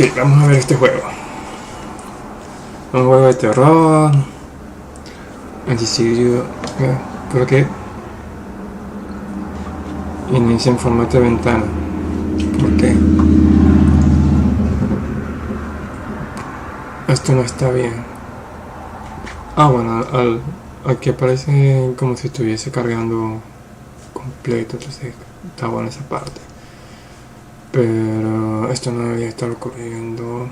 Ok, vamos a ver este juego. Un juego de terror. Anticidio. Creo que inicia en formato de ventana. ¿Por qué? Esto no está bien. Ah, bueno, aquí aparece como si estuviese cargando completo. Entonces está buena esa parte. Pero esto no debería estar ocurriendo.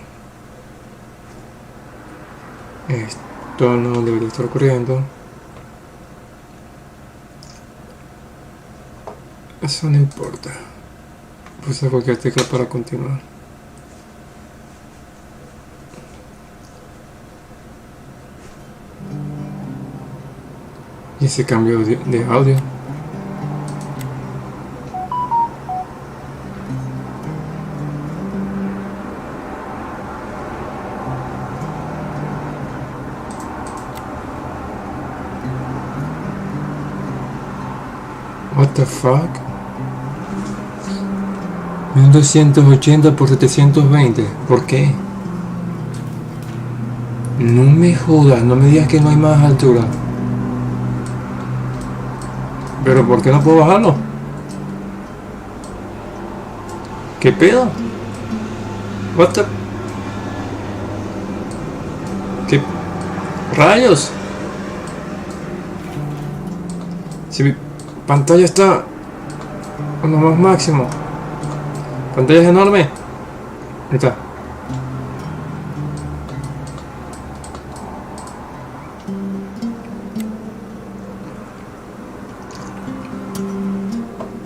Esto no debería estar ocurriendo. Eso no importa. Puse cualquier tecla para continuar. Y ese cambio de audio. What the fuck? 1280 por 720. ¿Por qué? No me jodas, no me digas que no hay más altura. ¿Pero por qué no puedo bajarlo? ¿Qué pedo? What the... ¿Qué rayos? Si mi pantalla está a lo más máximo. Pantalla es enorme. Ahí está.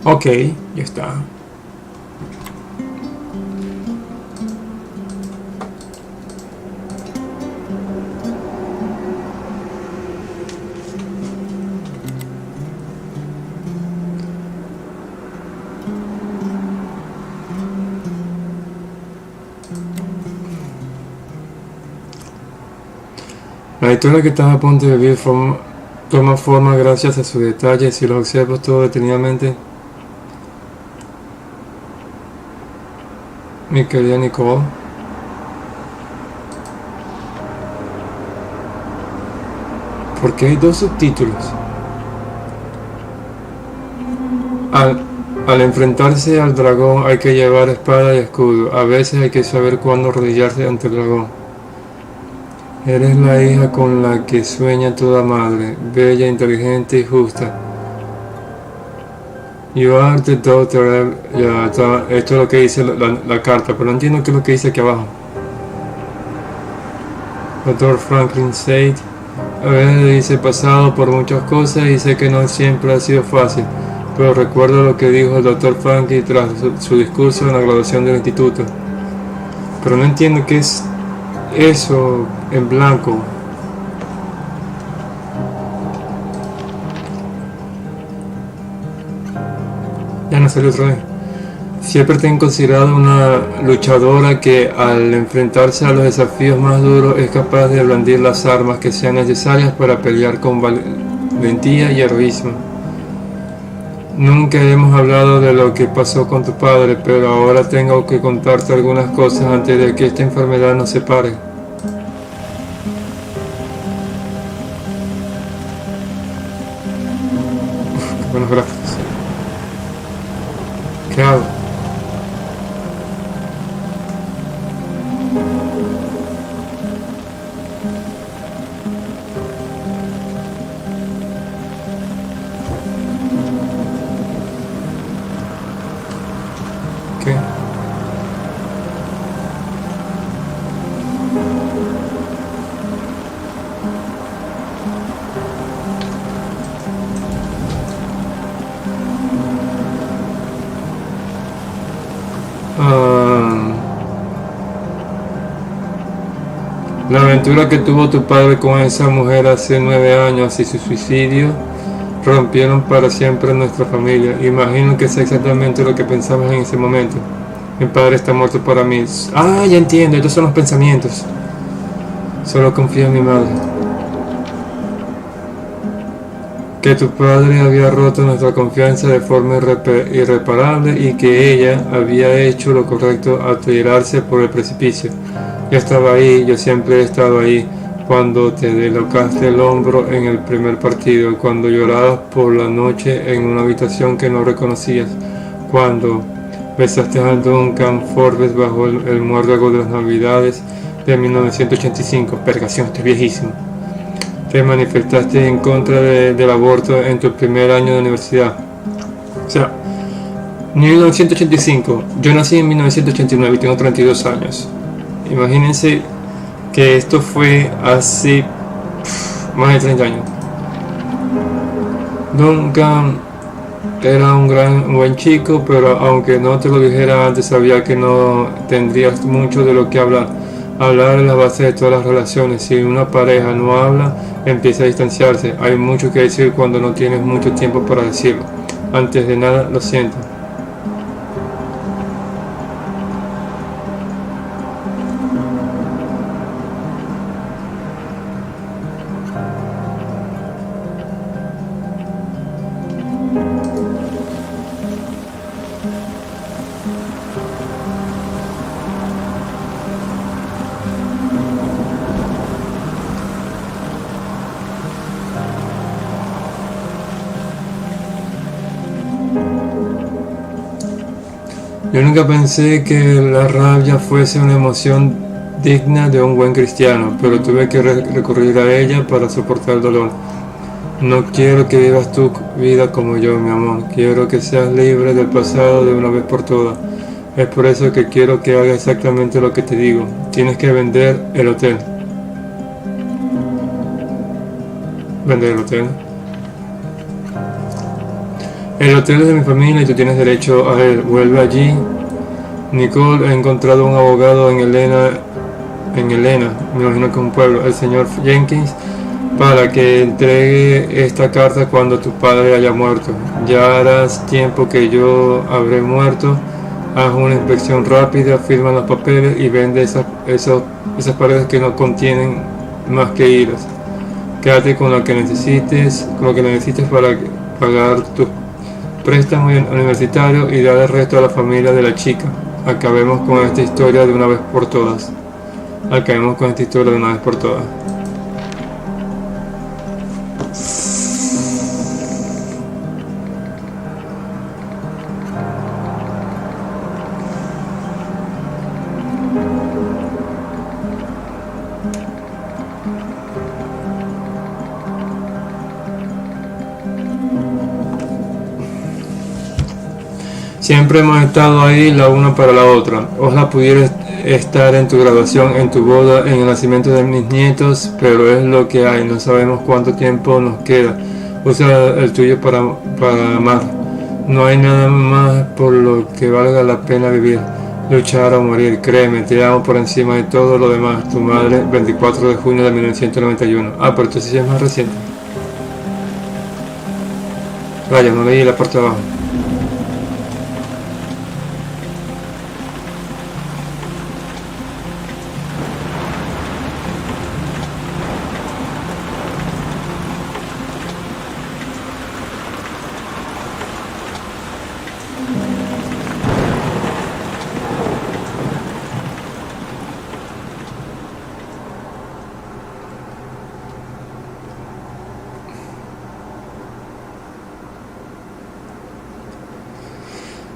Ok, ya está. La historia que estás a punto de vivir toma forma gracias a sus detalles y los observas todo detenidamente. Mi querida Nicole. ¿Por qué hay dos subtítulos? Al enfrentarse al dragón hay que llevar espada y escudo. A veces hay que saber cuándo arrodillarse ante el dragón. Eres la hija con la que sueña toda madre, bella, inteligente y justa. You are the daughter. Esto es lo que dice la carta, pero no entiendo qué es lo que dice aquí abajo. Dr. Franklin said. A veces he pasado por muchas cosas y sé que no siempre ha sido fácil, pero recuerdo lo que dijo el Dr. Franklin tras su discurso en la graduación del instituto. Pero no entiendo qué es eso en blanco. Ya no salió otra vez. Siempre te he considerado una luchadora que al enfrentarse a los desafíos más duros es capaz de blandir las armas que sean necesarias para pelear con valentía y heroísmo. Nunca hemos hablado de lo que pasó con tu padre, pero ahora tengo que contarte algunas cosas antes de que esta enfermedad nos separe. Qué buenos gráficos. ¿Qué hago? ¿Qué? La aventura que tuvo tu padre con esa mujer hace 9 años y su suicidio rompieron para siempre nuestra familia. Imagino que es exactamente lo que pensabas en ese momento. Mi padre está muerto para mí. Ah, ya entiendo, estos son los pensamientos. Solo confío en mi madre. que tu padre había roto nuestra confianza de forma irreparable y que ella había hecho lo correcto al tirarse por el precipicio. Yo estaba ahí, yo siempre he estado ahí, cuando te deslocaste el hombro en el primer partido, cuando llorabas por la noche en una habitación que no reconocías, cuando besaste a Duncan Forbes bajo el muérdago de las Navidades de 1985. Pergación, estoy viejísimo. Te manifestaste en contra del aborto en tu primer año de universidad. O sea, 1985. Yo nací en 1989 y tengo 32 años. Imagínense que esto fue hace más de 30 años. Duncan era un buen chico, pero aunque no te lo dijera antes, sabía que no tendrías mucho de lo que hablar. Hablar es la base de todas las relaciones. Si una pareja no habla, empieza a distanciarse. Hay mucho que decir cuando no tienes mucho tiempo para decirlo. Antes de nada, lo siento. Yo nunca pensé que la rabia fuese una emoción digna de un buen cristiano, pero tuve que recurrir a ella para soportar el dolor. No quiero que vivas tu vida como yo, mi amor. Quiero que seas libre del pasado de una vez por todas. Es por eso que quiero que hagas exactamente lo que te digo. Tienes que vender el hotel. Vender el hotel. El hotel es de mi familia y tú tienes derecho a él. Vuelve allí. Nicole ha encontrado un abogado en Elena, me imagino que es un pueblo, el señor Jenkins, para que entregue esta carta cuando tu padre haya muerto. Ya harás tiempo que yo habré muerto. Haz una inspección rápida, firma los papeles y vende esas paredes que no contienen más que hilos. Quédate con lo que necesites, para pagar tus préstamo universitario y dar el resto a la familia de la chica. Acabemos con esta historia de una vez por todas. Siempre hemos estado ahí la una para la otra. Ojalá pudieras estar en tu graduación, en tu boda, en el nacimiento de mis nietos, pero es lo que hay. No sabemos cuánto tiempo nos queda. Usa el tuyo para amar. No hay nada más por lo que valga la pena vivir. Luchar o morir. Créeme, te amo por encima de todo lo demás. Tu madre, 24 de junio de 1991. Pero esto sí es más reciente. Vaya, no leí la parte de abajo.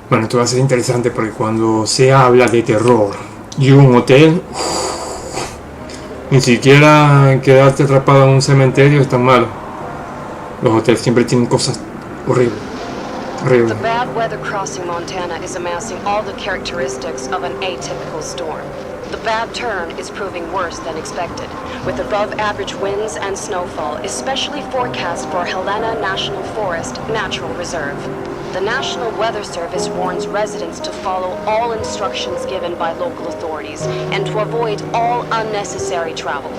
Bueno, esto va a ser interesante porque cuando se habla de terror y un hotel, ni siquiera quedarte atrapado en un cementerio es tan malo. Los hoteles siempre tienen cosas horribles. The bad weather crossing Montana is amassing all the characteristics of an atypical storm. The bad turn is proving worse than expected, with above-average winds and snowfall, especially forecast for Helena National Forest Natural Reserve. The National Weather Service warns residents to follow all instructions given by local authorities and to avoid all unnecessary travel.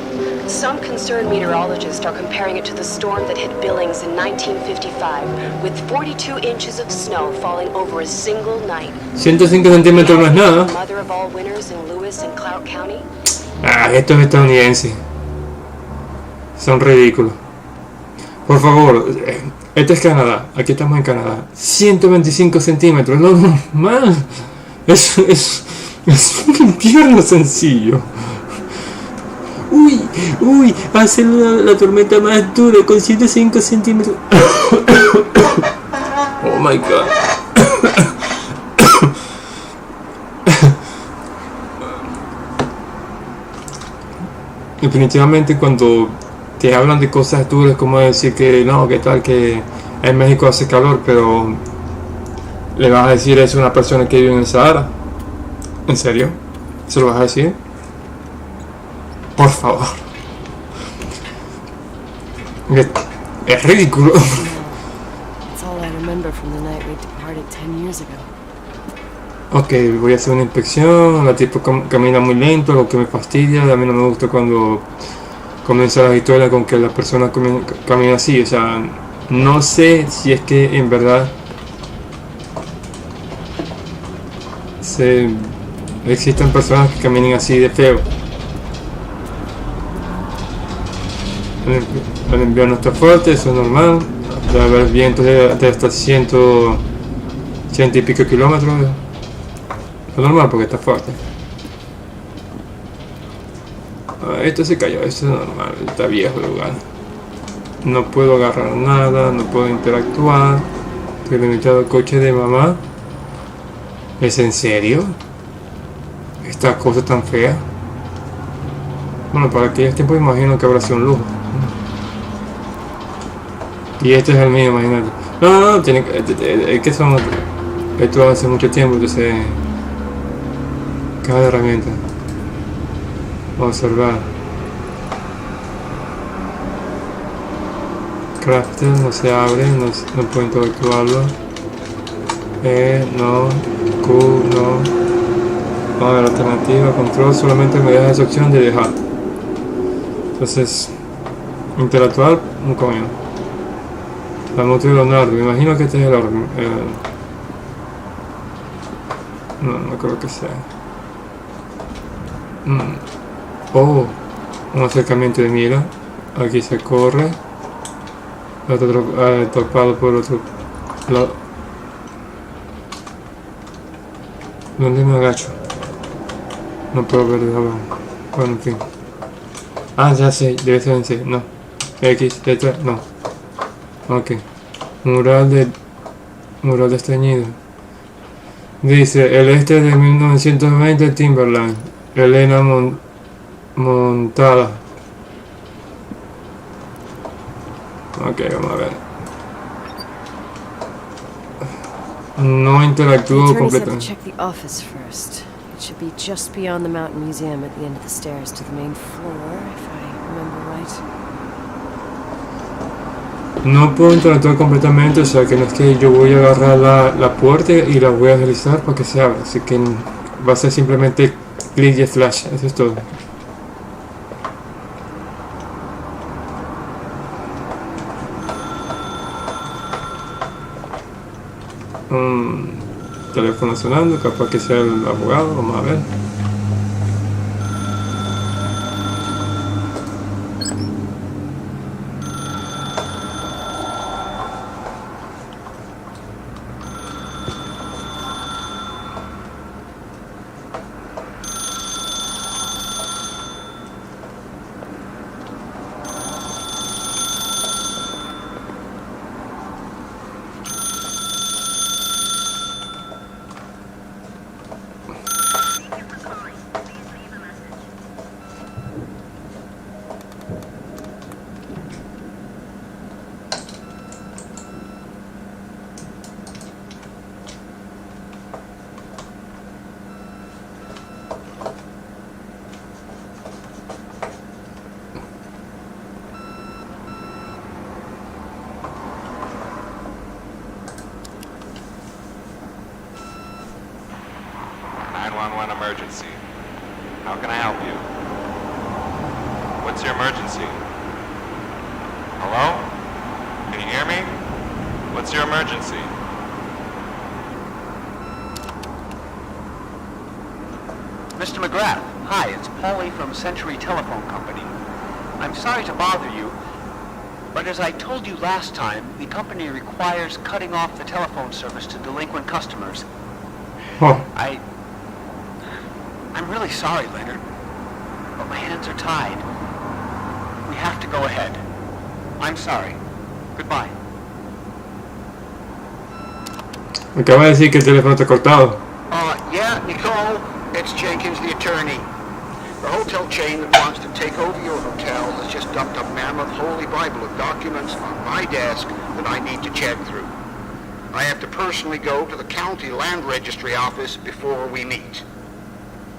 Some concerned meteorologists are comparing it to the storm that hit Billings in 1955, with 42 inches of snow falling over a single night. 105 centímetros no es nada. Mother of all winters in Lewis and Clark County. Estos estadounidenses son ridículos. Por favor, este es Canadá, aquí estamos en Canadá. 125 centímetros, no normal. Es un infierno sencillo. Uy, hace la tormenta más dura con 105 centímetros. Oh my god. Definitivamente cuando te hablan de cosas duras, como decir que no, que tal, que en México hace calor, pero le vas a decir eso a una persona que vive en el Sahara. ¿En serio? ¿Se lo vas a decir? Por favor. Es ridículo. It's all I remember from the night we departed 10 years ago. Ok, voy a hacer una inspección. La tipo camina muy lento, lo que me fastidia. A mí no me gusta cuando comienza la historia con que la persona camina así. O sea, no sé si es que en verdad existen personas que caminen así de feo. El invierno está fuerte, eso es normal. Debe haber vientos de hasta 100 y pico kilómetros. Es normal porque está fuerte. Esto se cayó, esto es normal, está viejo el lugar. No puedo agarrar nada, no puedo interactuar. Estoy limitado al coche de mamá. ¿Es en serio? Esta cosa tan fea. Bueno, para aquellos tiempos imagino que habrá sido un lujo. Y este es el mío, imagínate. No, tiene que son. Esto hace mucho tiempo, entonces. Cada herramienta. Observar. Crafter no se abre, no puedo interactuarlo. No. Q, no. Vamos a ver alternativa. Control solamente me deja esa opción de dejar. Entonces, interactuar, un coño. La moto de Leonardo, me imagino que este es el no creo que sea. Oh, un acercamiento de mira. Aquí se corre. Otro topado por otro lado. ¿Dónde me agacho? No puedo ver de abajo. Bueno, en fin. Ah, ya sé, debe ser en C. No. X, letra, no. Ok. Mural de esteñido. Dice, el este de 1920 Timberland. Elena Montada. Ok, vamos a ver. No interactúo completamente. Check the office first. It should be just beyond the Mountain Museum at the end of the stairs to the main floor, if I remember right. No puedo interactuar completamente, o sea que no es que yo voy a agarrar la puerta y la voy a deslizar para que se abra, así que va a ser simplemente clic y flash, eso es todo. Teléfono sonando, capaz que sea el abogado, vamos a ver. Emergency. How can I help you? What's your emergency? Hello? Can you hear me? What's your emergency? Mr. McGrath, hi, it's Paulie from Century Telephone Company. I'm sorry to bother you, But as I told you last time, the company requires cutting off the telephone service to delinquent customers. Oh, I'm really sorry, Leonard, but my hands are tied. We have to go ahead. I'm sorry. Goodbye. me acaba de decir que el teléfono está cortado. Yeah, Nicole, it's Jenkins, the attorney. The hotel chain that wants to take over your hotel has just dumped a mammoth holy Bible of documents on my desk that I need to check through. I have to personally go to the county land registry office before we meet.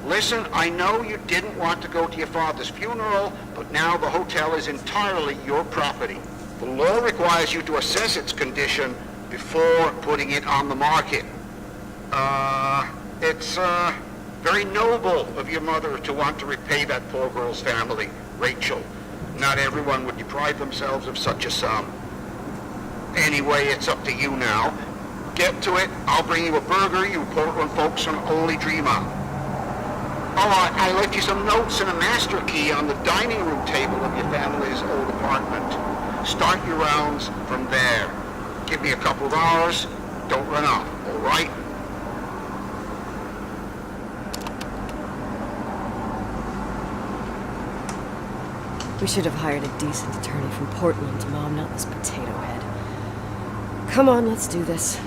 Listen, I know you didn't want to go to your father's funeral, but now the hotel is entirely your property. The law requires you to assess its condition before putting it on the market. It's very noble of your mother to want to repay that poor girl's family, Rachel. Not everyone would deprive themselves of such a sum. Anyway, it's up to you now. Get to it. I'll bring you a burger you Portland folks can only dream of. Oh, I left you some notes and a master key on the dining room table of your family's old apartment. Start your rounds from there. Give me a couple of hours. Don't run off, all right? We should have hired a decent attorney from Portland, Mom, not this potato head. Come on, let's do this.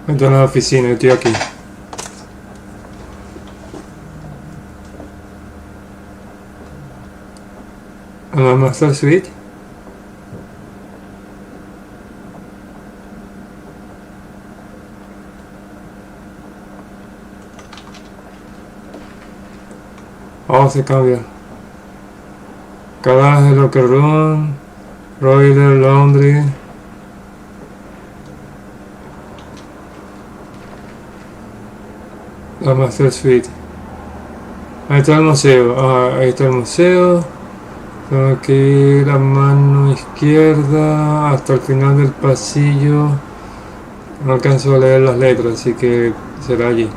Entro en la oficina, estoy aquí. ¿En la Master Suite? Oh, se cambia. Garage, locker room, broiler, laundry. La Master Suite. Ahí está el museo. Ahí está el museo. Tengo que ir a mano izquierda hasta el final del pasillo. No alcanzo a leer las letras, así que será allí.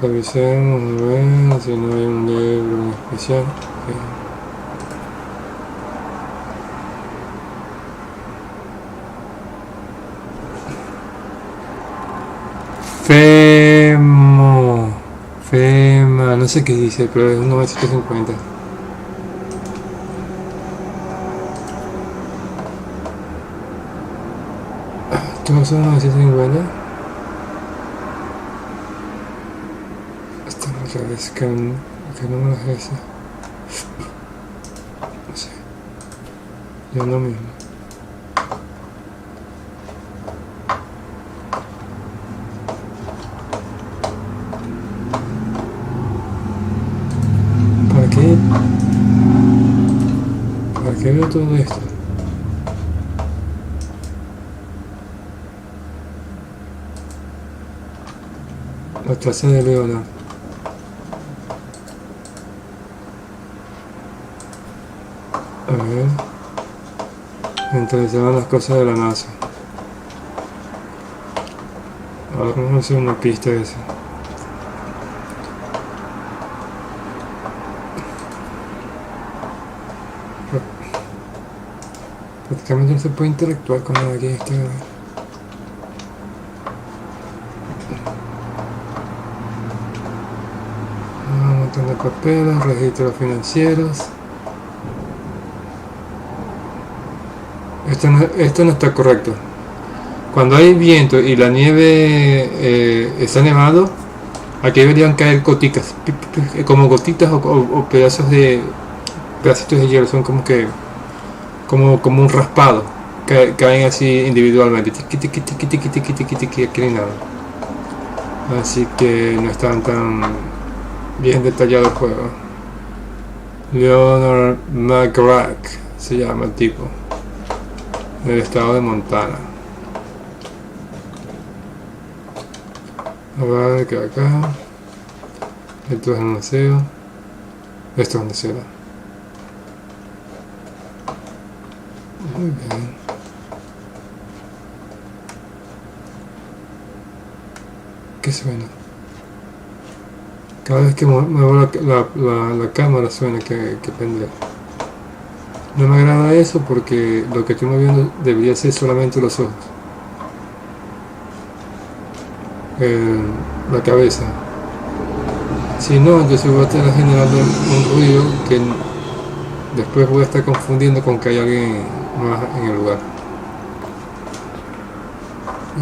Revisemos, a ver si no hay un libro en especial. Fema, no sé qué dice, pero es un 950. ¿Todos son 950? Esta no otra vez, ¿qué número es ese? No sé. Yo lo mismo. ¿Para qué veo todo esto? La taza de Leonardo. A ver. Me interesaban las cosas de la NASA. Ahora vamos a hacer una pista de eso. Prácticamente no se puede interactuar con nadie. Un montón de papeles, registros financieros. Esto no está correcto. Cuando hay viento y la nieve está nevado, aquí deberían caer gotitas, como gotitas o pedacitos de hielo. Son como que como un raspado, caen así individualmente, aquí no hay nada, así que no están tan bien detallado el juego. Leonard McGrath se llama el tipo, del estado de Montana. A ver, que acá. Esto es el museo. Esto es el museo. Muy bien. ¿Qué suena? Cada vez que muevo la cámara suena que prende. No me agrada eso porque lo que estoy moviendo debería ser solamente los ojos. La cabeza. Si no, entonces voy a estar generando un ruido que después voy a estar confundiendo con que hay alguien más en el lugar.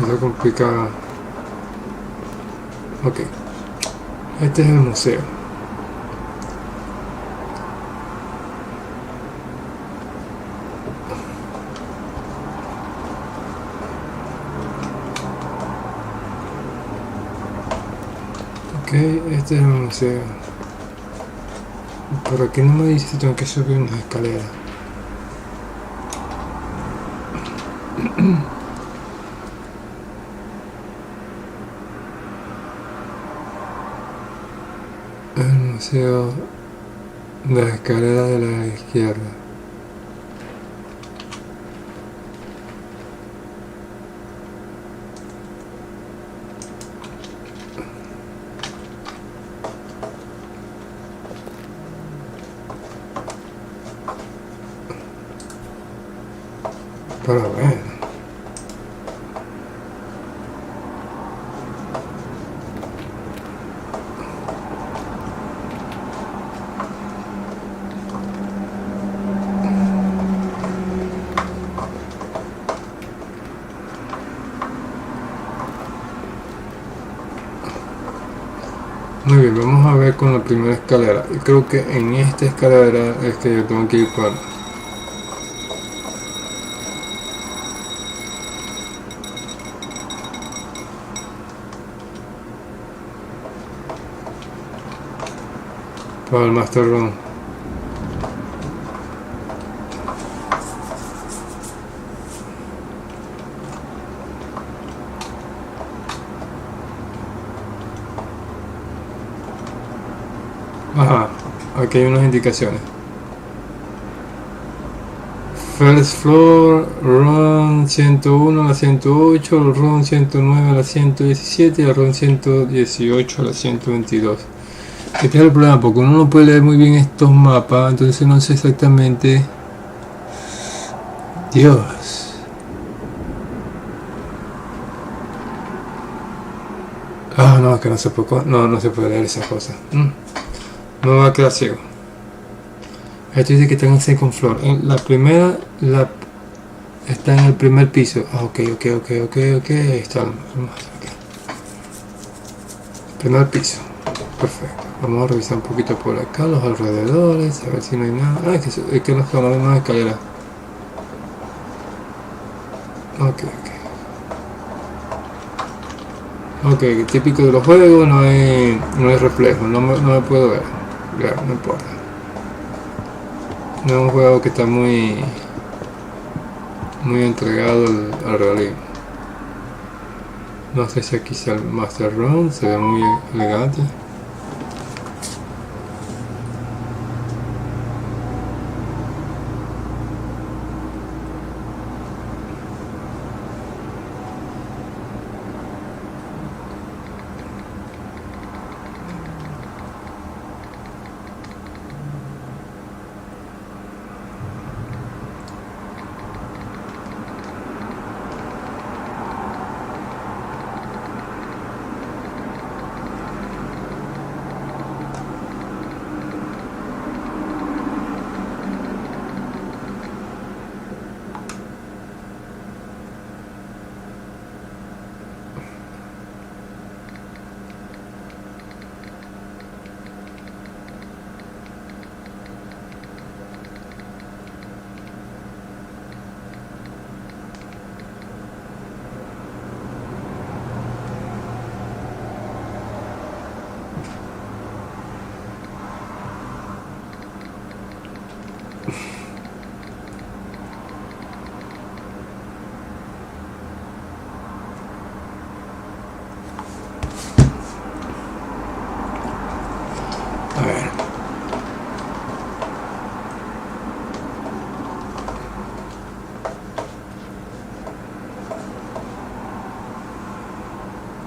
Eso complica. Ok. Este es el museo. Ok, este es el museo. Por aquí no me dice si tengo que subir unas escaleras. El museo de la escalera de la izquierda. Pero bueno. Muy bien, vamos a ver con la primera escalera. Y creo que en esta escalera es que yo tengo que ir para el Master Room. Ajá, aquí hay unas indicaciones. First floor, room 101 a la 108, room 109 a la 117 y el room 118 a la 122. Este es el problema, porque uno no puede leer muy bien estos mapas, entonces no sé exactamente. Dios. Ah, no, que no se puede, no se puede leer esas cosas. No va a quedar ciego. Esto dice que está en second floor. La primera está en el primer piso. Ah, ok. Ahí está. Primer piso. Perfecto. Vamos a revisar un poquito por acá, los alrededores, a ver si no hay nada. Ah, es que nos tomamos una escalera. Ok, típico de los juegos, no hay reflejo, no me puedo ver. Ya, no importa. No es un juego que está muy entregado al realismo. No sé si aquí sea el Master Room, se ve muy elegante.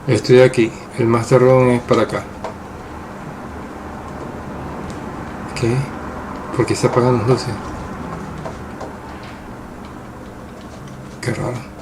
Estoy aquí. El Master Room es para acá. ¿Qué? ¿Por qué se apagan las luces? Qué raro.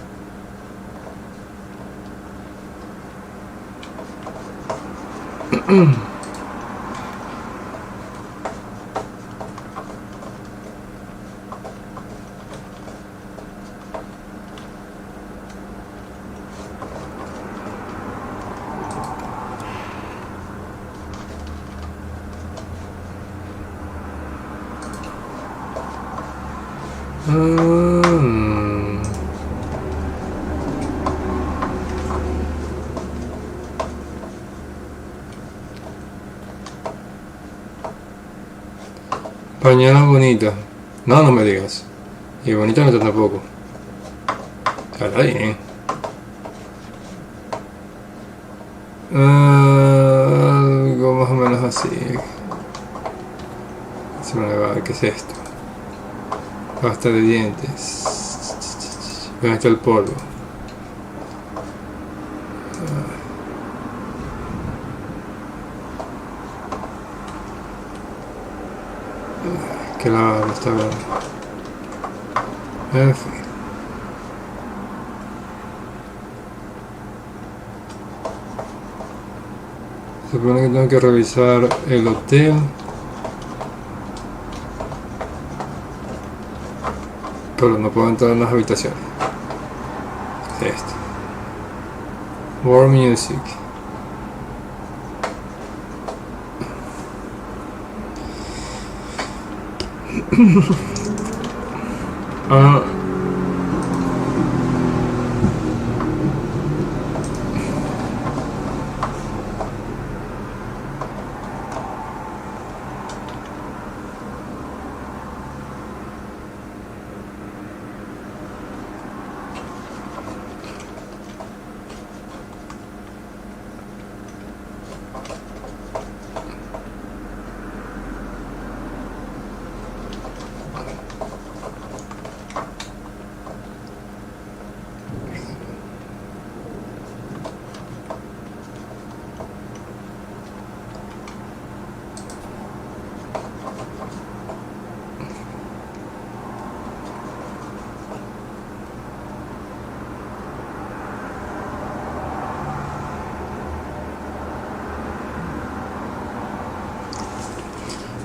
Pañada bonita. No, no me digas. Y bonita no está tampoco. Está bien. Algo más o menos así. Se me va. ¿Qué es esto? Pasta de dientes. ¿Dónde está el polvo? Que la está bien. En fin. Supone que tengo que revisar el hotel. Pero no puedo entrar en las habitaciones. ¿Qué es esto? War Music. Ah.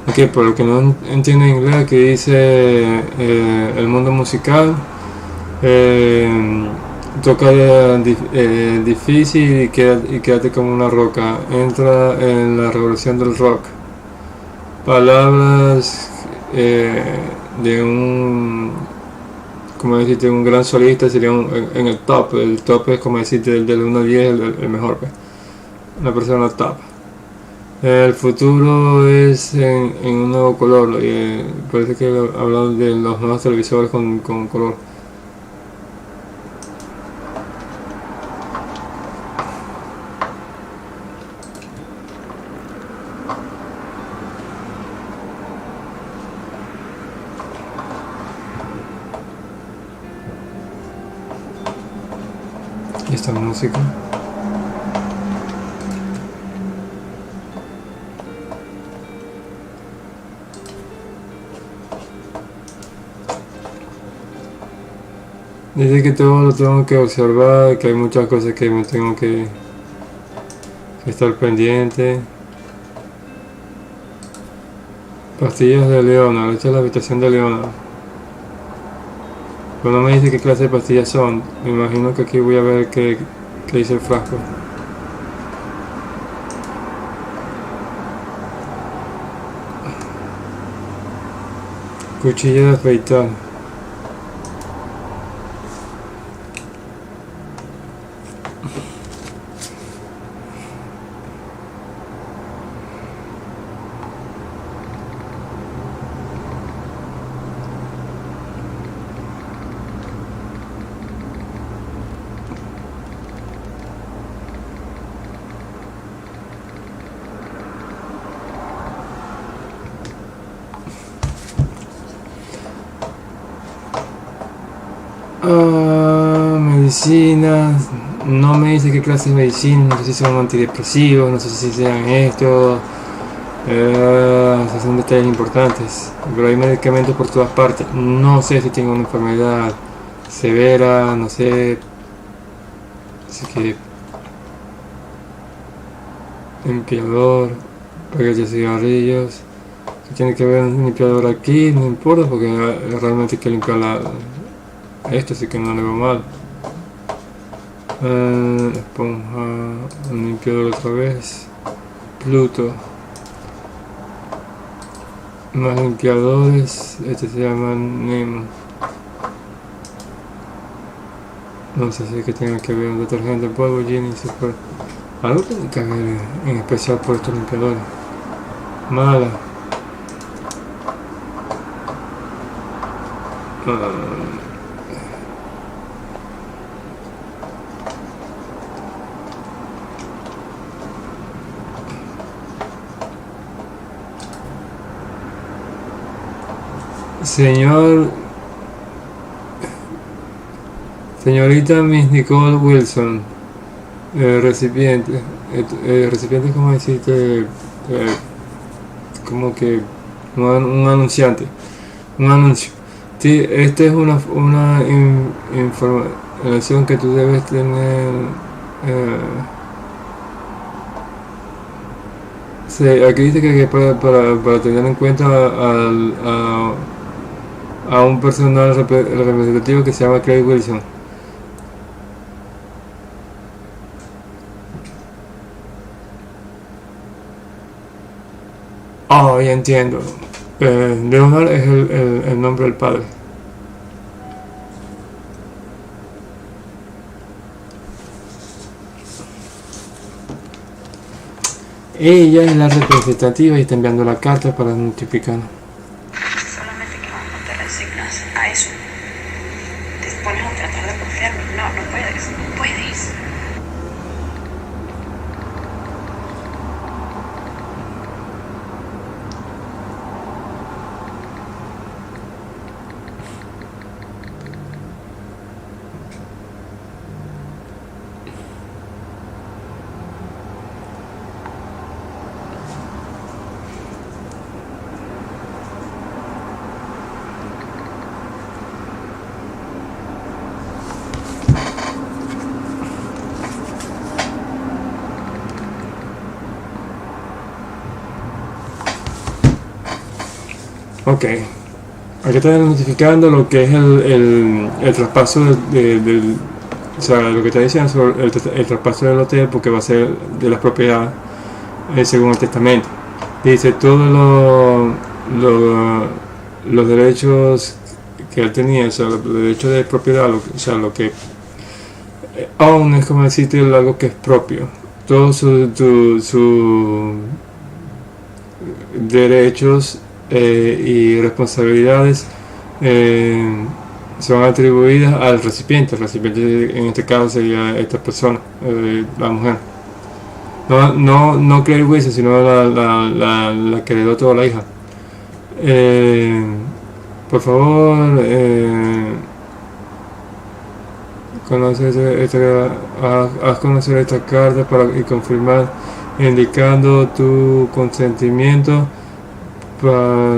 Ok, por el que no entiende inglés, aquí dice el mundo musical. Toca difícil y quédate como una roca. Entra en la revolución del rock. Palabras de un, como decirte, un gran solista sería en el top. El top es como decirte del 1 al 10 el mejor. Pues. Una persona top. El futuro es en un nuevo color. Parece que hablan de los nuevos televisores con color. Y esta música. Dice que todo lo tengo que observar, que hay muchas cosas que me tengo que estar pendiente. Pastillas de Leona, esta es la habitación de Leona. Pero no me dice qué clase de pastillas son. Me imagino que aquí voy a ver qué dice el frasco. Cuchilla de afeitar. Medicinas, no me dice qué clase de medicina, no sé si son antidepresivos, no sé si sean esto. Esos son detalles importantes, pero hay medicamentos por todas partes. No sé si tengo una enfermedad severa, no sé. Así que limpiador, paquete de cigarrillos. Si tiene que haber un limpiador aquí, no importa, porque realmente hay que limpiar esto, así que no le va mal. Esponja, un limpiador otra vez. Pluto. Más limpiadores, este se llama Nemo. No sé si es que tenga que ver un detergente en polvo, Jenny, super. Algo tiene que ver en especial por estos limpiadores. Mala. Señorita Miss Nicole Wilson, recipiente, recipiente como decirte, como que un anunciante, un anuncio. Sí, esta es una información que tú debes tener. Sí, aquí dice que para tener en cuenta a un personal representativo que se llama Craig Wilson. Oh, ya entiendo. Leonard es el nombre del padre. Ella es la representativa y está enviando la carta para notificar. Solamente que vamos a te resignas a eso. Te pones a tratar de confiarme. No, no puedes. No puedes. Ok. Aquí están notificando lo que es el traspaso del. O sea, lo que está diciendo sobre el traspaso del hotel, porque va a ser de las propiedades según el testamento. Dice todos los derechos que él tenía, o sea, los derechos de propiedad, o sea, lo que own es como decirte algo que es propio. Todos sus derechos y responsabilidades son atribuidas al recipiente. El recipiente en este caso sería esta persona, la mujer. No Claire Wilson, sino la que heredó toda la hija. Por favor, haz conocer esta carta y confirmar indicando tu consentimiento para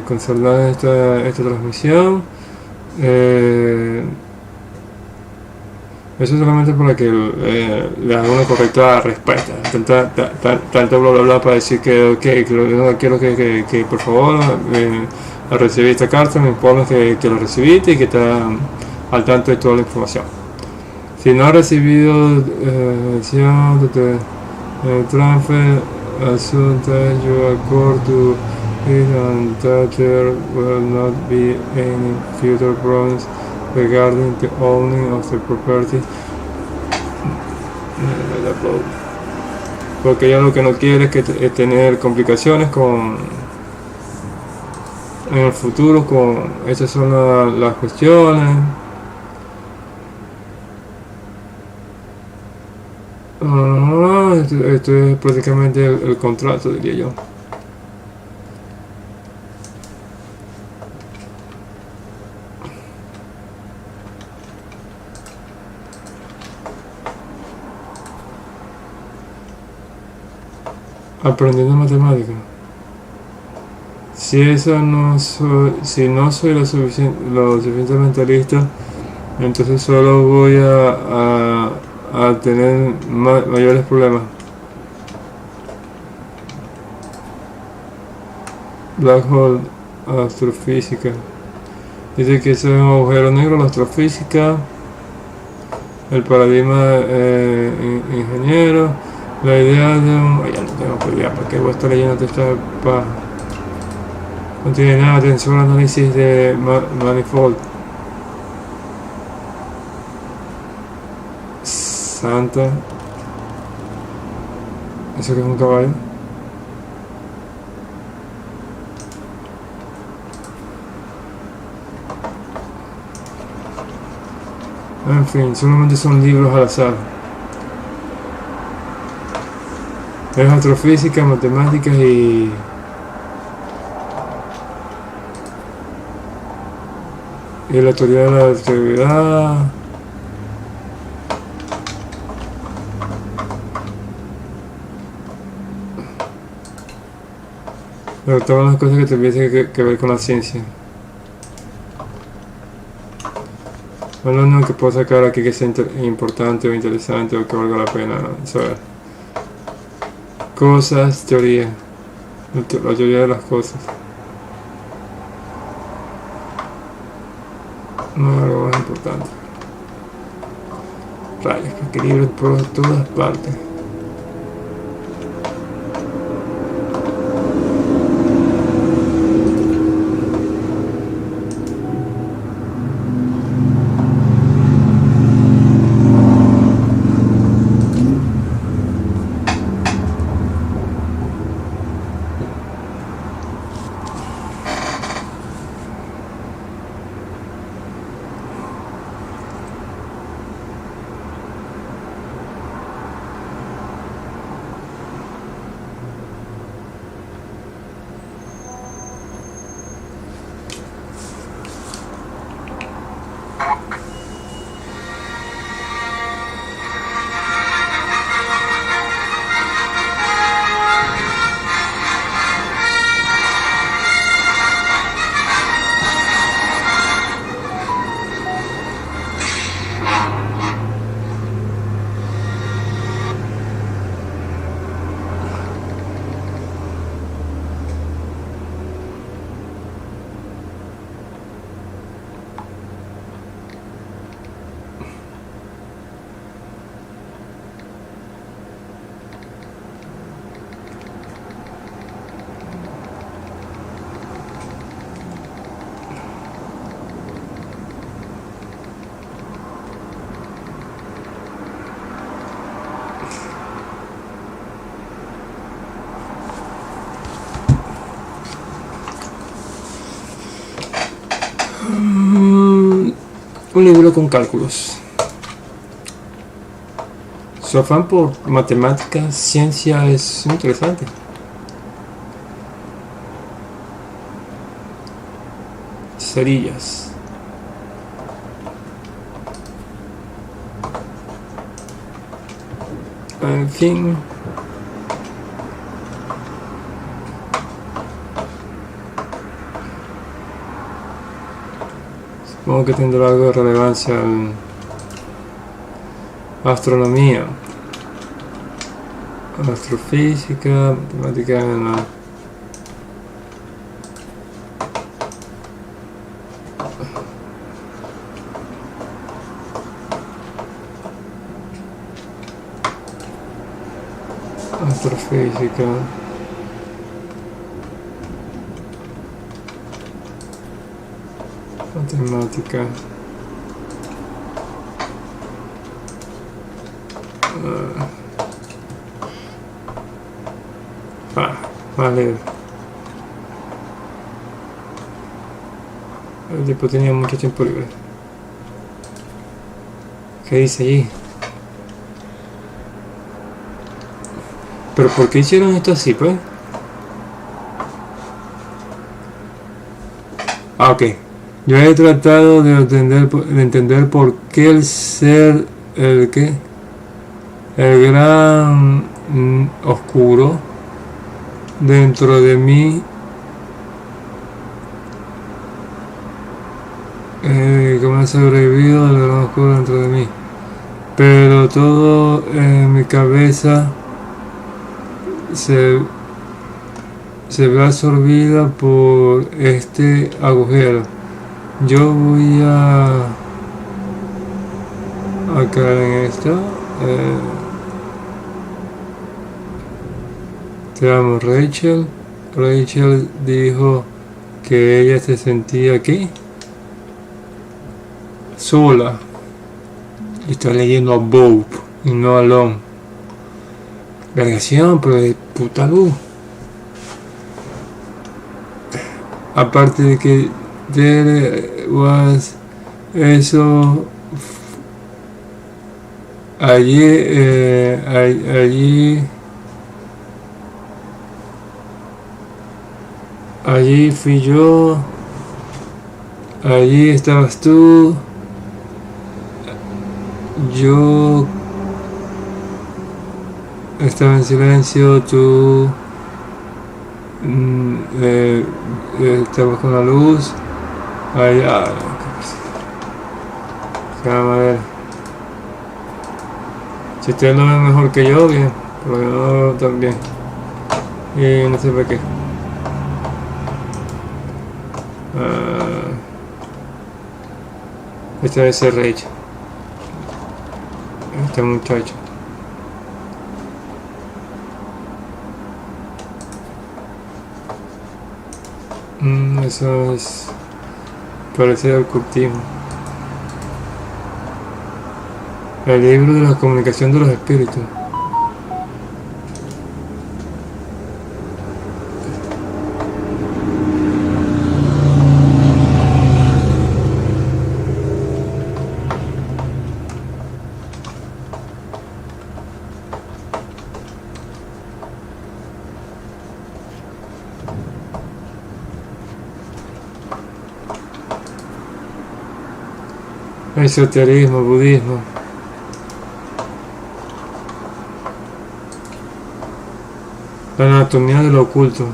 conservar esta transmisión. Eso solamente para que le haga una correcta respuesta. Tanto bla bla bla para decir que quiero que por favor al recibir esta carta me informes que lo recibiste y que está al tanto de toda la información. Si no ha recibido transfer assume that you accord to it and that there will not be any future problems regarding the owning of the property. Porque ella lo que no quiere es tener complicaciones en el futuro con esas son las cuestiones. Esto es prácticamente el contrato, diría yo. aprendiendo matemáticas. Si no soy lo suficientemente listo, entonces solo voy a tener mayores problemas. Black hole, astrofísica. Dice que eso es un agujero negro, la astrofísica, el paradigma ingeniero, la idea de un... ya no tengo idea, ¿para qué voy a estar leyendo esta paja? No tiene nada, tiene solo análisis de manifold. Santa. ¿Eso que es un caballo? En fin, solamente son libros al azar. Es astrofísica, matemáticas y la teoría de la relatividad. Pero todas las cosas que tuviesen que ver con la ciencia. No es lo único que puedo sacar aquí que sea importante o interesante o que valga la pena saber. Cosas, teoría. La teoría de las cosas. No es algo más importante. Rayos, que libros por todas partes. Un libro con cálculos. Su afán por matemáticas, ciencia es interesante. Cerillas. En fin. Supongo que tendrá algo de relevancia en astronomía, astrofísica, matemática en la... astrofísica. Matemática. Vale. El tipo tenía mucho tiempo libre. ¿Qué dice allí? ¿Pero por qué hicieron esto así, pues? Ah, ok. Yo he tratado de entender por qué el ser, el gran oscuro dentro de mí, que me ha sobrevivido al gran oscuro dentro de mí, pero todo en mi cabeza se ve absorbida por este agujero. Yo voy a caer en esto. Te amo, Rachel. Rachel dijo que ella se sentía aquí sola. Y estoy leyendo above y no alone. Vergación, pero de puta luz. Aparte de que there was eso allí fui yo, allí estabas tú, yo estaba en silencio, tú estabas con la luz, allá, a ver, si ustedes lo ven mejor que yo, bien, pero yo no lo veo tan bien, y no sé por qué. Esta debe ser Rachel, este muchacho. Eso es parecido al cultismo. El libro de la comunicación de los espíritus. Esoterismo, budismo. La anatomía de lo oculto.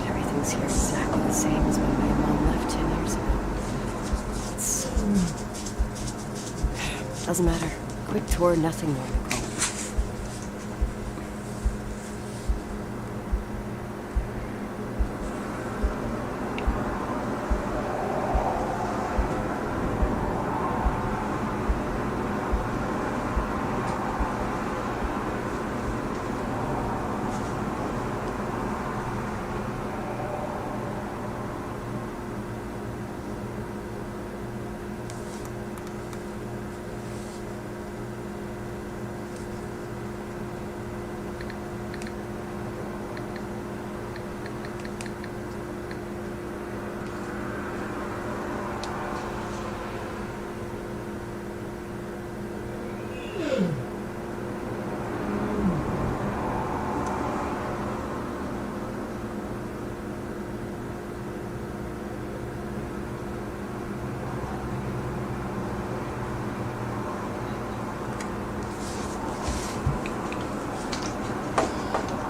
Everything's here exactly the same as when my mom left 10 years ago. Doesn't matter. Quick tour, nothing more, Nicole.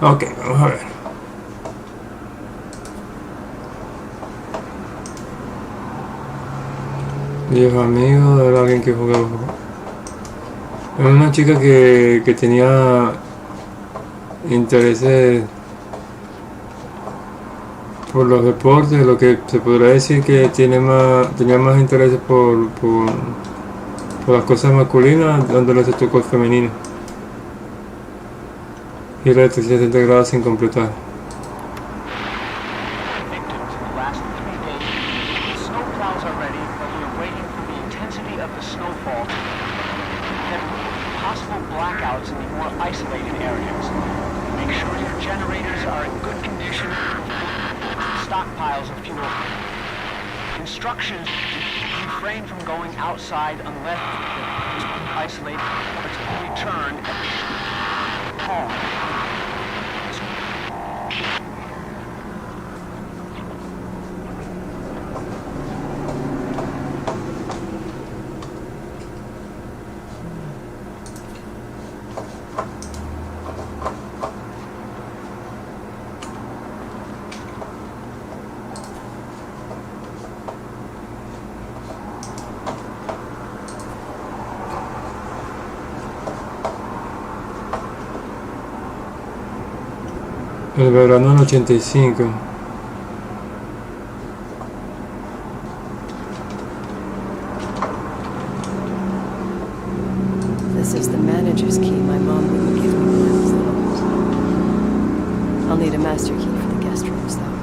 Ok, vamos a ver. Viejo amigo, era alguien que jugaba. Era una chica que tenía intereses por los deportes, lo que se podría decir que tenía más intereses por las cosas masculinas, dándole ese toque femenino. Y la de 360 grados sin completar. Victims in the last 3 days. The snow plows are ready, but we are waiting for the intensity of the snowfall. Then possibly blackouts in the more isolated areas. Make sure your generators are in good condition. Stockpiles of fuel. Instructions: refrain from going outside unless isolated. Return at home. El verano del 85. This is the manager's key my mom wouldn't give me when I was little. I'll need a master key for the guest rooms, though.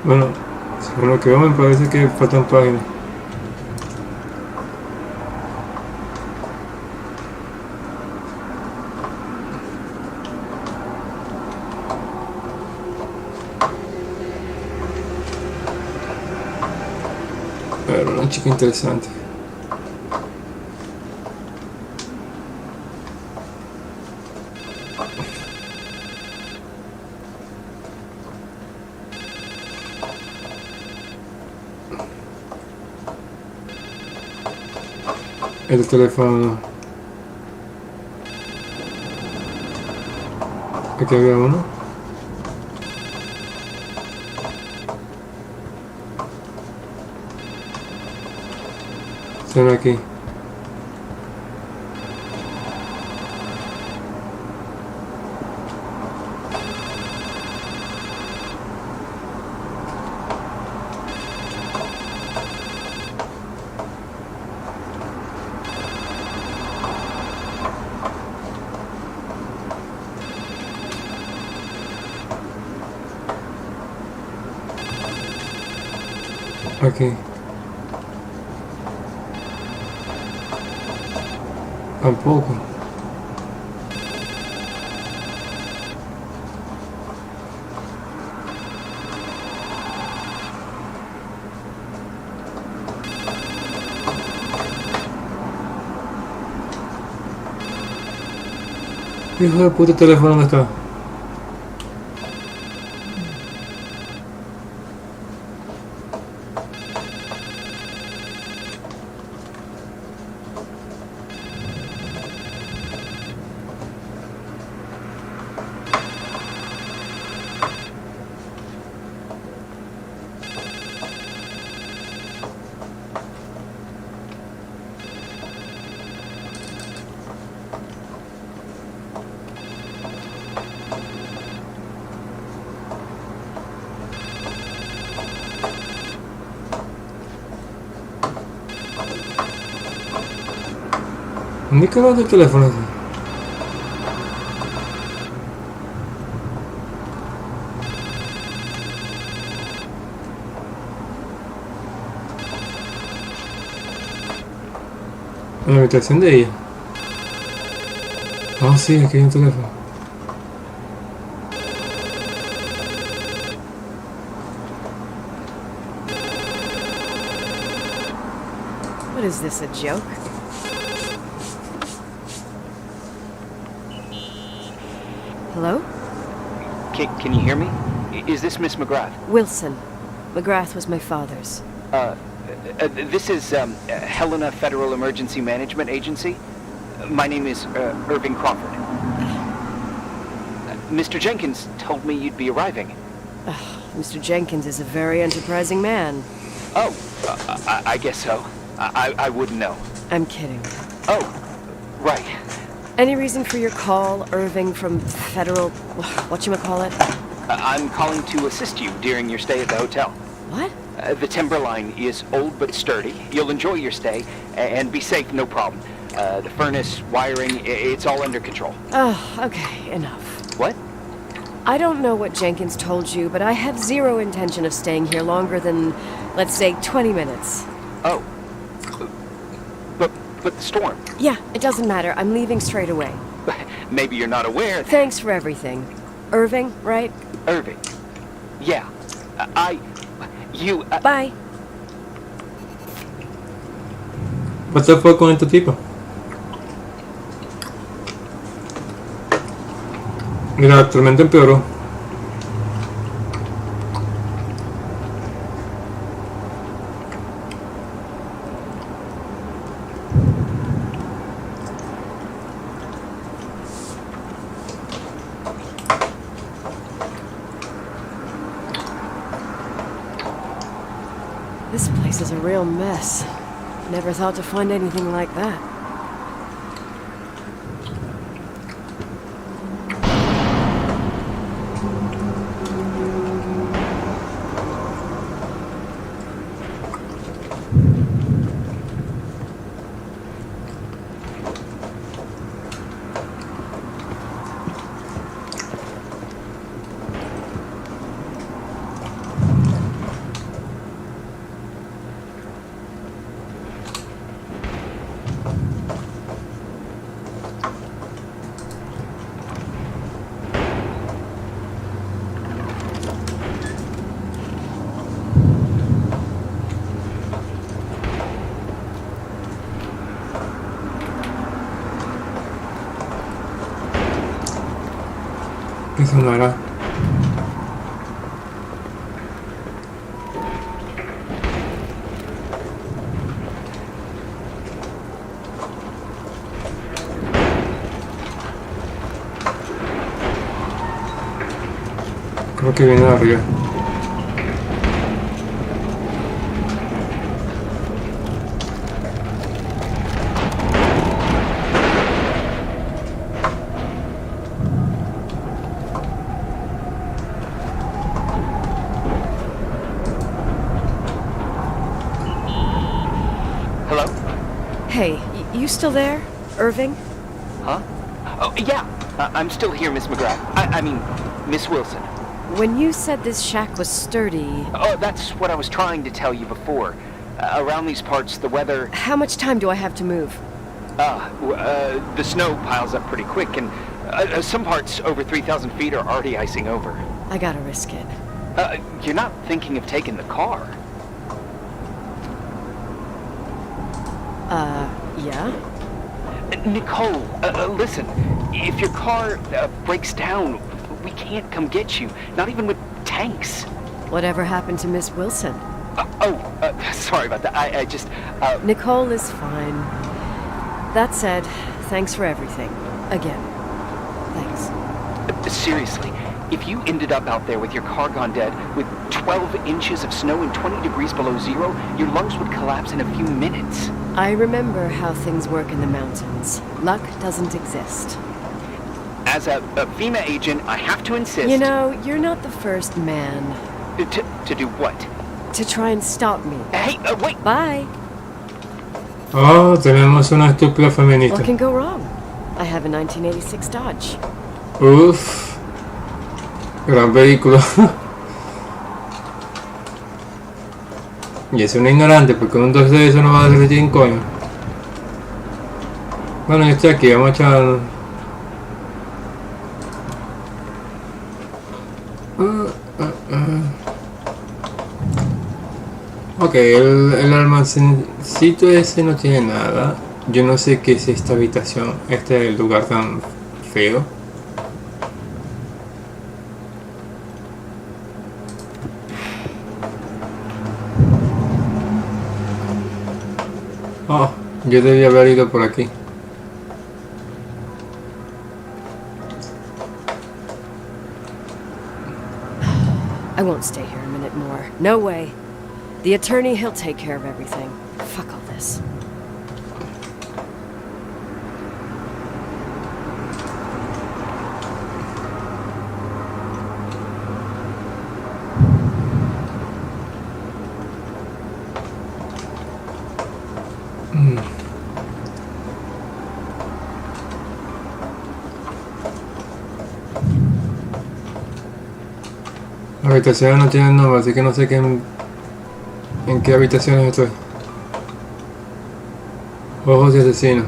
Bueno, según lo que veo me parece que faltan páginas. Pero una chica interesante. El teléfono. Aquí había uno. Se ve aquí. Aquí. Tampoco. Hijo de puta, teléfono, ¿dónde está? ¿Dónde carajo el teléfono? En la habitación de ella. Ah, sí, aquí hay un teléfono. What is this, a joke? Hello? Can you hear me? Is this Miss McGrath? Wilson. McGrath was my father's. This is Helena Federal Emergency Management Agency. My name is Irving Crawford. Mr. Jenkins told me you'd be arriving. Mr. Jenkins is a very enterprising man. Oh, I guess so. I wouldn't know. I'm kidding. Oh, right. Any reason for your call, Irving from Federal... whatchamacallit? I'm calling to assist you during your stay at the hotel. What? The timber line is old but sturdy. You'll enjoy your stay and be safe, no problem. The furnace, wiring, it's all under control. Oh, okay, enough. What? I don't know what Jenkins told you, but I have zero intention of staying here longer than, let's say, 20 minutes. Oh. But the storm. Yeah, it doesn't matter. I'm leaving straight away. Maybe you're not aware. Thanks for everything. Irving, right? Irving. Yeah. You... Bye. What the fuck con este tipo? Mira, la tormenta empeoró. This place is a real mess. Never thought to find anything like that. ¿Qué sonará? Creo que viene de arriba. Hello? Hey, you still there? Irving? Huh? Oh, yeah. I'm still here, Miss McGrath. I mean, Miss Wilson. When you said this shack was sturdy... Oh, that's what I was trying to tell you before. Around these parts, the weather... How much time do I have to move? The snow piles up pretty quick, and some parts over 3,000 feet are already icing over. I gotta risk it. You're not thinking of taking the car? Yeah? Nicole, listen. If your car breaks down, we can't come get you. Not even with tanks. Whatever happened to Miss Wilson? Sorry about that. I just... Nicole is fine. That said, thanks for everything. Again. Thanks. Seriously, if you ended up out there with your car gone dead, with 12 inches of snow and 20 degrees below zero, your lungs would collapse in a few minutes. I remember how things work in the mountains. Luck doesn't exist. As a FEMA agent, I have to insist... You know, you're not the first man. To do what? To try and stop me. Hey, wait! Bye! Oh, tenemos una estúpida feminista. What can go wrong? I have a 1986 Dodge. Uff. Gran vehículo. Y es un ignorante, porque un 2 de eso no va a derretir en coño. Bueno, yo estoy aquí, vamos a echar... Ok, el almacencito ese no tiene nada. Yo no sé qué es esta habitación, este lugar tan feo. Oh, yo debía haber ido por aquí. I won't stay here a minute more. No way. The attorney, he'll take care of everything. Fuck all this. habitaciones no tienen nombre, así que no sé en qué habitaciones estoy. Ojos de asesino.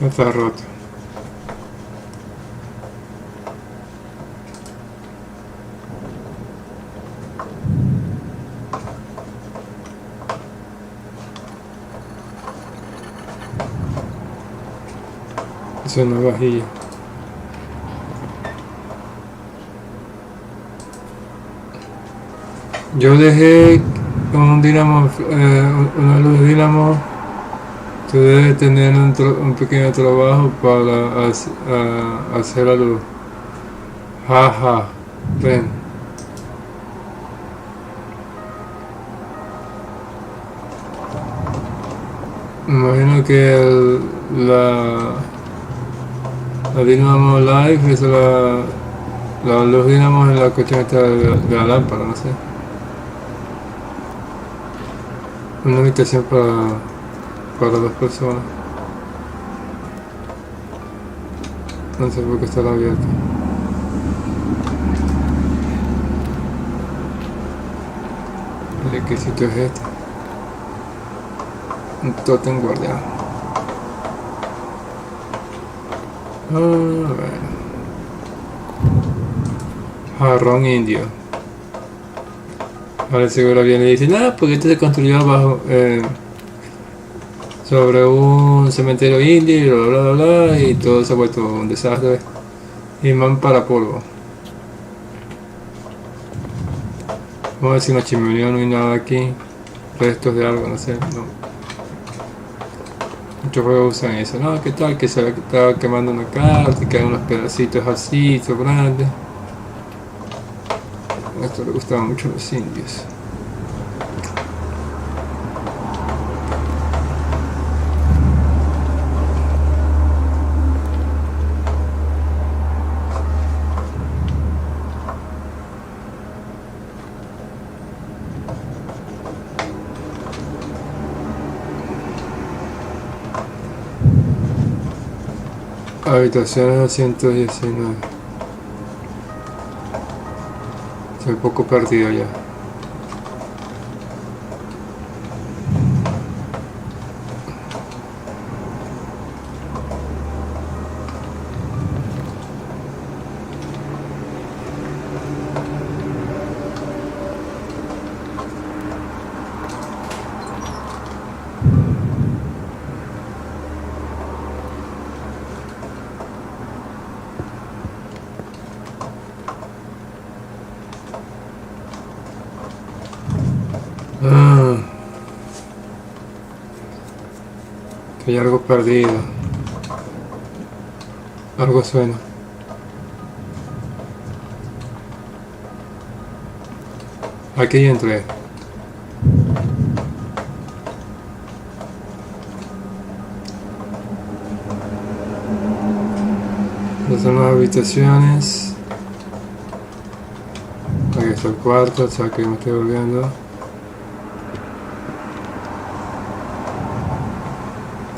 Está roto. Es una vajilla. Yo dejé un dinamo, una luz de dinamo. Tú debes tener un pequeño trabajo para hacer la luz. Jaja, ven. Me imagino que la Dynamo Live es la luz Dynamo es la cuestión esta de la lámpara, no sé. Una habitación para dos personas. No sé por qué está abierta. ¿Qué sitio es este? Un tótem guardián. Bueno. Jarrón indio. Ahora seguro viene y dice, no, porque esto se construyó abajo sobre un cementerio indio y bla bla bla bla, y todo se ha vuelto un desastre. Imán para polvo. Vamos a ver si una chimenea no hay nada aquí. Restos de algo, no sé, no. Muchos juegos usan eso, ¿no? ¿Qué tal? Que se estaba quemando una carta y quedan unos pedacitos así, grandes. Esto le gustaba mucho a los indios. Habitaciones 219. Estoy un poco perdido ya. Que hay algo perdido. Algo suena. Aquí entré. Estas son las habitaciones. Aquí está el cuarto, o sea que me estoy volviendo.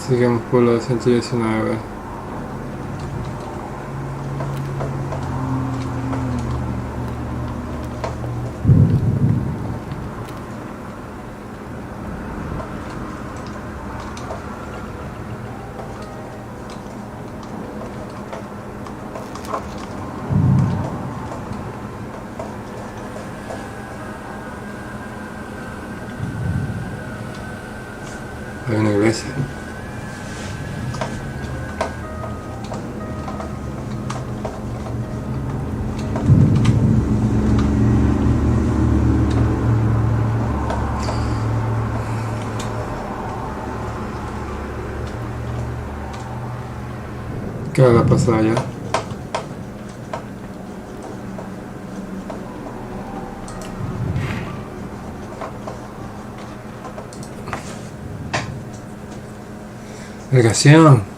Sigamos por la 119. Hay una iglesia. ¿Qué habrá pasado allá? Vergación.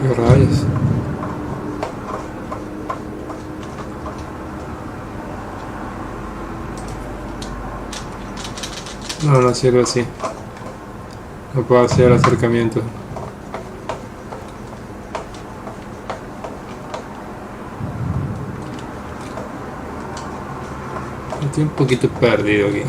¿Qué rayos? No, no sirve así. No puedo hacer el acercamiento. Estoy un poquito perdido aquí.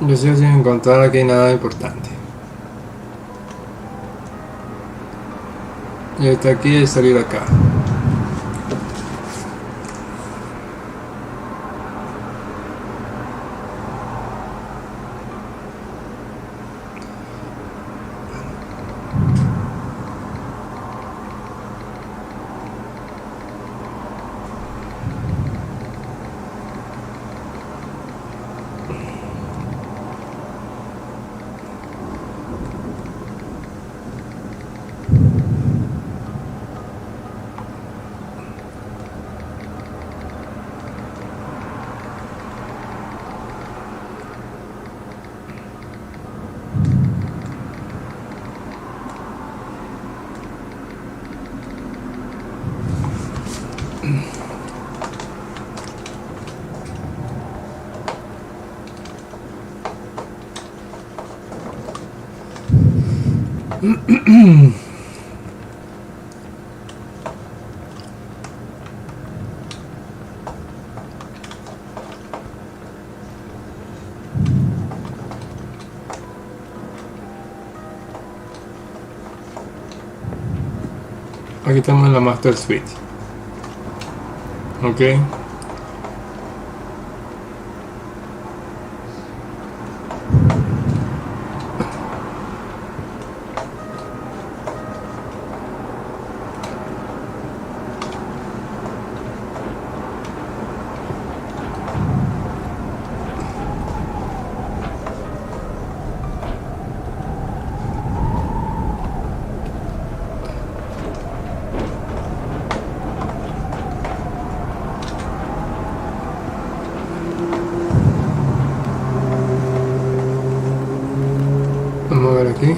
Yo sigo sin encontrar aquí nada importante. Y hasta aquí es salir acá. Aquí estamos en la Master Suite. Ok. Vamos a ver aquí.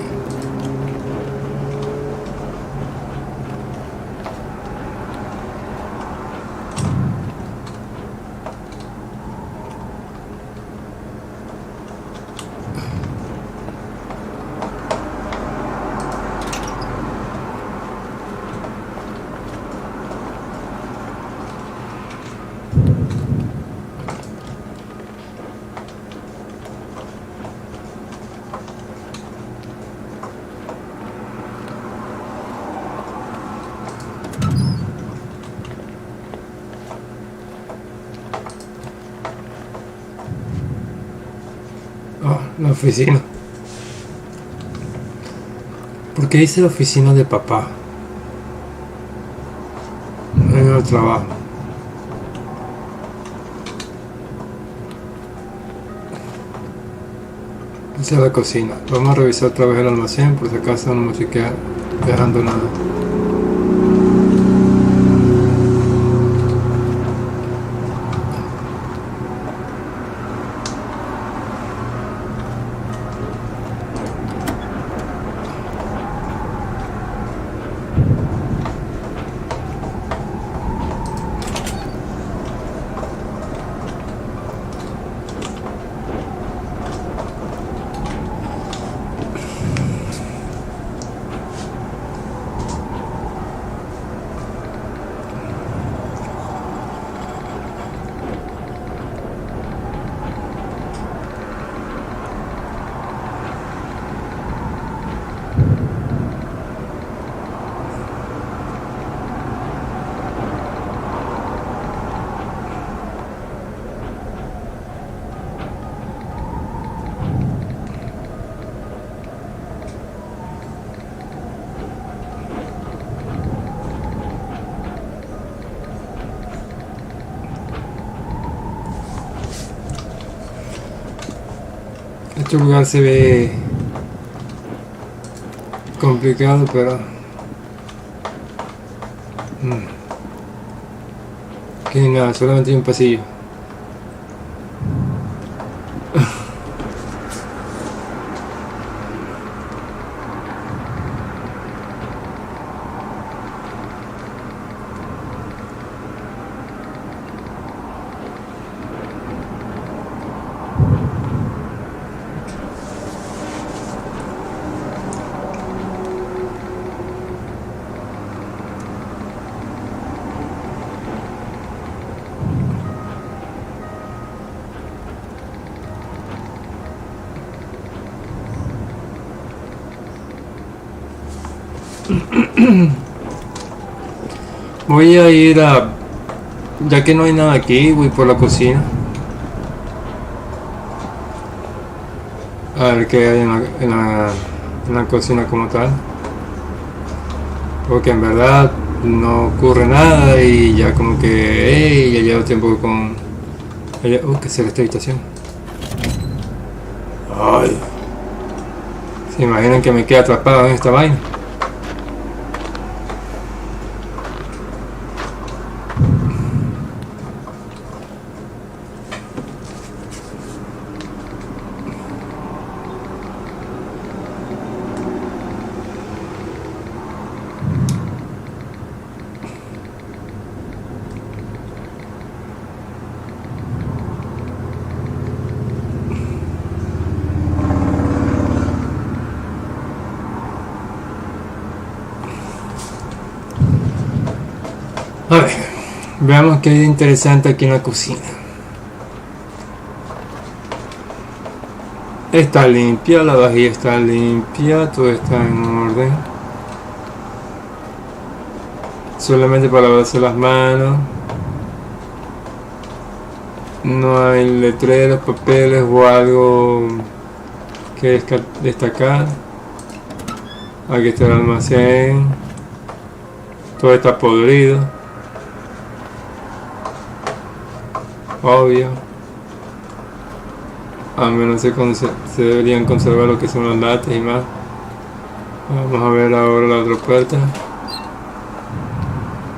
La oficina. ¿Por qué dice la oficina de papá? En el trabajo. Esa es la cocina. Vamos a revisar otra vez el almacén por si acaso no me estoy dejando nada. Este lugar se ve complicado, pero aquí ni nada, solamente hay un pasillo. Voy a ir a... Ya que no hay nada aquí, voy por la cocina. A ver qué hay en la cocina como tal. Porque en verdad no ocurre nada y ya como que... Hey, ya llevo tiempo con... ¿qué será esta habitación? Ay. ¿Se imaginan que me quede atrapado en esta vaina? A ver, veamos qué hay de interesante aquí en la cocina. Está limpia, la vajilla está limpia, todo está en orden. Solamente para lavarse las manos. No hay letreros, papeles o algo que destacar. Aquí está el almacén. Todo está podrido. Obvio. Al menos se deberían conservar lo que son los lates y más. Vamos a ver ahora la otra puerta.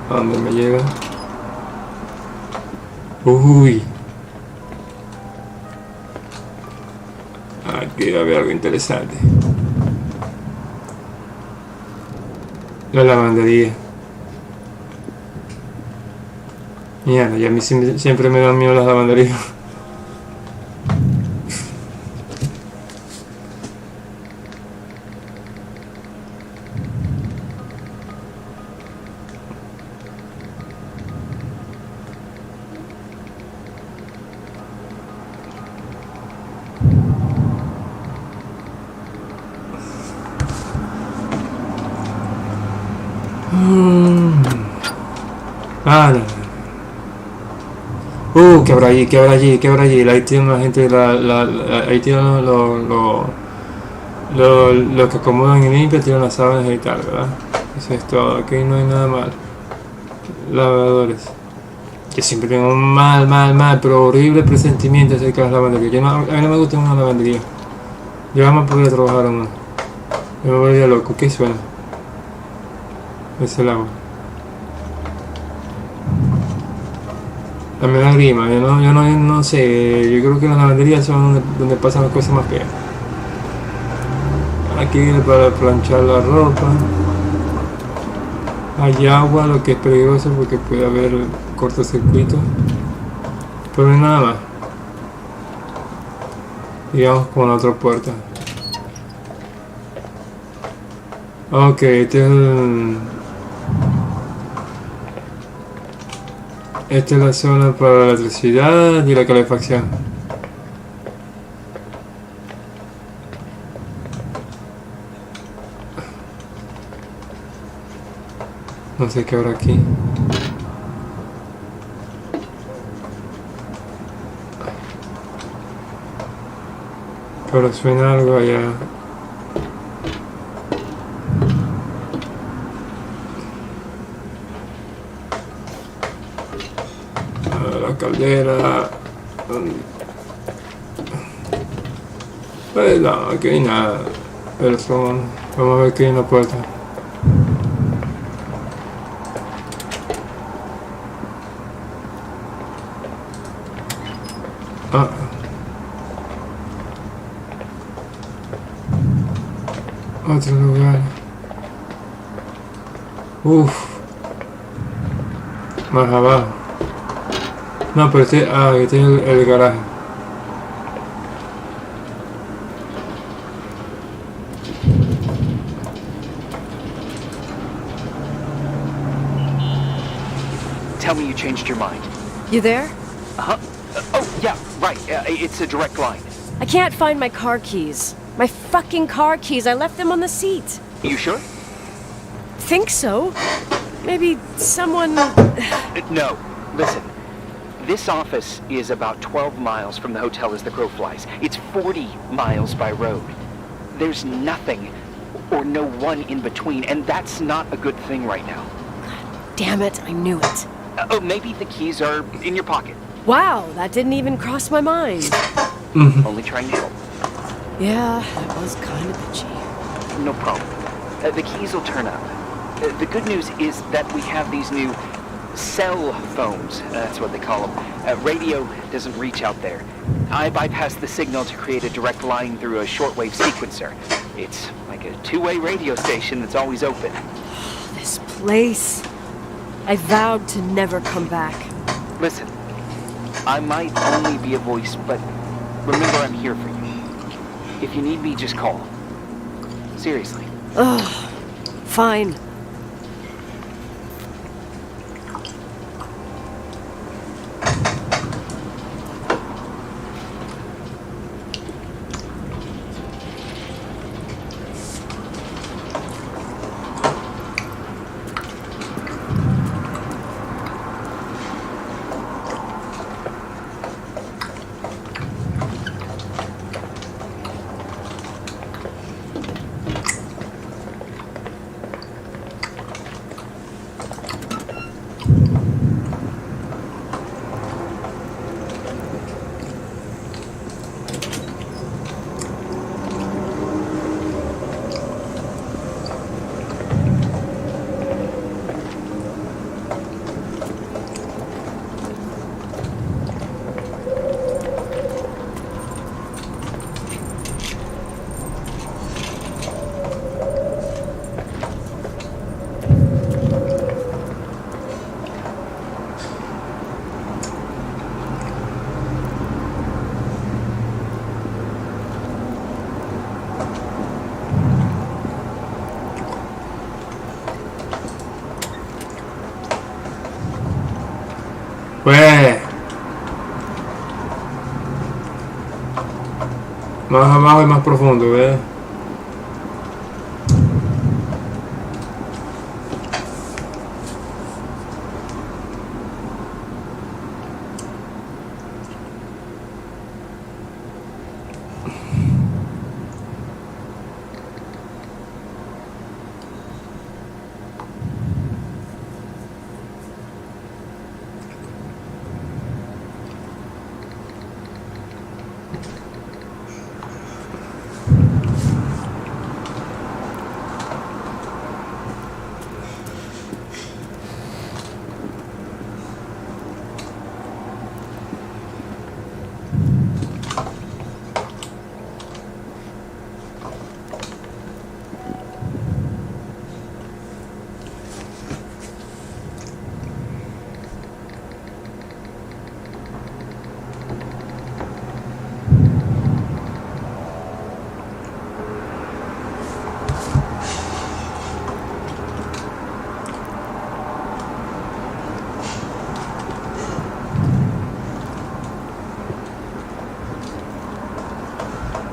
¿A dónde me llega? Uy. Aquí debe haber algo interesante. La lavandería. Mierda, y a mí siempre me dan miedo las lavanderías. Ah, no. ¿Qué habrá allí? ¿Qué habrá allí? ¿Qué habrá allí? Ahí tienen la gente, ahí tienen los que acomodan y limpian, tienen las sábanas y tal, ¿verdad? Eso es todo, aquí no hay nada mal. Lavadores. Yo siempre tengo un mal, pero horrible presentimiento acerca de las lavanderías. A mí no me gusta una lavandería. Yo jamás podría trabajar en una. Yo me volvería loco. ¿Qué suena? Es el agua. A mí me da grima, yo no sé, yo creo que las lavanderías son donde pasan las cosas más feas. Aquí para planchar la ropa. Hay agua, lo que es peligroso porque puede haber cortocircuito. Pero no hay nada más. Digamos con la otra puerta. Ok, esta es la zona para la electricidad y la calefacción. No sé qué habrá aquí. Pero suena algo allá. La caldera. Pues no, aquí hay nada. Pero vamos a ver qué hay en la puerta. Ah. Otro lugar. Uff. Más abajo. No, pero este es el garaje. Tell me you changed your mind. You there? Uh-huh. Oh, yeah, right. It's a direct line. I can't find my car keys. My fucking car keys. I left them on the seat. You sure? Think so? Maybe someone... No. Listen. This office is about 12 miles from the hotel as the crow flies. It's 40 miles by road. There's nothing or no one in between, and that's not a good thing right now. Damn it, I knew it. Oh, maybe the keys are in your pocket. Wow, that didn't even cross my mind. Only trying to help. Yeah, that was kind of bitchy. No problem. The keys will turn up. The good news is that we have these new cell phones. That's what they call them. Radio doesn't reach out there. I bypass the signal to create a direct line through a shortwave sequencer. It's like a two-way radio station that's always open. This place. I vowed to never come back. Listen, I might only be a voice, but remember I'm here for you. If you need me, just call. Seriously. Ugh. Fine. Pues más abajo y más profundo, ¿ves?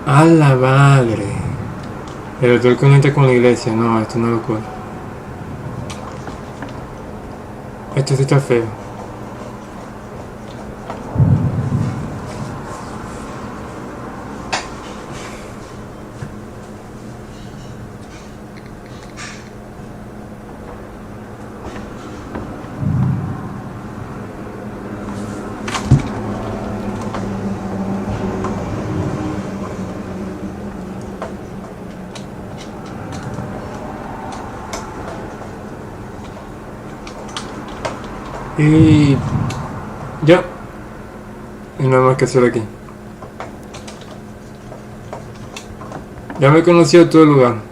A la madre. El doctor conecta con la iglesia. No, esto no lo cual. Esto sí está feo. Y ya. Y nada más que hacer aquí. Ya me conocí todo el lugar.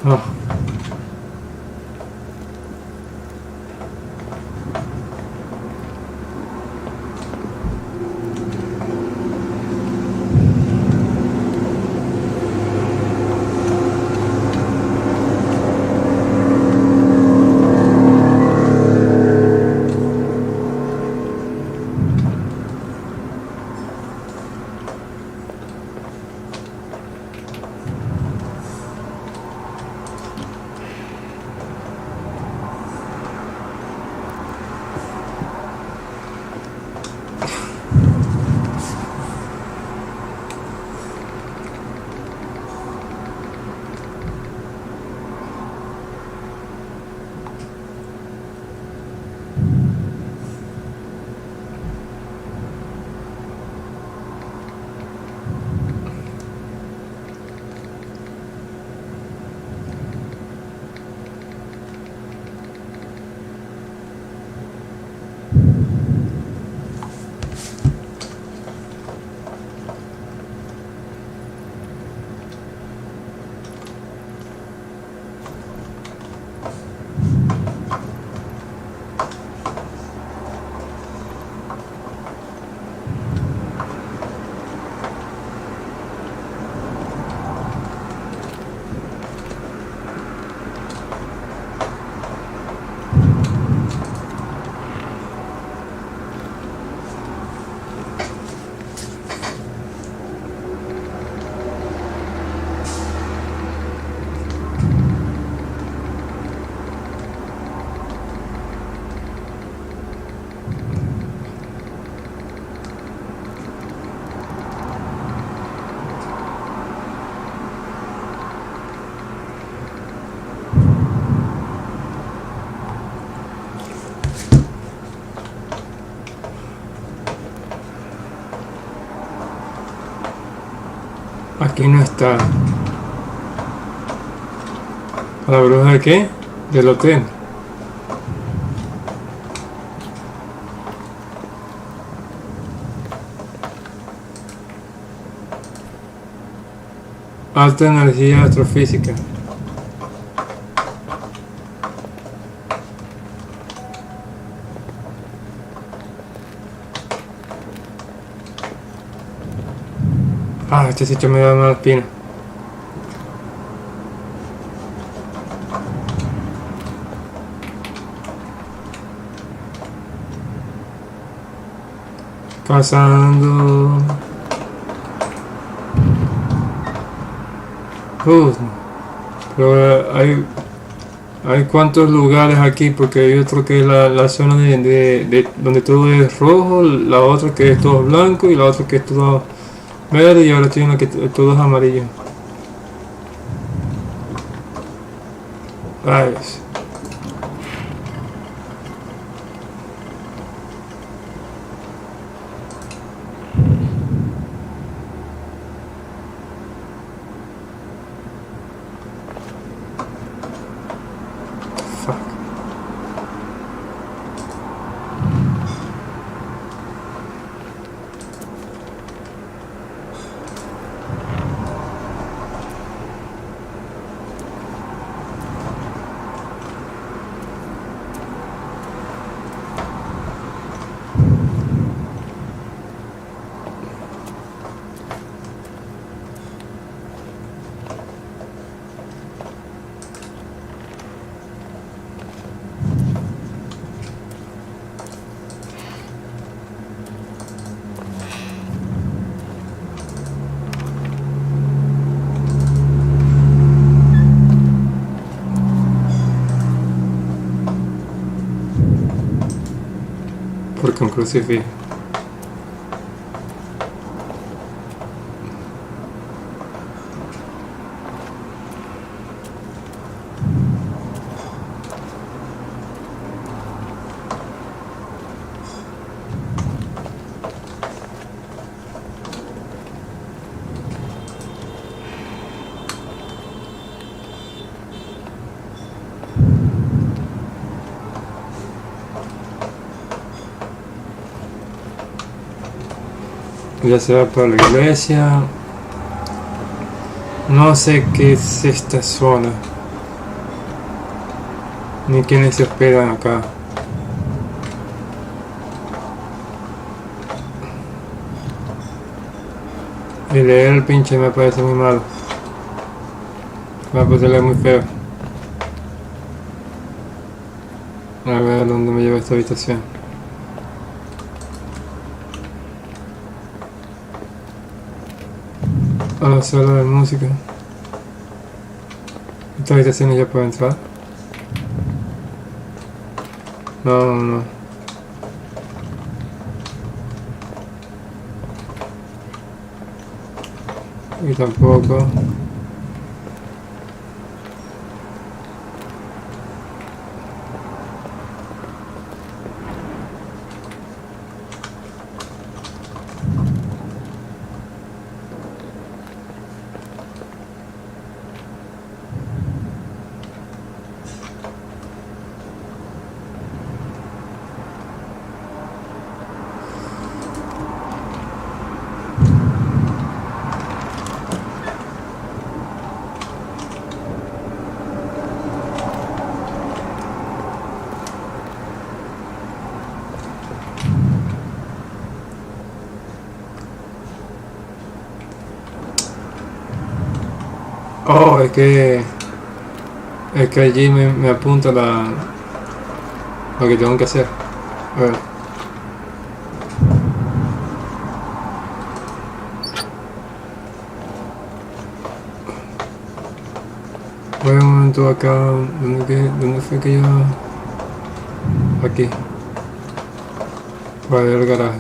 Ah. Aquí no está. ¿La bruja de qué? Del hotel. Alta energía astrofísica. Ah, este sitio me da mala espina. Pasando. Pero hay cuantos lugares aquí, porque hay otro que es la zona de donde todo es rojo, la otra que es todo blanco y la otra que es todo verde y ahora estoy en la que todo es amarillo. Rayos. Fuck. porque un crucifijo. Ya se va para la iglesia. No sé qué es esta zona, ni quiénes se hospedan acá. Y leer el pinche me parece muy malo. Me parece leer muy feo. A ver dónde me lleva esta habitación. A la sala de música. ¿Esta habitación ya puedo entrar? No, no. Y tampoco. Oh, es que allí me apunta lo que tengo que hacer. A ver. Voy un momento acá. ¿Dónde fue que yo? Aquí. Para ver el garaje.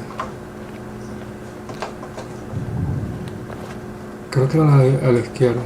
Creo que era a la izquierda.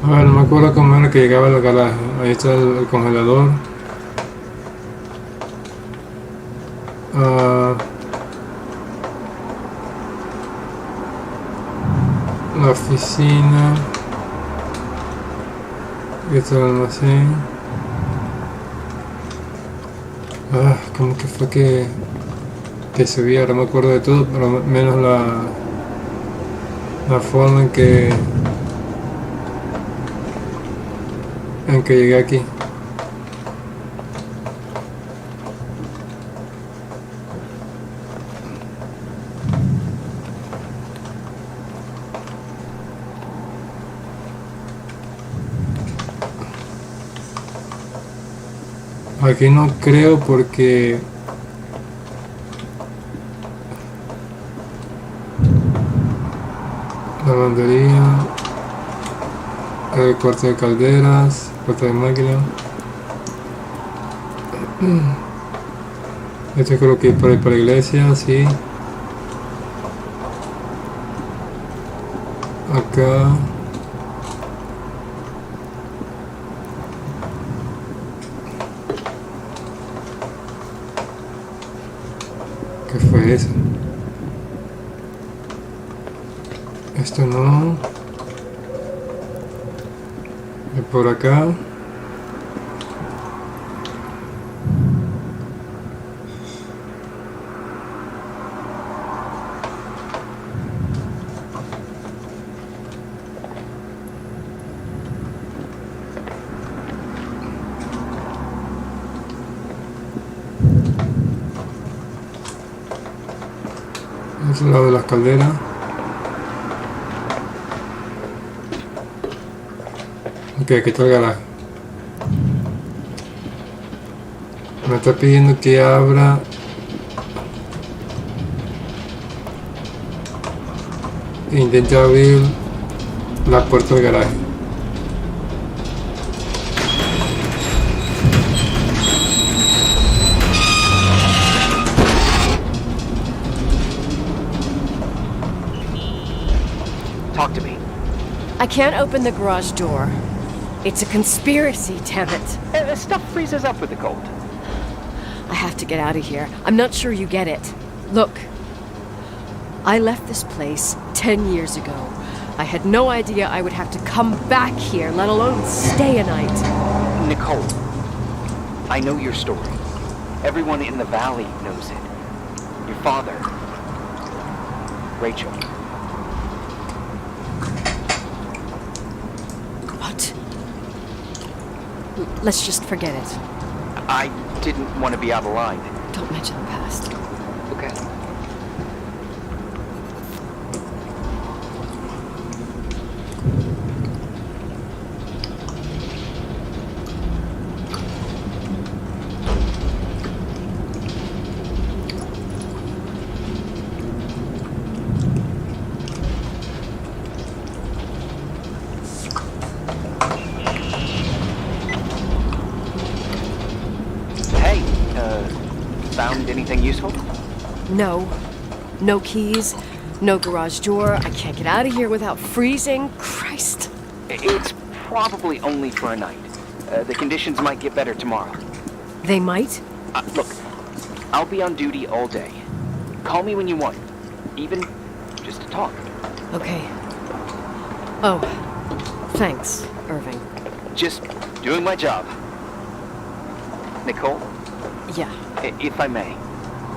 A ver, no me acuerdo cómo era que llegaba al garaje. Ahí está el congelador. La oficina. Y está el almacén. ¿Cómo que fue que subí? Ahora me acuerdo de todo, pero menos la forma en que llegué aquí. Aquí no creo porque lavandería, el cuarto de calderas, cuarto de máquina. Esto creo que por ahí para la iglesia, sí. Acá. ¿Qué fue eso? Esto no. De por acá. Es el lado de las calderas. Ok, aquí está el garaje. Me está pidiendo que abra e intente abrir la puerta del garaje. Talk to me. I can't open the garage door. It's a conspiracy, damn it. Stuff freezes up with the cold. I have to get out of here. I'm not sure you get it. Look, I left this place 10 years ago. I had no idea I would have to come back here, let alone stay a night. Nicole, I know your story. Everyone in the valley knows it. Your father, Rachel. What? Let's just forget it. I didn't want to be out of line. Don't mention the past. Okay. Found anything useful? No. No keys. No garage door. I can't get out of here without freezing. Christ. It's probably only for a night. The conditions might get better tomorrow. They might? Look, I'll be on duty all day. Call me when you want. Even just to talk. Okay. Oh. Thanks, Irving. Just doing my job. Nicole? Yeah. If I may,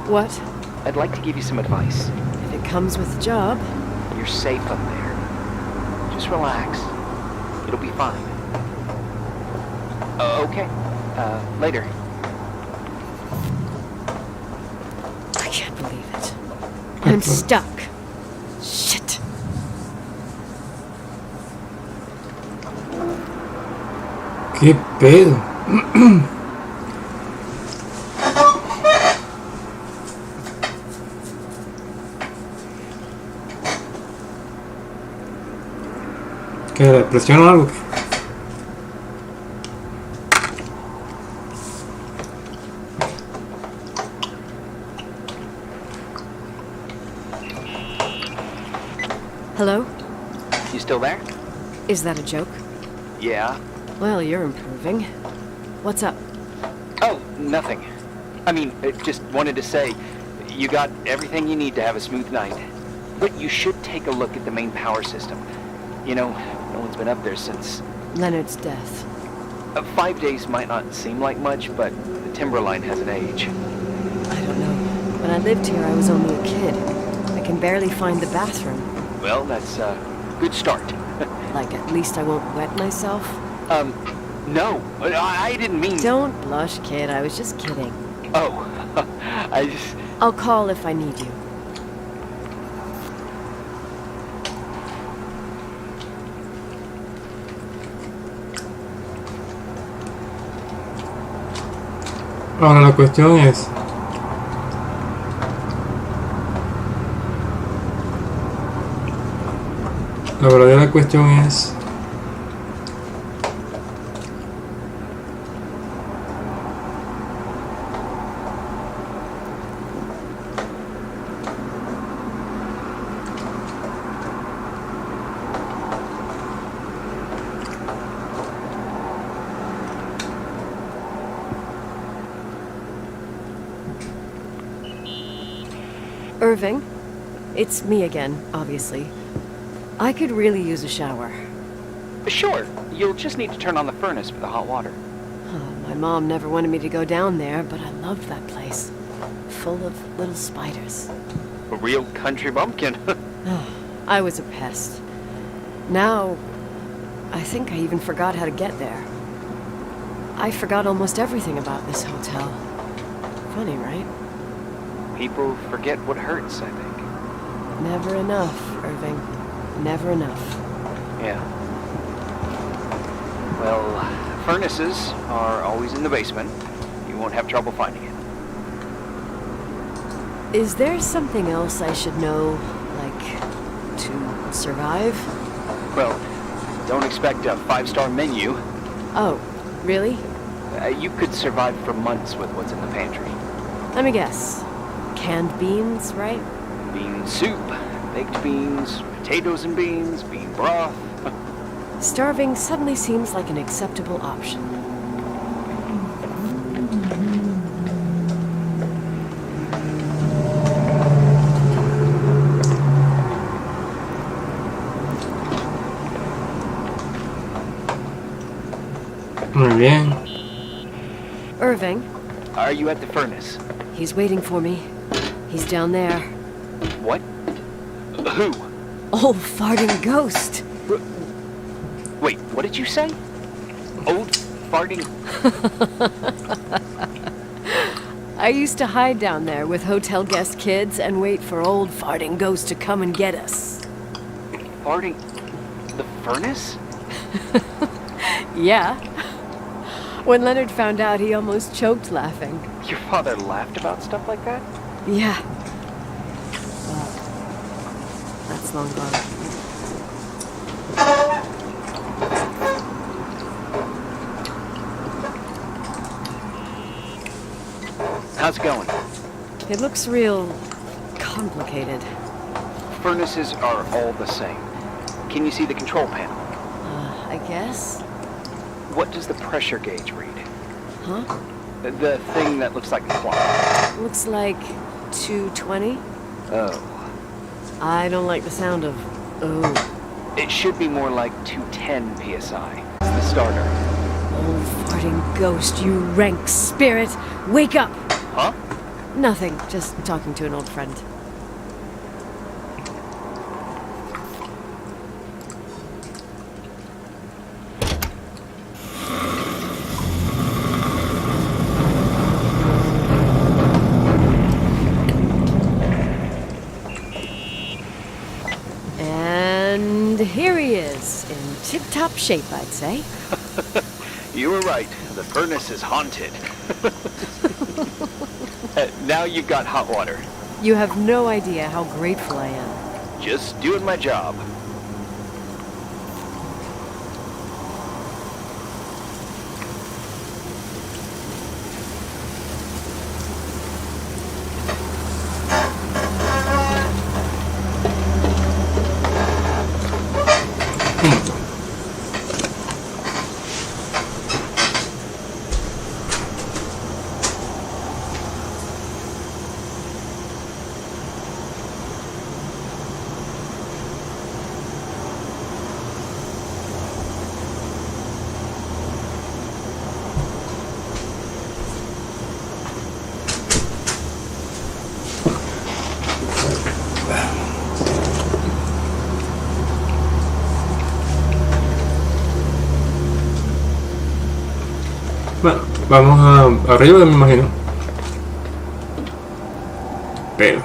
What? I'd like to give you some advice. If it comes with the job. You're safe up there. Just relax. It'll be fine. Okay. Later. I can't believe it. I'm stuck. Shit. ¿Qué pedo? ¿Qué? ¿Depresión o algo? Hello? You still there? Is that a joke? Yeah. Well, you're improving. What's up? Oh, nothing. I mean, just wanted to say, you got everything you need to have a smooth night. But you should take a look at the main power system. You know, no one's been up there since... Leonard's death. 5 days might not seem like much, but the timberline has an age. I don't know. When I lived here, I was only a kid. I can barely find the bathroom. Well, that's a good start. Like, at least I won't wet myself? No. I didn't mean... Don't blush, kid. I was just kidding. Oh, I just... I'll call if I need you. Ahora la cuestión es... La verdadera cuestión es... Irving, it's me again, obviously. I could really use a shower. Sure, you'll just need to turn on the furnace for the hot water. My mom never wanted me to go down there, but I loved that place. Full of little spiders. A real country bumpkin. I was a pest. Now, I think I even forgot how to get there. I forgot almost everything about this hotel. Funny, right? People forget what hurts, I think. Never enough, Irving. Never enough. Yeah. Well, furnaces are always in the basement. You won't have trouble finding it. Is there something else I should know, like, to survive? Well, don't expect a 5-star menu. Oh, really? You could survive for months with what's in the pantry. Let me guess. Canned beans, right? Bean soup, baked beans, potatoes and beans, bean broth. Starving suddenly seems like an acceptable option. Muy bien. Irving, Are you at the furnace? he's waiting for me. He's down there. What? Who? Old farting ghost. Wait, what did you say? Old farting... I used to hide down there with hotel guest kids and wait for old farting ghost to come and get us. Farting... the furnace? Yeah. When Leonard found out, he almost choked laughing. Your father laughed about stuff like that? Yeah. Well, that's long gone. How's it going? It looks real complicated. Furnaces are all the same. Can you see the control panel? I guess? What does the pressure gauge read? Huh? The thing that looks like a clock. Looks like 220. Oh. I don't like the sound of oh. It should be more like 210 psi. It's the starter. Old farting ghost, you rank spirit. Wake up! Huh? Nothing, just talking to an old friend. And here he is, in tip-top shape, I'd say. You were right. The furnace is haunted. Now you've got hot water. You have no idea how grateful I am. Just doing my job. Bueno, vamos a arriba, me imagino. Pero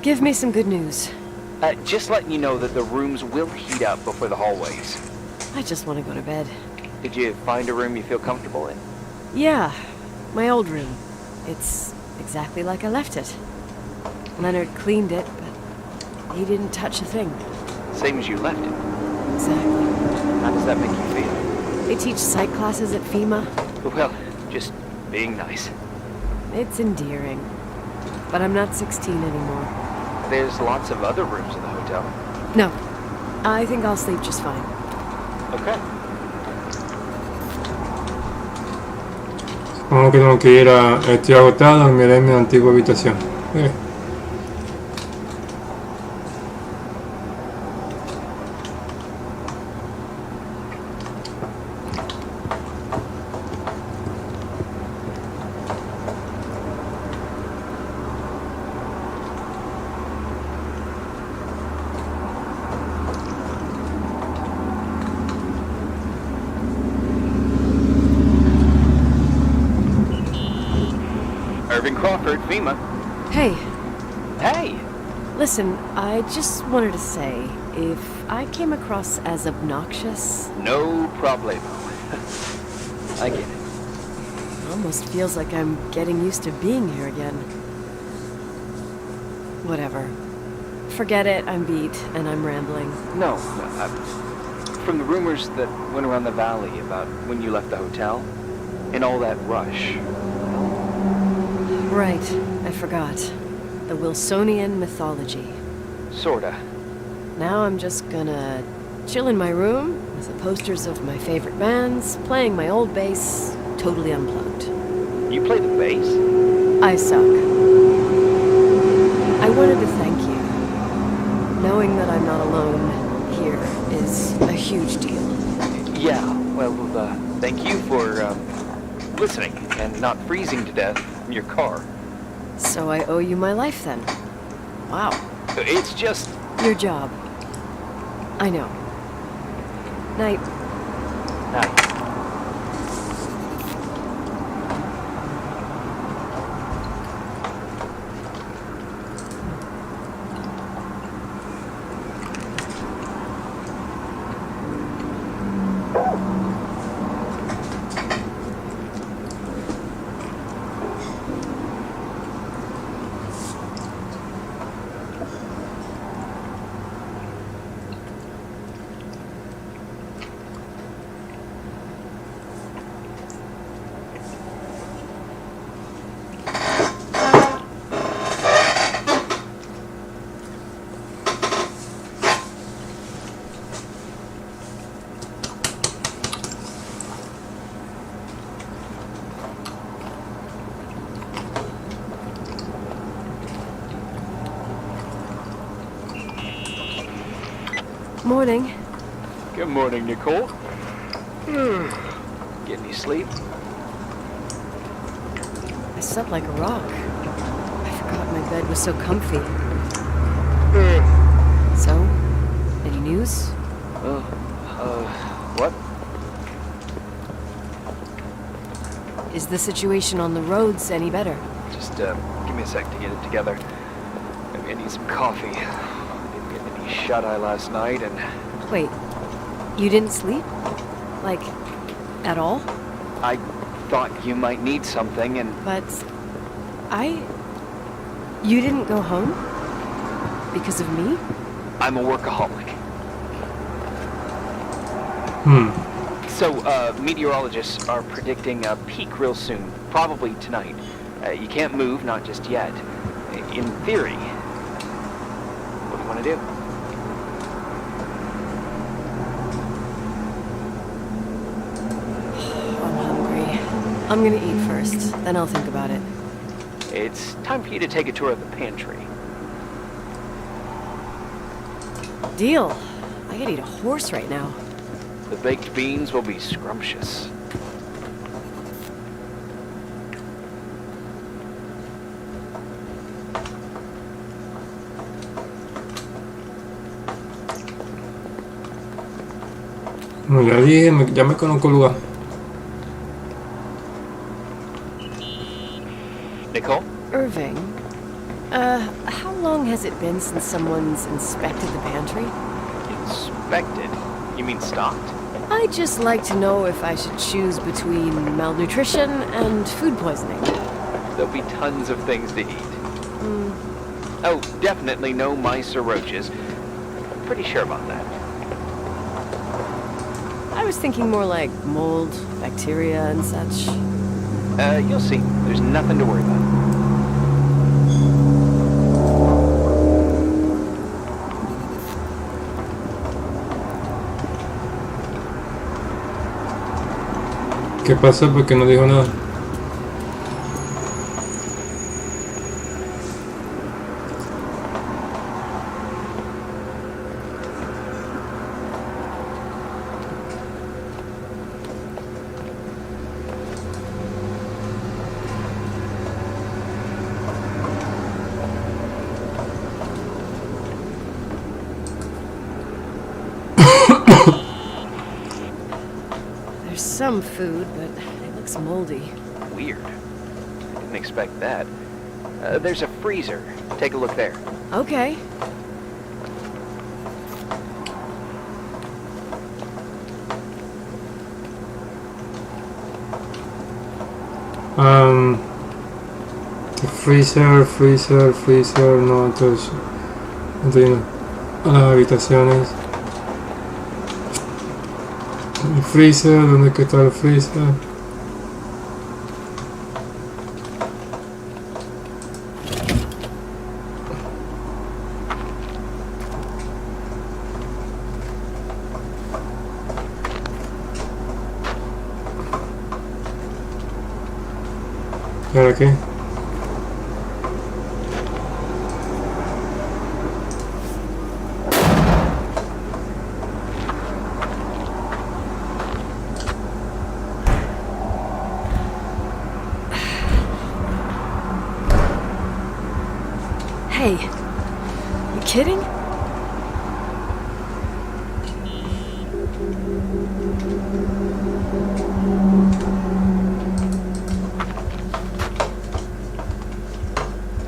Give me some good news. Just letting you know that the rooms will heat up before the hallways. I just want to go to bed. Did you find a room you feel comfortable in? Yeah, my old room. It's exactly like I left it. Leonard cleaned it, but he didn't touch a thing. Same as you left it. Exactly. How does that make you feel? They teach psych classes at FEMA. Well, just being nice. It's endearing. But I'm not 16 anymore. There's lots of other rooms in the hotel. No, I think I'll sleep just fine. Okay. Supongo que tengo que ir a... Estoy agotado, dormiré en mi antigua habitación. Crawford, FEMA. Hey, Hey! listen, I just wanted to say, if I came across as obnoxious, No problemo. I get it. it almost feels like I'm getting used to being here again. Whatever. Forget it, I'm beat, and I'm rambling. No, from the rumors that went around the valley about when you left the hotel, and all that rush. Right, I forgot. The Wilsonian mythology. Sorta. Now I'm just gonna chill in my room with the posters of my favorite bands, playing my old bass, totally unplugged. You play the bass? I suck. I wanted to thank you. Knowing that I'm not alone here is a huge deal. Yeah, well, thank you for, listening and not freezing to death in your car. So I owe you my life then. Wow. It's just... Your job. I know. Night. Night. Morning. Good morning, Nicole. Get any sleep? I slept like a rock. I forgot my bed was so comfy. So, any news? What? Is the situation on the roads any better? Just, give me a sec to get it together. Maybe I need some coffee. I didn't get any shut-eye last night, and... Wait, you didn't sleep? Like, at all? I thought you might need something, and... But you didn't go home? Because of me? I'm a workaholic. So, meteorologists are predicting a peak real soon, probably tonight. You can't move, not just yet. In theory. What do you want to do? I'm hungry. I'm gonna eat first, then I'll think about it. It's time for you to take a tour of the pantry. Deal. I could eat a horse right now. The baked beans will be scrumptious. Como ya dije, ya me conozco el lugar. Nicole? Irving, how long has it been since someone's inspected the pantry? Inspected? You mean stocked? I'd just like to know if I should choose between malnutrition and food poisoning. There'll be tons of things to eat. Oh, definitely no mice or roaches. I'm pretty sure about that. I was thinking more like mold, bacteria, and such. You'll see. There's nothing to worry about. ¿Qué pasó? Porque no dijo nada. There's some food, but it looks moldy. Weird. I didn't expect that. There's a freezer. Take a look there. Okay. Freezer, no, entonces a las habitaciones. El freezer, ¿dónde que está el freezer? ¿Y ahora qué? Hey, you kidding?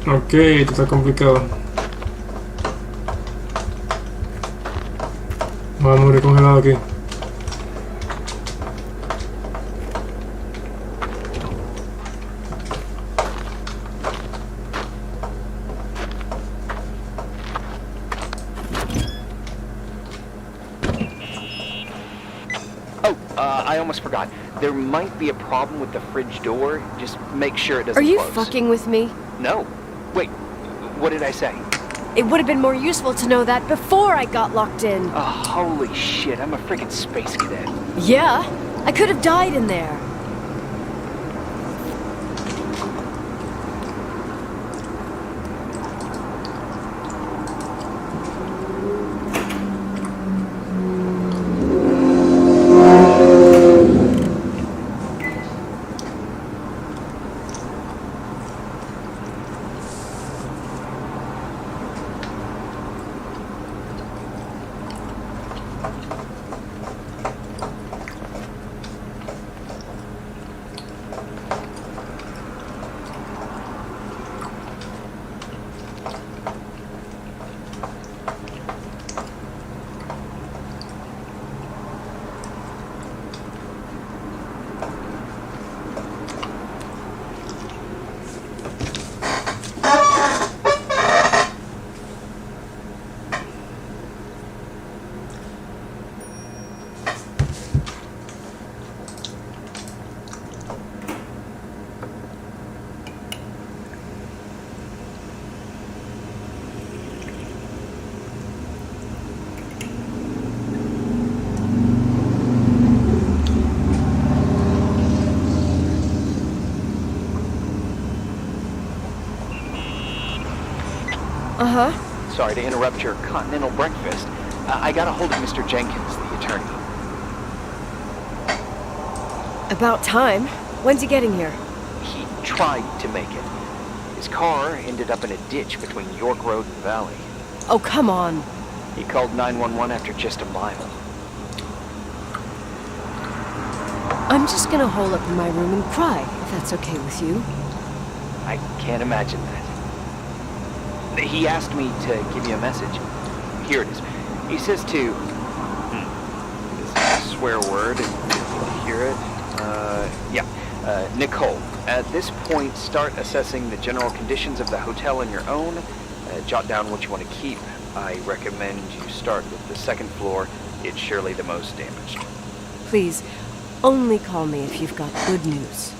Ok, esto está complicado. Vamos a morir congelado aquí. I almost forgot. There might be a problem with the fridge door. Just make sure it doesn't Are you close. fucking with me? No. Wait, what did I say? It would have been more useful to know that before I got locked in. Oh, holy shit, I'm a friggin' space cadet. Yeah, I could have died in there. Uh-huh. Sorry to interrupt your continental breakfast. I got a hold of Mr. Jenkins, the attorney. About time. When's he getting here? He tried to make it. His car ended up in a ditch between York Road and Valley. Oh, come on. He called 911 after just a mile. I'm just gonna hole up in my room and cry, if that's okay with you. I can't imagine that. He asked me to give you a message. Here it is. He says to... It's a swear word, if you hear it. Nicole. At this point, start assessing the general conditions of the hotel on your own. Jot down what you want to keep. I recommend you start with the second floor. It's surely the most damaged. Please, only call me if you've got good news.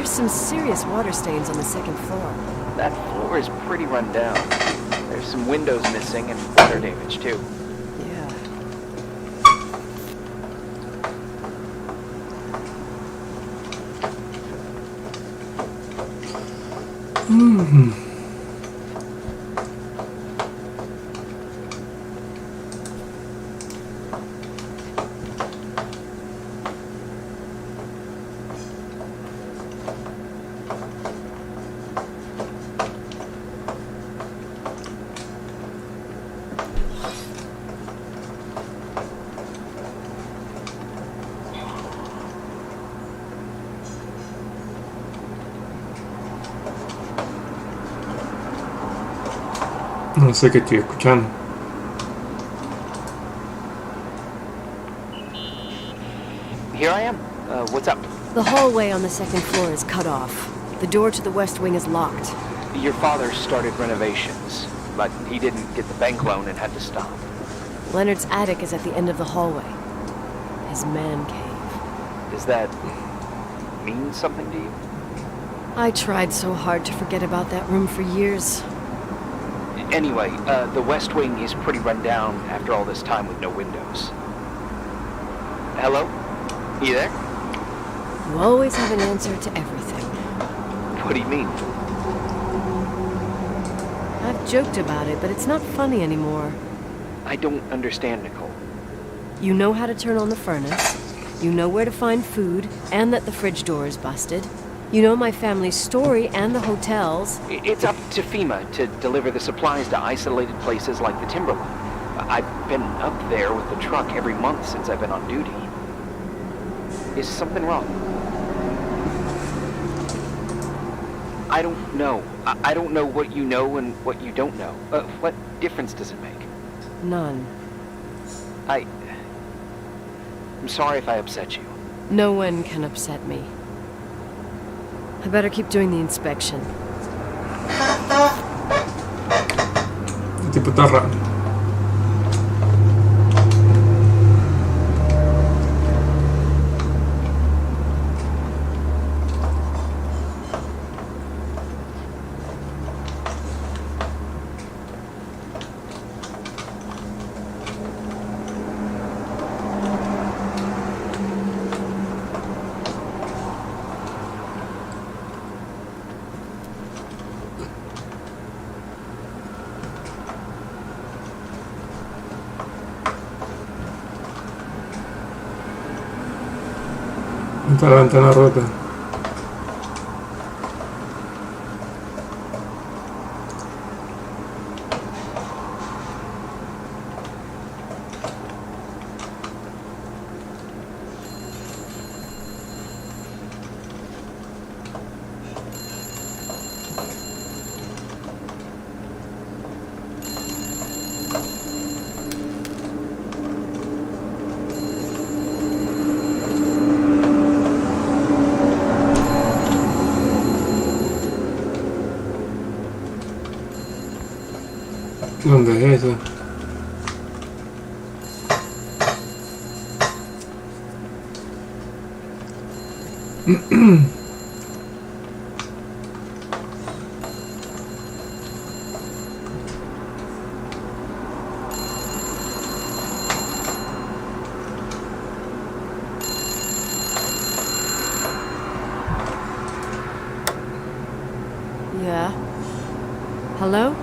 There's some serious water stains on the second floor. That floor is pretty run down. There's some windows missing and water damage, too. Yeah. No sé qué estoy escuchando. Here I am. What's up? The hallway on the second floor is cut off. The door to the west wing is locked. Your father started renovations, but he didn't get the bank loan and had to stop. Leonard's attic is at the end of the hallway. His man cave. Does that mean something to you? I tried so hard to forget about that room for years. Anyway, the west wing is pretty run down after all this time with no windows. Hello? You there? You always have an answer to everything. What do you mean? I've joked about it, but it's not funny anymore. I don't understand, Nicole. You know how to turn on the furnace. You know where to find food, and that the fridge door is busted. You know my family's story and the hotels. It's up to FEMA to deliver the supplies to isolated places like the Timberline. I've been up there with the truck every month since I've been on duty. Is something wrong? I don't know. I don't know what you know and what you don't know. What difference does it make? None. I'm sorry if I upset you. No one can upset me. I better keep doing the inspection. El tipo está raro. Está la ventana rota. ¿Dónde es eso? Yeah. Hello?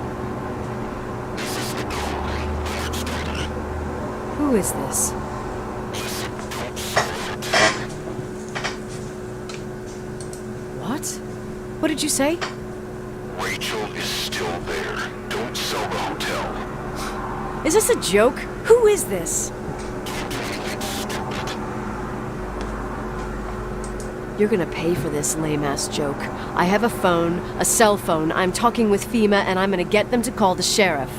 Who is this? What? What did you say? Rachel is still there. Don't sell the hotel. Is this a joke? Who is this? You're gonna pay for this lame-ass joke. I have a phone, a cell phone. I'm talking with FEMA, and I'm gonna get them to call the sheriff.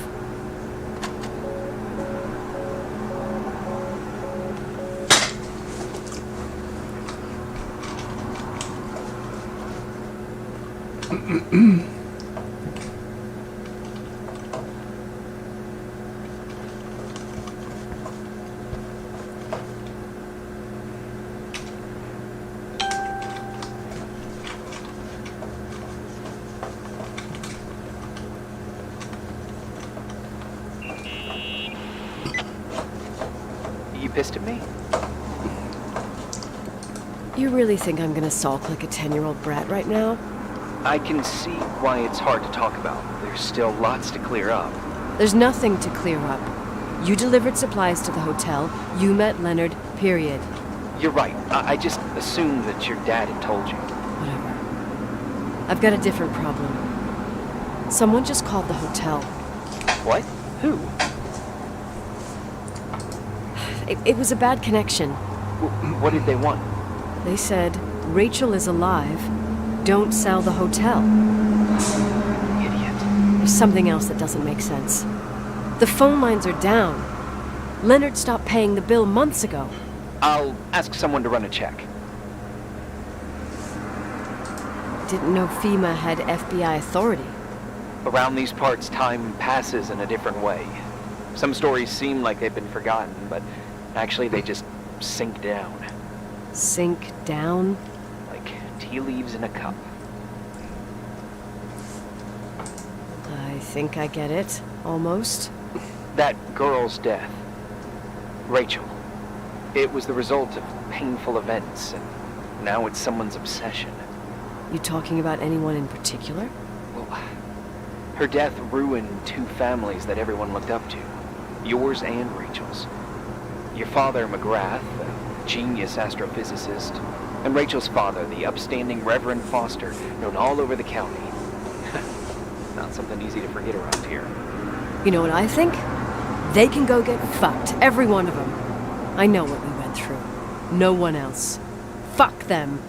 pissed at me? You really think I'm gonna sulk like a 10-year-old brat right now? I can see why it's hard to talk about. There's still lots to clear up. There's nothing to clear up. You delivered supplies to the hotel. You met Leonard, period. You're right. I just assumed that your dad had told you. Whatever. I've got a different problem. Someone just called the hotel. What? Who? It was a bad connection. What did they want? They said, Rachel is alive. Don't sell the hotel. Idiot. There's something else that doesn't make sense. The phone lines are down. Leonard stopped paying the bill months ago. I'll ask someone to run a check. Didn't know FEMA had FBI authority. Around these parts, time passes in a different way. Some stories seem like they've been forgotten, but actually they just sink down. Sink down? Like tea leaves in a cup. I think I get it, almost. That girl's death. Rachel. It was the result of painful events, and now it's someone's obsession. You talking about anyone in particular? Well, her death ruined two families that everyone looked up to. Yours and Rachel's. Your father, McGrath, a genius astrophysicist, and Rachel's father, the upstanding Reverend Foster, known all over the county. Not something easy to forget around here. You know what I think? They can go get fucked, every one of them. I know what we went through. No one else. Fuck them.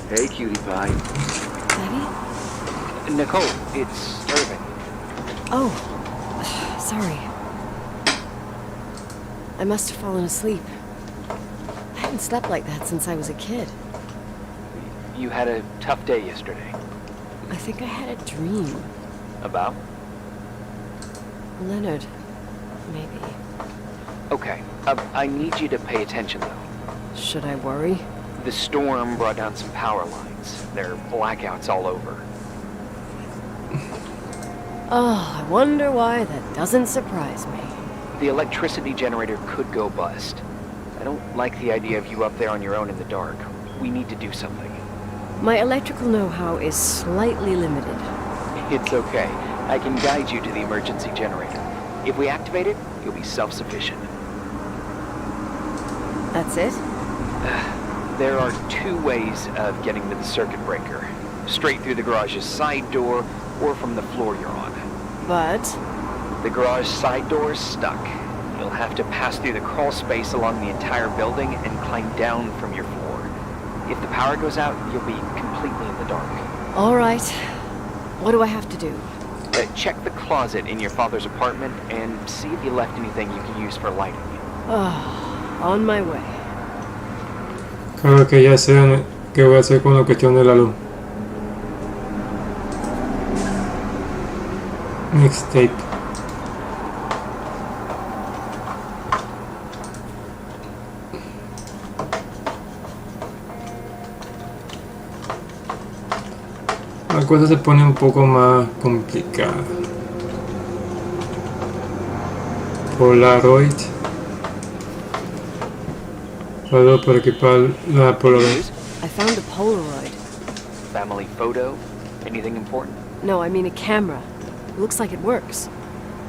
Hey, cutie pie. Daddy? Nicole, it's Irving. Oh, sorry. I must have fallen asleep. I haven't slept like that since I was a kid. You had a tough day yesterday. I think I had a dream. About? Leonard, maybe. Okay, I need you to pay attention, though. Should I worry? The storm brought down some power lines. There are blackouts all over. Oh, I wonder why that doesn't surprise me. The electricity generator could go bust. I don't like the idea of you up there on your own in the dark. We need to do something. My electrical know-how is slightly limited. It's okay. I can guide you to the emergency generator. If we activate it, you'll be self-sufficient. That's it? There are two ways of getting to the circuit breaker. Straight through the garage's side door, or from the floor you're on. But The garage side door is stuck. You'll have to pass through the crawl space along the entire building and climb down from your floor. If the power goes out, you'll be completely in the dark. all right. What do I have to do? Check the closet in your father's apartment and see if you left anything you can use for lighting. On my way. Claro que ya sé qué voy a hacer con la cuestión de la luz. Mixtape. La cosa se pone un poco más complicada. Polaroid. Puedo por equipar la Polaroid. I found a Polaroid. Family photo? Anything important? No, I mean a camera. Looks like it works.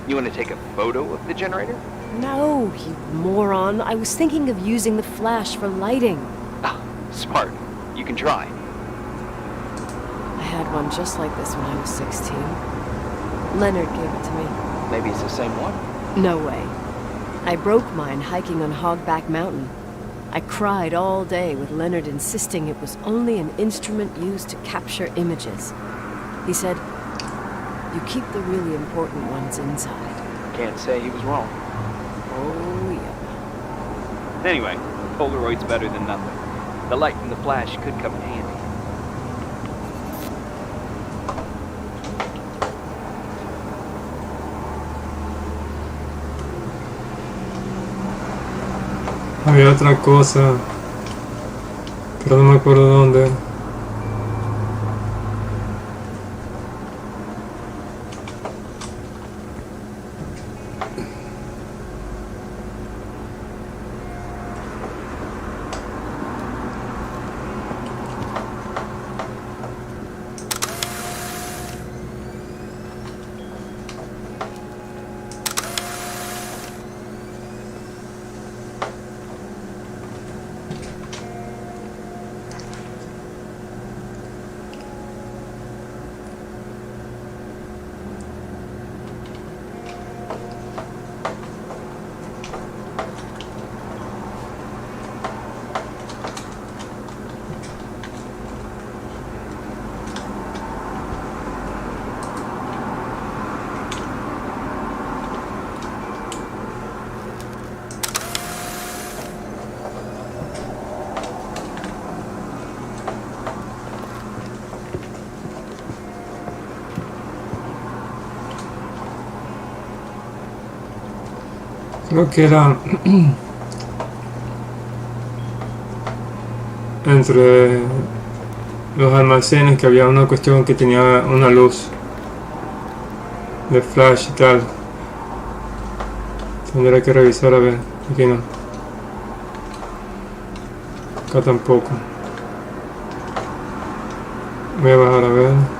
You want to take a photo of the generator? No, you moron. I was thinking of using the flash for lighting. Ah, smart. You can try. I had one just like this when I was 16. Leonard gave it to me. Maybe it's the same one. No way. I broke mine hiking on Hogback Mountain. I cried all day with Leonard insisting it was only an instrument used to capture images. He said, "You keep the really important ones inside." can't say he was wrong. Oh, yeah. Anyway, Polaroid's better than nothing. The light from the flash could come in handy. Había otra cosa, pero no me acuerdo dónde. Creo que era entre los almacenes que había una cuestión que tenía una luz de flash y tal. Tendré que revisar a ver. Aquí no. Acá tampoco. Voy a bajar a ver.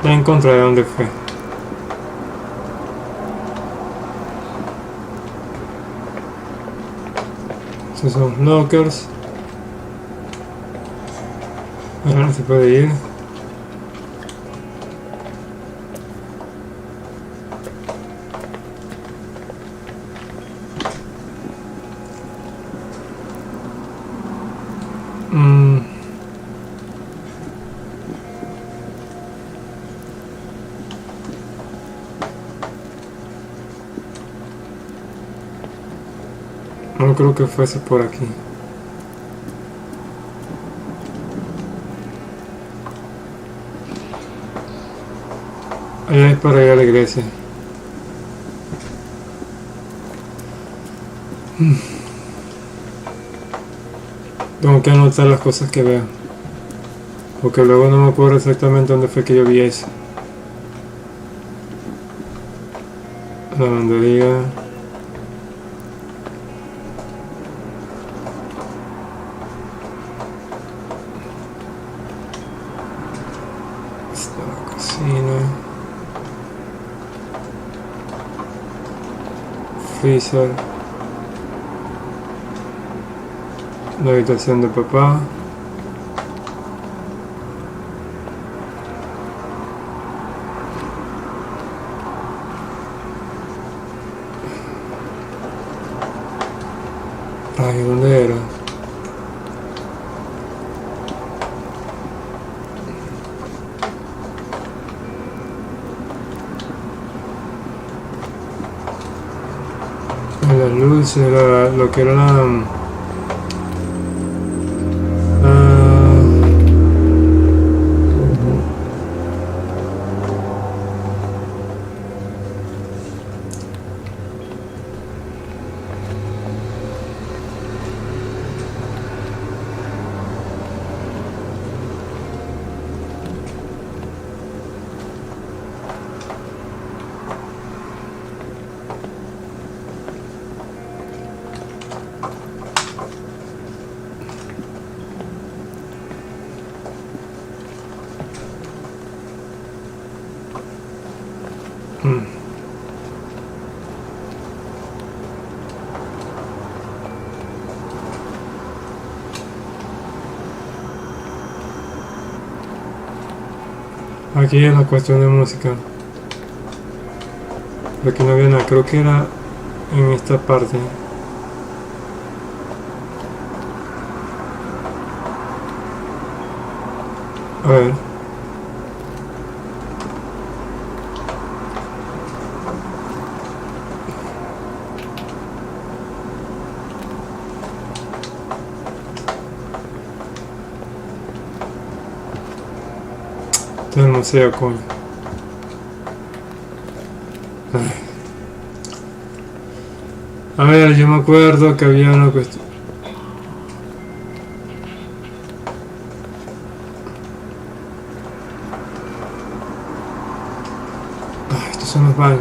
Ya encontré dónde fue. Estos son lockers. Ahora no se puede ir. No creo que fuese por aquí. Allá es para ir a la iglesia. Tengo que anotar las cosas que veo, porque luego no me acuerdo exactamente dónde fue que yo vi eso. Donde diga esta cocina, freezer, la habitación de papá. Ay, ¿dónde era? La luz era lo que era la... Aquí es la cuestión de música. Aquí no había nada, creo que era en esta parte. A ver. Este es el museo, coño. Ay. A ver, yo me acuerdo que había una cuestión. Ay, estos son los baños.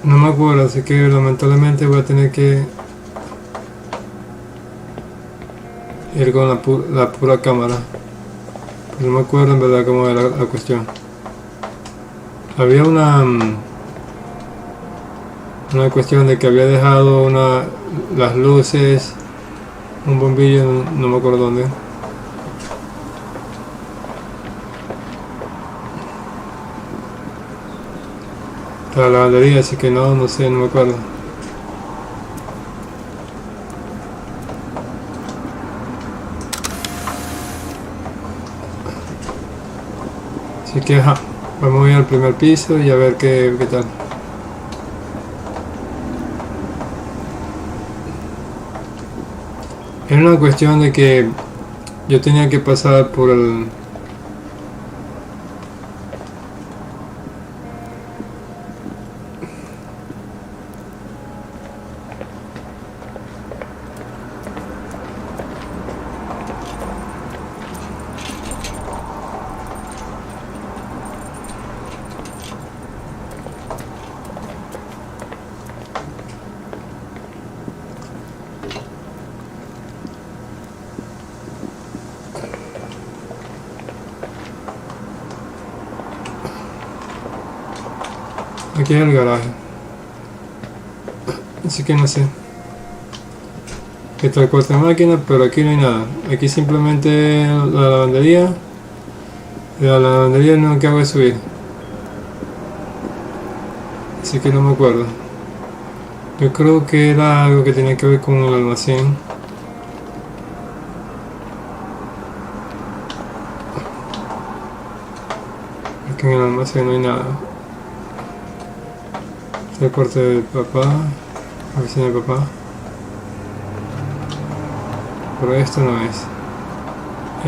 No me acuerdo, así que lamentablemente voy a tener que ir con la pura cámara. No me acuerdo en verdad cómo era la cuestión. Había una cuestión de que había dejado las luces, un bombillo, no me acuerdo dónde. Para la lavandería, así que no sé, no me acuerdo. Así que ajá, vamos a ir al primer piso y a ver qué tal. Era una cuestión de que yo tenía que pasar por el... Aquí es el garaje. Así que no sé. Está el cuarto de máquina, pero aquí no hay nada. Aquí simplemente la lavandería. Y a la lavandería no acabo de subir. Así que no me acuerdo. Yo creo que era algo que tenía que ver con el almacén. Aquí en el almacén no hay nada. El cuarto de papá, la oficina de papá. Pero esto no es.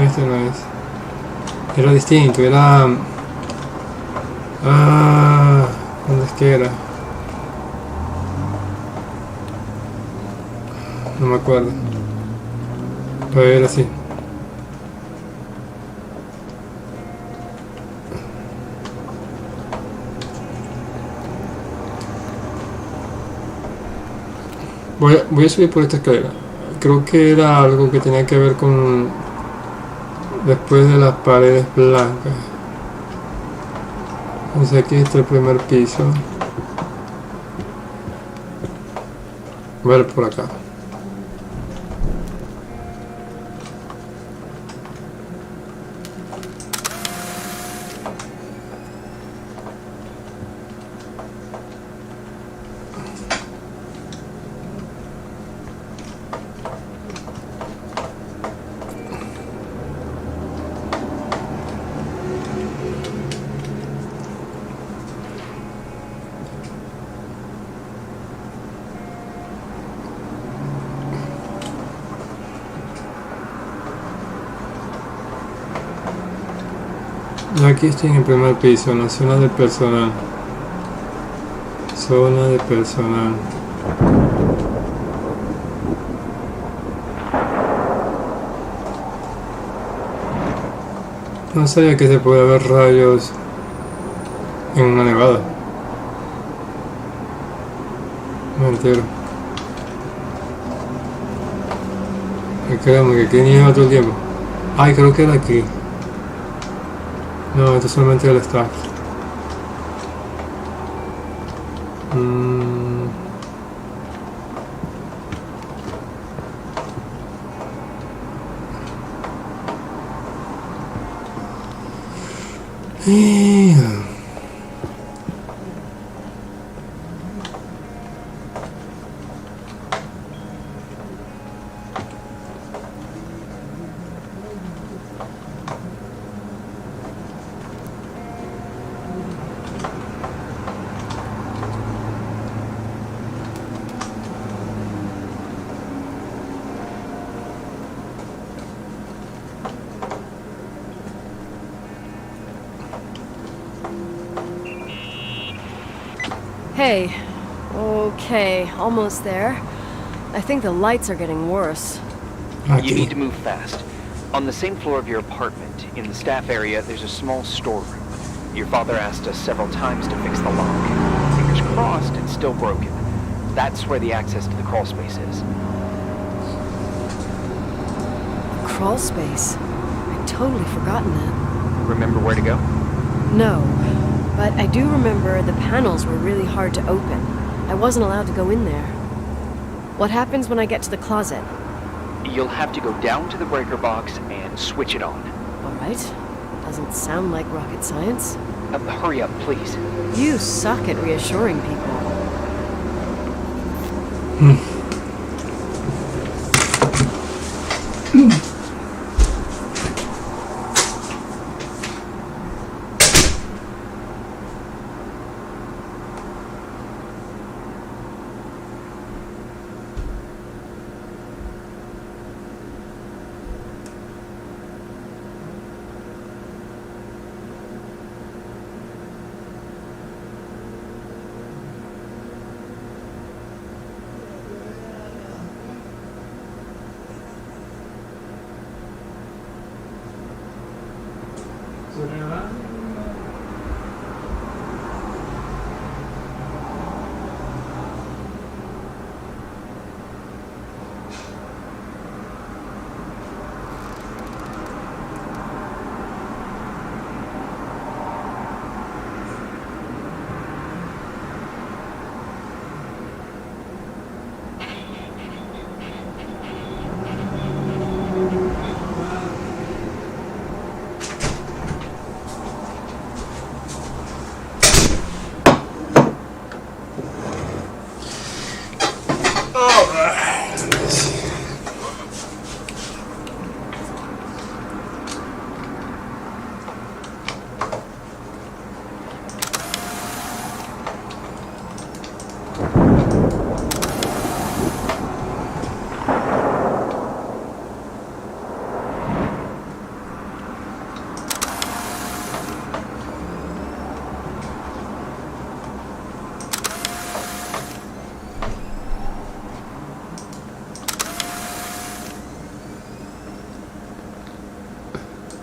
Esto no es. Era distinto, era... Ah, ¿dónde es que era? No me acuerdo. Pero era así. Voy a subir por esta escalera. Creo que era algo que tenía que ver con... Después de las paredes blancas. Entonces aquí está el primer piso. Voy a ver por acá. Aquí estoy en el primer piso, en la zona de personal. Zona de personal. No sabía que se puede ver rayos en una nevada. No entero. Créame que aquí nieva todo el tiempo. Ay, creo que era aquí. No, esto es solamente el stack. Hey. Okay, almost there. I think the lights are getting worse. You need to move fast. On the same floor of your apartment, in the staff area, there's a small storeroom. Your father asked us several times to fix the lock. Fingers crossed, it's still broken. That's where the access to the crawl space is. Crawl space? I'd totally forgotten that. Remember where to go? No, but I do remember the panels were really hard to open. I wasn't allowed to go in there. What happens when I get to the closet? You'll have to go down to the breaker box and switch it on. All right. Doesn't sound like rocket science. Hurry up, please. You suck at reassuring people.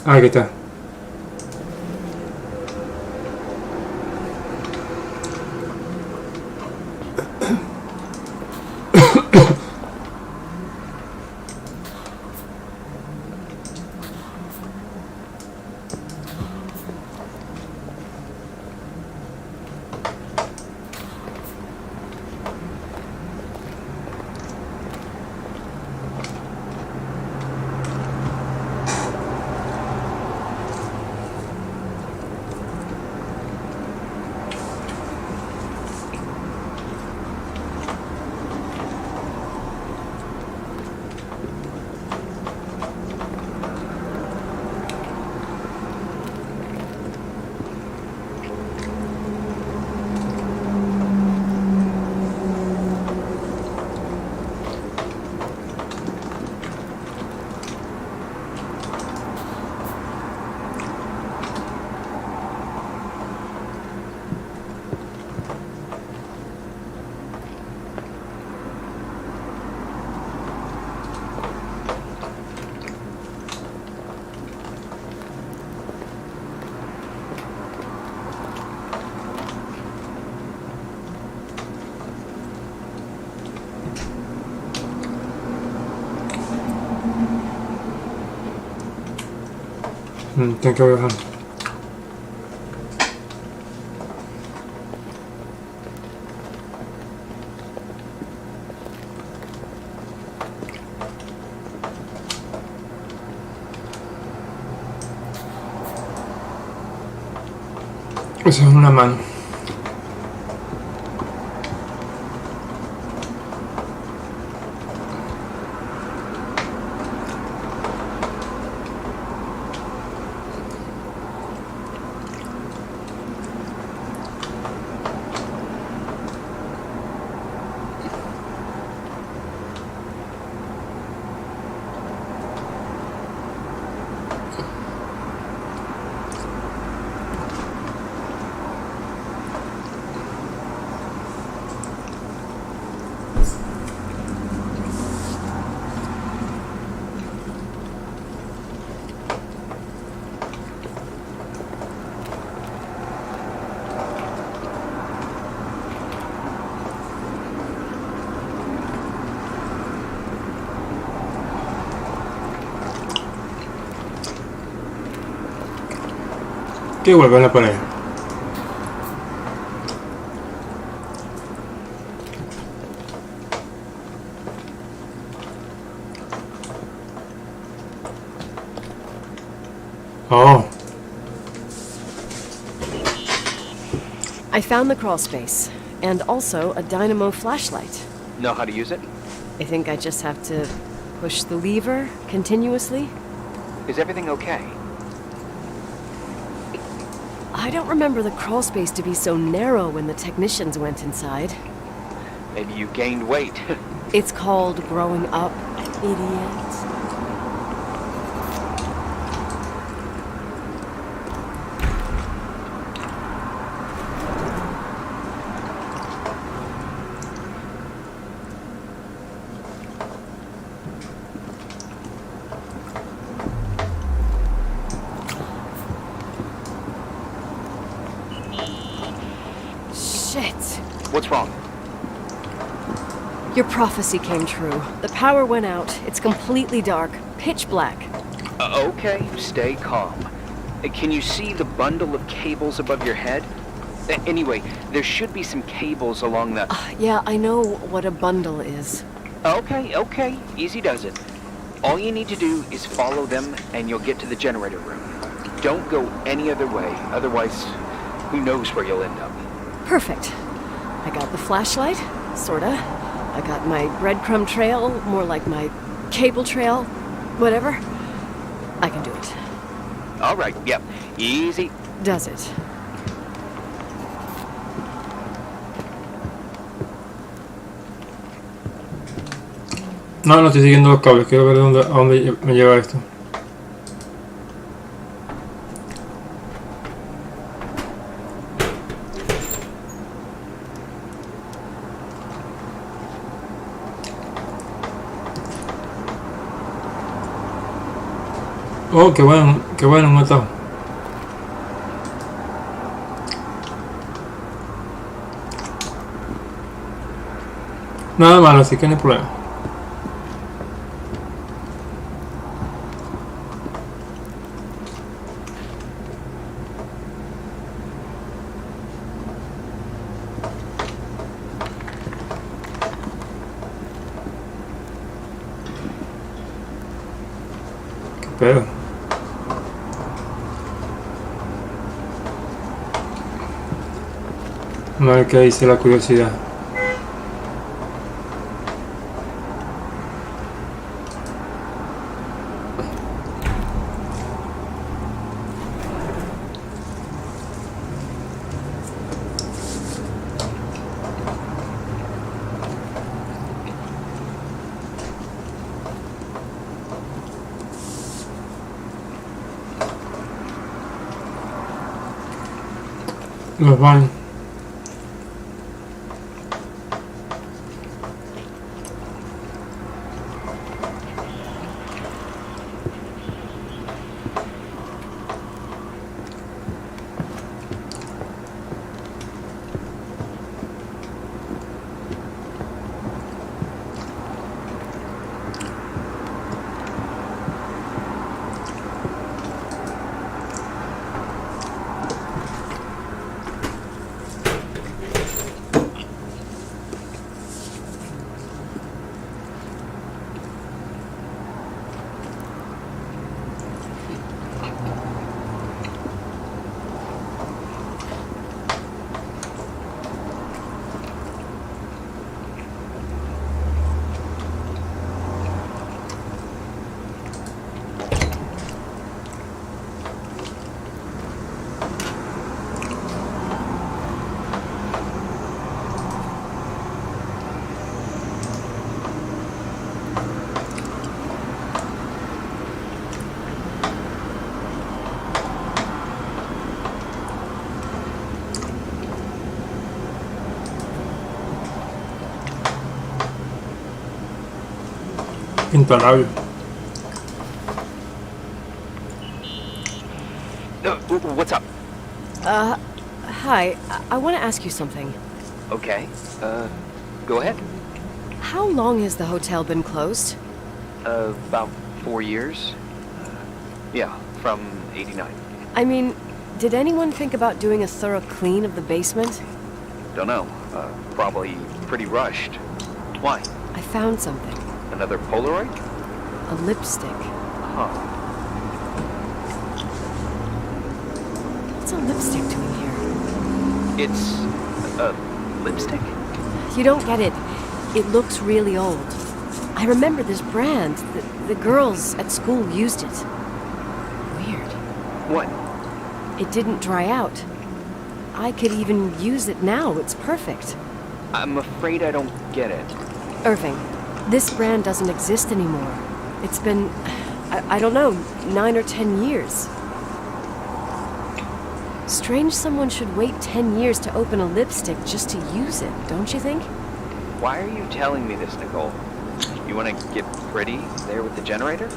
Ah, aquí está. Tengo que bajar. Eso es una mano. Que vuelvan a poner. Oh. I found the crawl space, and also a dynamo flashlight. Know how to use it? I think I just have to push the lever continuously. Is everything okay? I don't remember the crawl space to be so narrow when the technicians went inside. Maybe you gained weight. It's called growing up, idiot. Shit. What's wrong? Your prophecy came true. The power went out. It's completely dark. Pitch black. Okay, stay calm. Can you see the bundle of cables above your head? Anyway, there should be some cables along the... Yeah, I know what a bundle is. Okay. Easy does it. All you need to do is follow them and you'll get to the generator room. Don't go any other way, otherwise, who knows where you'll end up. Perfect. I got the flashlight, sorta. I got my breadcrumb trail, more like my cable trail, whatever. I can do it. All right, yep, easy. Does it? No, estoy siguiendo los cables. Quiero ver a dónde me lleva esto. Oh, qué bueno, un atajo. Nada malo, así que no hay problema. ¿Qué pedo? A ver qué dice la curiosidad. Los baños. Pintalabio. What's up? Hi. I want to ask you something. Okay. Go ahead. How long has the hotel been closed? About 4 years. Yeah, from 89. I mean, did anyone think about doing a thorough clean of the basement? Don't know. Probably pretty rushed. Why? I found something. Another Polaroid? A lipstick. Huh. What's a lipstick doing here? It's a lipstick? You don't get it. It looks really old. I remember this brand. The girls at school used it. Weird. What? It didn't dry out. I could even use it now. It's perfect. I'm afraid I don't get it. Irving, this brand doesn't exist anymore. It's been, I don't know, 9 or 10 years. Strange someone should wait 10 years to open a lipstick just to use it, don't you think? Why are you telling me this, Nicole? You want to get pretty there with the generator?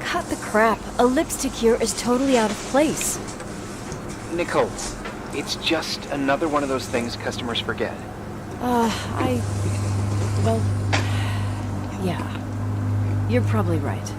Cut the crap. A lipstick here is totally out of place. Nicole, it's just another one of those things customers forget. Well, yeah. You're probably right.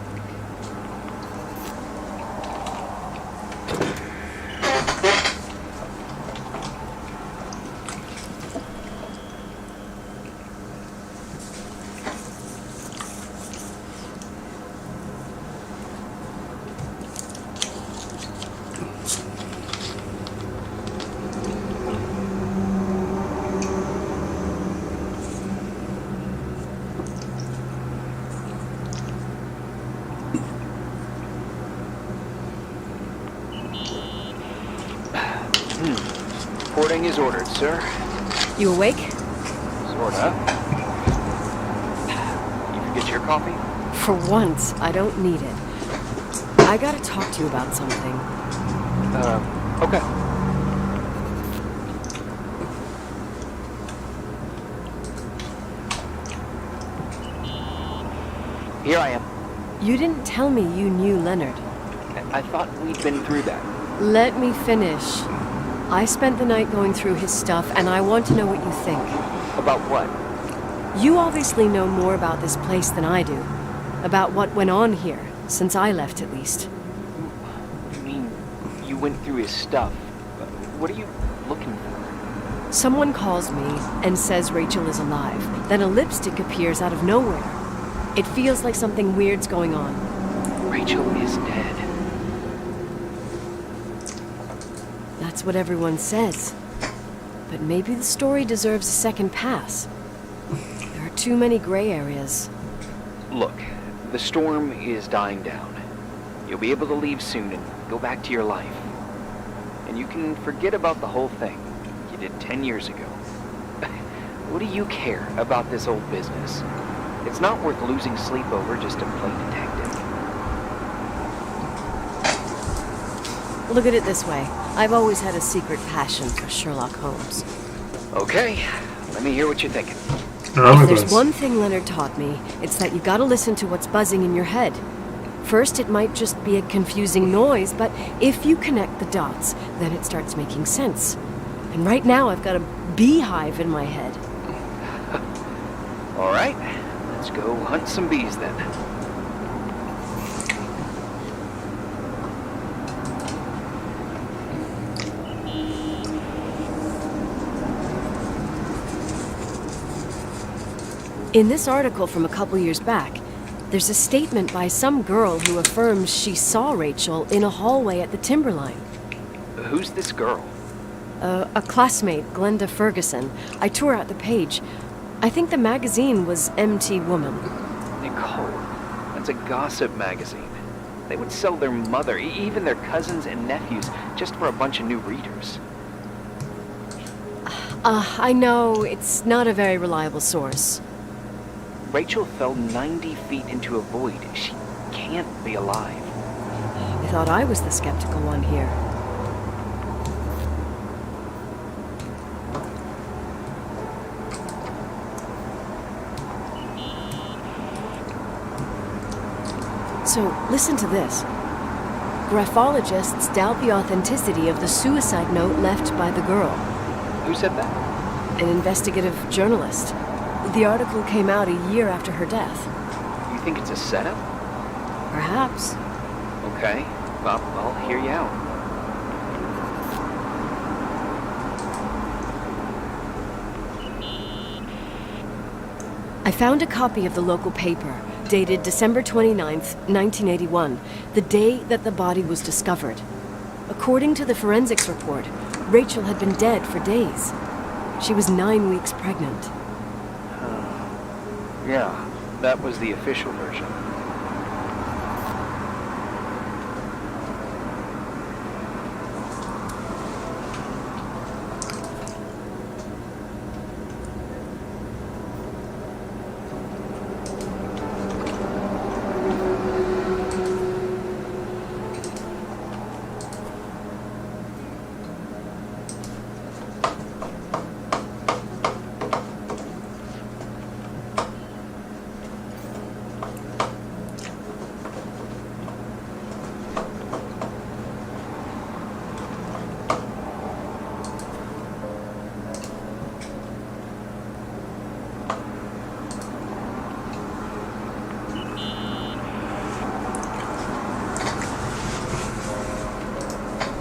Reporting is ordered, sir. You awake? Sorta. You can get your coffee? For once, I don't need it. I gotta talk to you about something. Okay. Here I am. You didn't tell me you knew Leonard. I thought we'd been through that. Let me finish. I spent the night going through his stuff, and I want to know what you think. About what? You obviously know more about this place than I do. About what went on here, since I left at least. You mean you went through his stuff? What are you looking for? Someone calls me and says Rachel is alive. Then a lipstick appears out of nowhere. It feels like something weird's going on. Rachel is dead. That's what everyone says. But maybe the story deserves a second pass. There are too many gray areas. Look, the storm is dying down. You'll be able to leave soon and go back to your life. And you can forget about the whole thing you did 10 years ago. What do you care about this old business? It's not worth losing sleep over just to play detective. Look at it this way. I've always had a secret passion for Sherlock Holmes. Okay, let me hear what you're thinking. If there's one thing Leonard taught me, it's that you gotta listen to what's buzzing in your head. First, it might just be a confusing noise, but if you connect the dots, then it starts making sense. And right now, I've got a beehive in my head. All right, let's go hunt some bees then. In this article from a couple years back, there's a statement by some girl who affirms she saw Rachel in a hallway at the Timberline. Who's this girl? A classmate, Glenda Ferguson. I tore out the page. I think the magazine was MT Woman. Nicole, that's a gossip magazine. They would sell their mother, even their cousins and nephews, just for a bunch of new readers. I know, it's not a very reliable source. Rachel fell 90 feet into a void. She can't be alive. I thought I was the skeptical one here. So, listen to this. Graphologists doubt the authenticity of the suicide note left by the girl. Who said that? An investigative journalist. The article came out a year after her death. You think it's a setup? Perhaps. Okay, well, I'll hear you out. I found a copy of the local paper, dated December 29th, 1981, the day that the body was discovered. According to the forensics report, Rachel had been dead for days. She was 9 weeks pregnant. Yeah, that was the official version.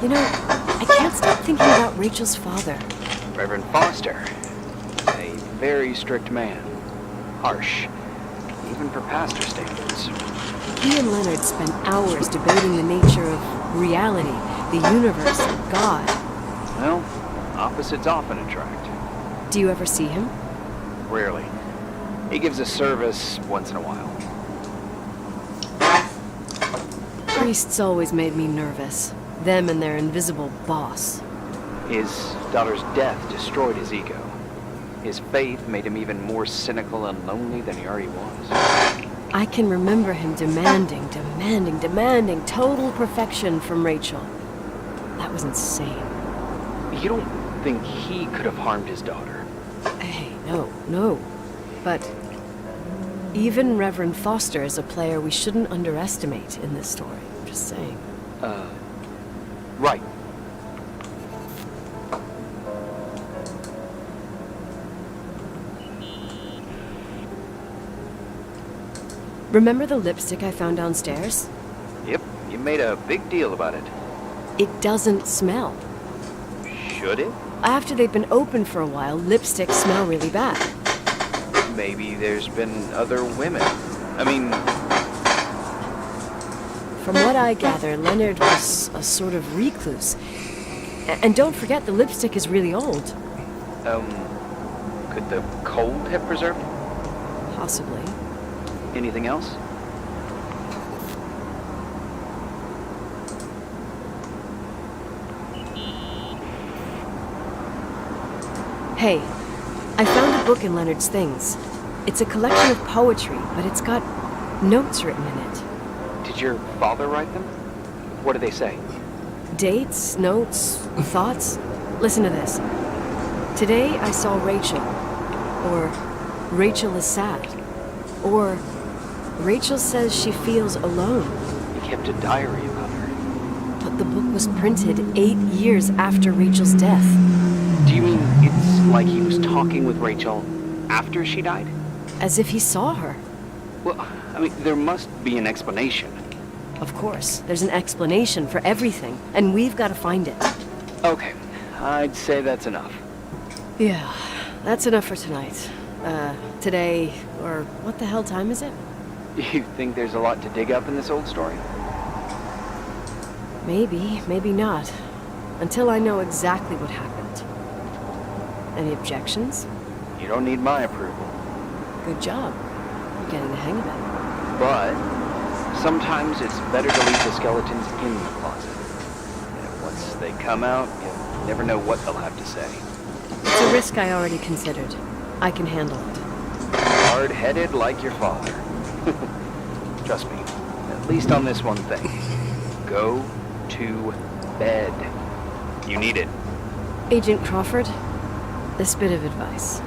You know, I can't stop thinking about Rachel's father. Reverend Foster. A very strict man. Harsh. Even for pastor standards. He and Leonard spent hours debating the nature of reality, the universe, and God. Well, opposites often attract. Do you ever see him? Rarely. He gives a service once in a while. Priests always made me nervous. Them and their invisible boss. His daughter's death destroyed his ego. His faith made him even more cynical and lonely than he already was. I can remember him demanding total perfection from Rachel. That was insane. You don't think he could have harmed his daughter? Hey, no. But even Reverend Foster is a player we shouldn't underestimate in this story. I'm just saying. Right. Remember the lipstick I found downstairs? Yep, you made a big deal about it. It doesn't smell. Should it? After they've been open for a while, lipsticks smell really bad. Maybe there's been other women. I mean... From what I gather, Leonard was a sort of recluse. And don't forget, the lipstick is really old. Could the cold have preserved it? Possibly. Anything else? Hey, I found a book in Leonard's things. It's a collection of poetry, but it's got notes written in it. Did your father write them? What do they say? Dates, notes, thoughts. Listen to this. Today I saw Rachel. Or Rachel is sad. Or Rachel says she feels alone. He kept a diary about her. But the book was printed 8 years after Rachel's death. Do you mean it's like he was talking with Rachel after she died? As if he saw her. Well, I mean, there must be an explanation. Of course, there's an explanation for everything, and we've got to find it. Okay, I'd say that's enough. Yeah, that's enough for tonight. Today, or what the hell time is it? You think there's a lot to dig up in this old story? Maybe, maybe not. Until I know exactly what happened. Any objections? You don't need my approval. Good job. You're getting the hang of it. But sometimes it's better to leave the skeletons in the closet. And once they come out, you never know what they'll have to say. It's a risk I already considered. I can handle it. Hard-headed like your father. Trust me, at least on this one thing. Go to bed. You need it. Agent Crawford, this bit of advice.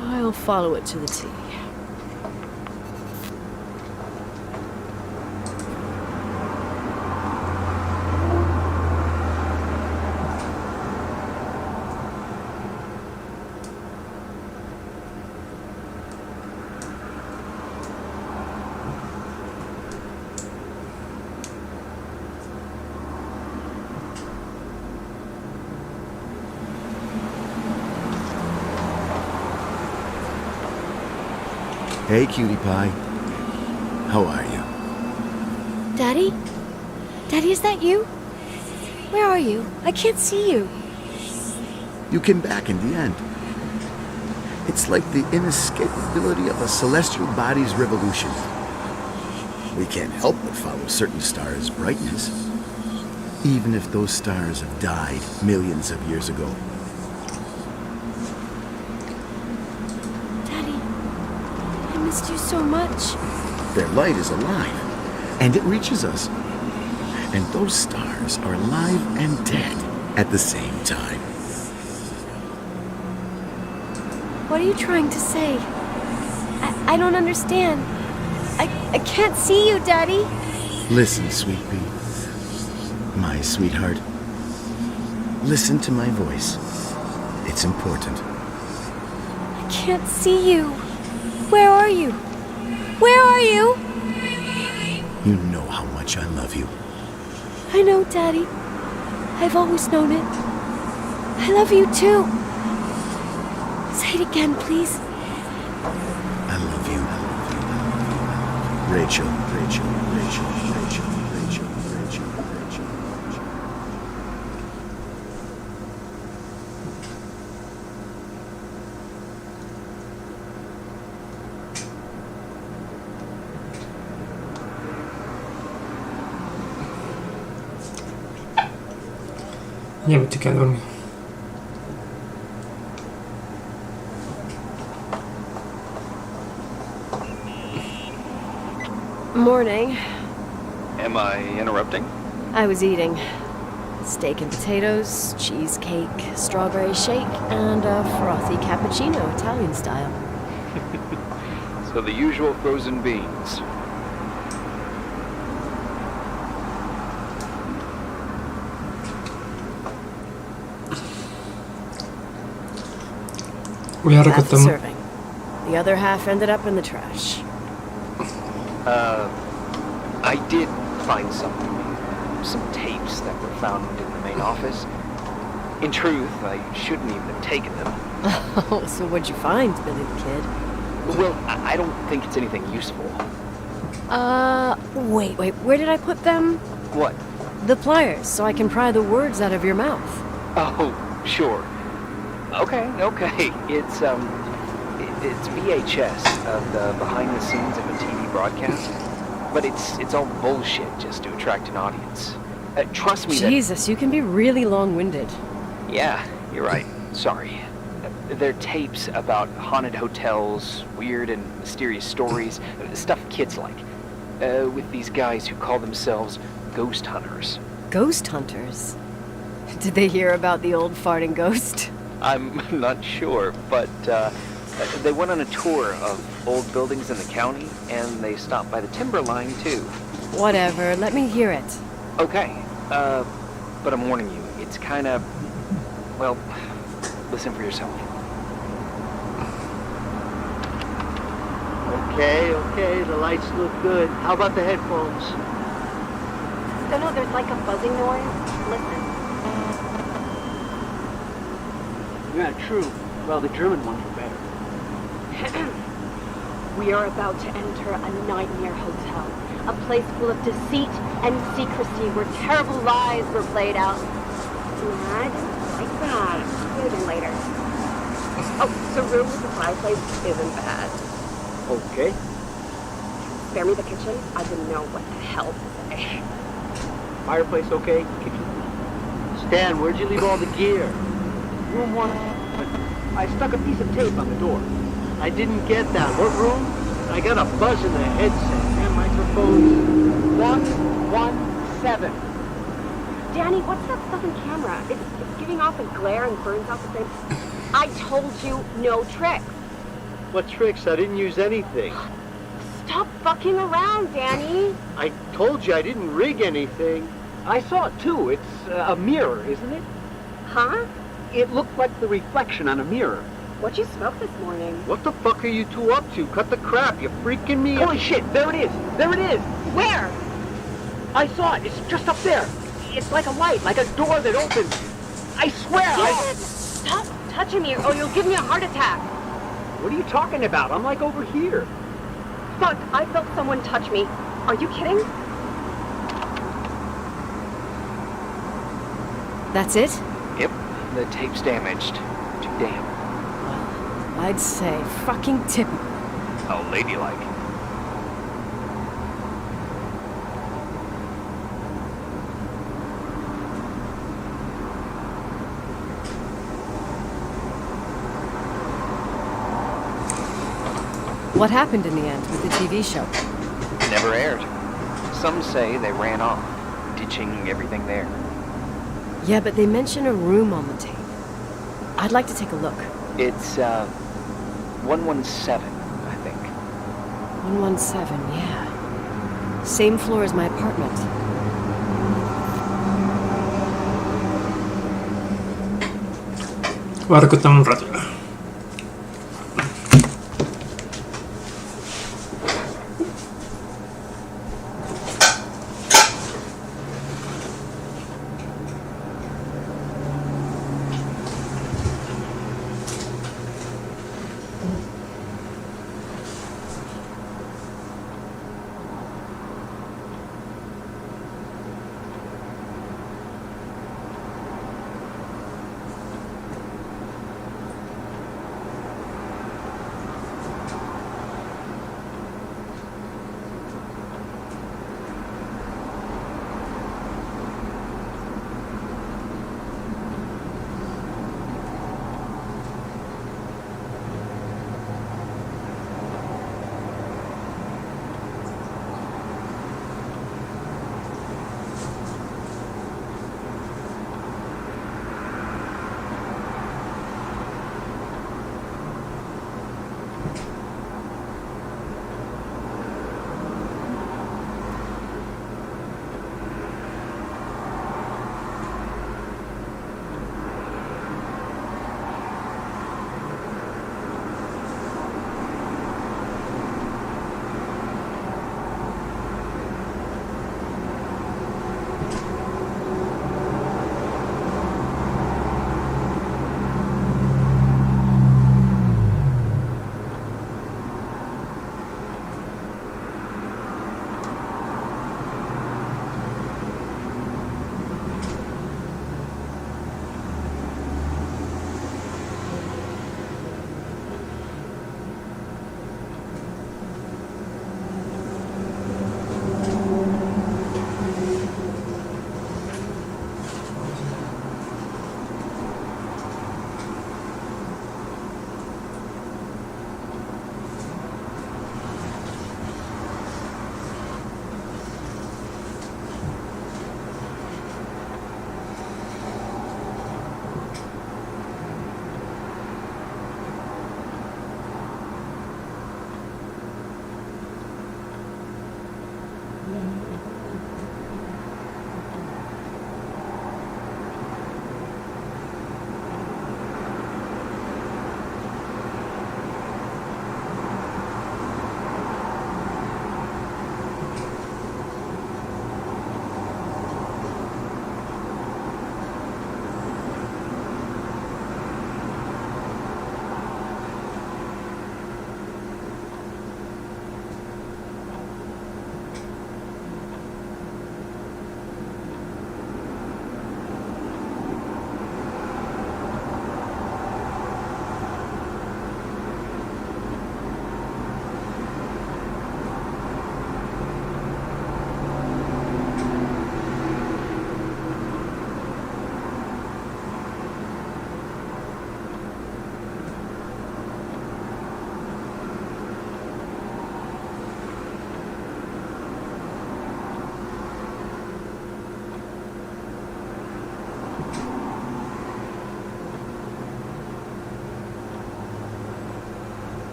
I'll follow it to the T. Hey, cutie pie. How are you? Daddy? Daddy, is that you? Where are you? I can't see you. You came back in the end. It's like the inescapability of a celestial body's revolution. We can't help but follow certain stars' brightness, even if those stars have died millions of years ago. Daddy, I missed you so much. Their light is alive, and it reaches us. And those stars are alive and dead at the same time. What are you trying to say? I don't understand. I can't see you, Daddy. Listen, sweet pea. My sweetheart. Listen to my voice. It's important. I can't see you. Where are you? Where are you? You know how much I love you. I know, Daddy. I've always known it. I love you too. Say it again, please. I love you. Rachel, Rachel, Rachel, Rachel, Rachel, Rachel, Rachel, Rachel. Ya me estoy quedando dormido. Morning. Am I interrupting? I was eating steak and potatoes, cheesecake, strawberry shake, and a frothy cappuccino, Italian style. So the usual frozen beans. Voy a Half a recortar. serving. The other half ended up in the trash. I did find some tapes that were found in the main office. In truth, I shouldn't even have taken them. Oh, so what'd you find, Billy the Kid? Well, I don't think it's anything useful. Wait, where did I put them? What? The pliers, so I can pry the words out of your mouth. Oh, sure. Okay. It's VHS of the behind the scenes of a TV broadcast. But it's all bullshit just to attract an audience. Trust me. Jesus, you can be really long-winded. Yeah, you're right. Sorry. They're tapes about haunted hotels, weird and mysterious stories, stuff kids like. With these guys who call themselves ghost hunters. Ghost hunters? Did they hear about the old farting ghost? I'm not sure, but they went on a tour of old buildings in the county, and they stopped by the timber line, too. Whatever, let me hear it. Okay, but I'm warning you, it's kind of... Well, listen for yourself. Okay, the lights look good. How about the headphones? No, there's like a buzzing noise. Listen. Yeah, true. Well, the German ones are better. We are about to enter a nightmare hotel. A place full of deceit and secrecy where terrible lies were played out. Mad? Like that. Maybe later. Oh, the room with the fireplace isn't bad. Okay. Spare me the kitchen. I didn't know what the hell to say. Fireplace okay? Kitchen? Stan, where'd you leave all the gear? Room 1. I stuck a piece of tape on the door. I didn't get that. What room? I got a buzz in the headset. And microphones. 117. Danny, what's that stuff in camera? It's giving off a glare and burns out the same... I told you no tricks. What tricks? I didn't use anything. Stop fucking around, Danny. I told you I didn't rig anything. I saw it too. It's a mirror, isn't it? Huh? It looked like the reflection on a mirror. What'd you smoke this morning? What the fuck are you two up to? Cut the crap. You're freaking me out. Holy shit, there it is. There it is. Where? I saw it. It's just up there. It's like a light, like a door that opens. I swear. Stop touching me or you'll give me a heart attack. What are you talking about? I'm like over here. Fuck, I felt someone touch me. Are you kidding? That's it? Yep, the tape's damaged. Too damn. I'd say fucking typical. How ladylike. What happened in the end with the TV show? Never aired. Some say they ran off, ditching everything there. Yeah, but they mention a room on the tape. I'd like to take a look. It's, 117, I think. 117, yeah. Same floor as my apartment. Guarda que un rato.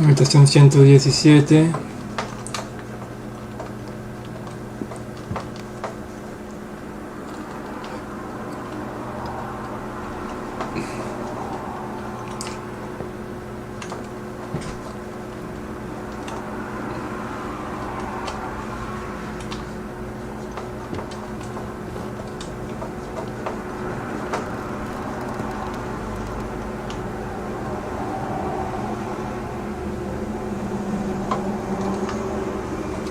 Habitación 117.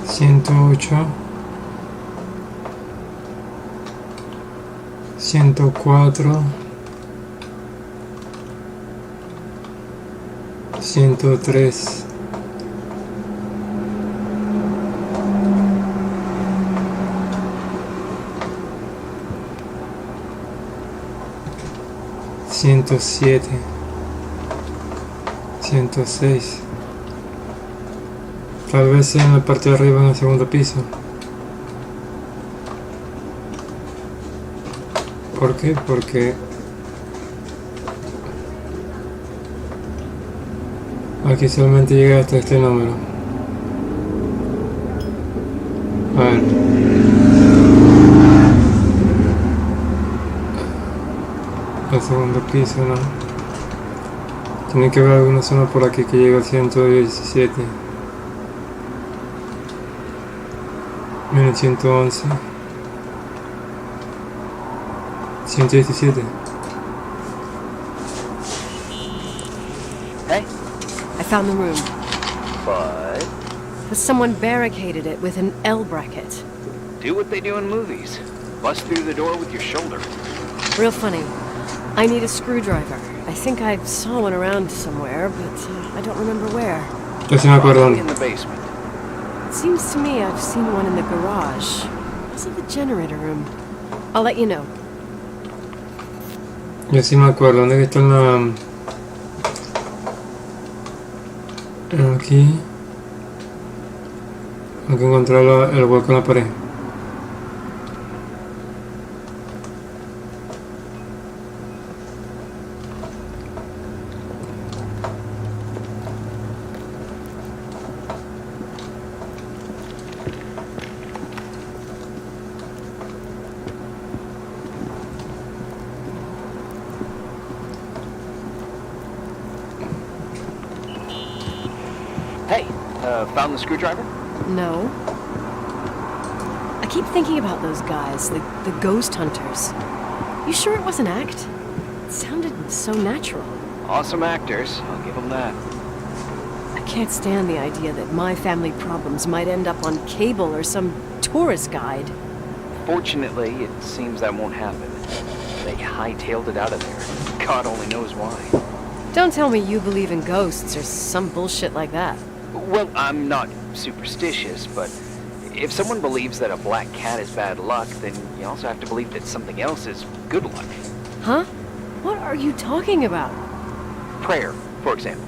Ciento ocho, 104, 103, 107, 106. Tal vez sea en la parte de arriba, en el segundo piso. ¿Por qué? Porque aquí solamente llega hasta este número. A ver. El segundo piso, no. Tiene que haber alguna zona por aquí que llegue al 117. Miren, 111. 117. Hey? I found the room. But But someone barricaded it with an L bracket. Do what they do in movies. Bust through the door with your shoulder. Real funny. I need a screwdriver. I think I saw one around somewhere, but I don't remember where. Yo sí me acuerdo. Probably in the basement. It seems to me I've seen one in the garage. Was it the generator room? I'll let you know. Yo sí me acuerdo. ¿Dónde está la...? Aquí. Hay que encontrar el hueco en la pared. Hey, found the screwdriver? No. I keep thinking about those guys, the ghost hunters. You sure it was an act? It sounded so natural. Awesome actors, I'll give them that. I can't stand the idea that my family problems might end up on cable or some tourist guide. Fortunately, it seems that won't happen. They hightailed it out of there. God only knows why. Don't tell me you believe in ghosts or some bullshit like that. Well, I'm not superstitious, but if someone believes that a black cat is bad luck, then you also have to believe that something else is good luck. Huh? What are you talking about? Prayer, for example.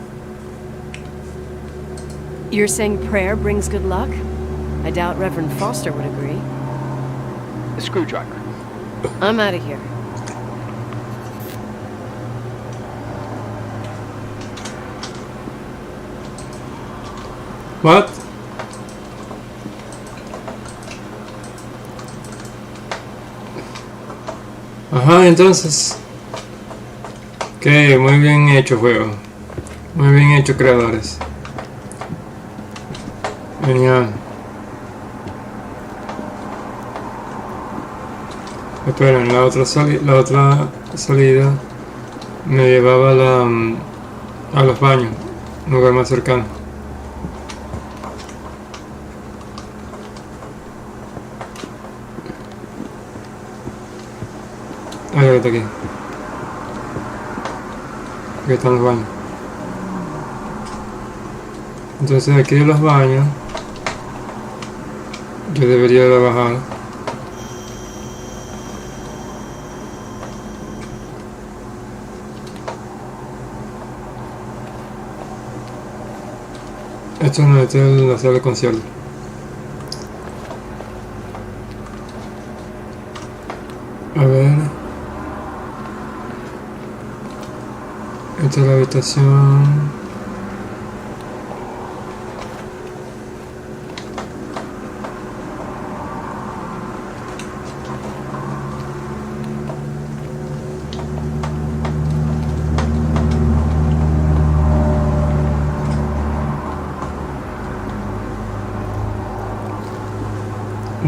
You're saying prayer brings good luck? I doubt Reverend Foster would agree. The screwdriver. I'm out of here. What? Ajá, entonces. Ok, muy bien hecho juego. Muy bien hecho creadores. Genial. Esperen, la otra salida me llevaba a los baños, un lugar más cercano. Ahí está aquí. Aquí están los baños. Entonces aquí de los baños yo debería de bajar. Esto no es la sala de concierto. A ver. Esta es la habitación.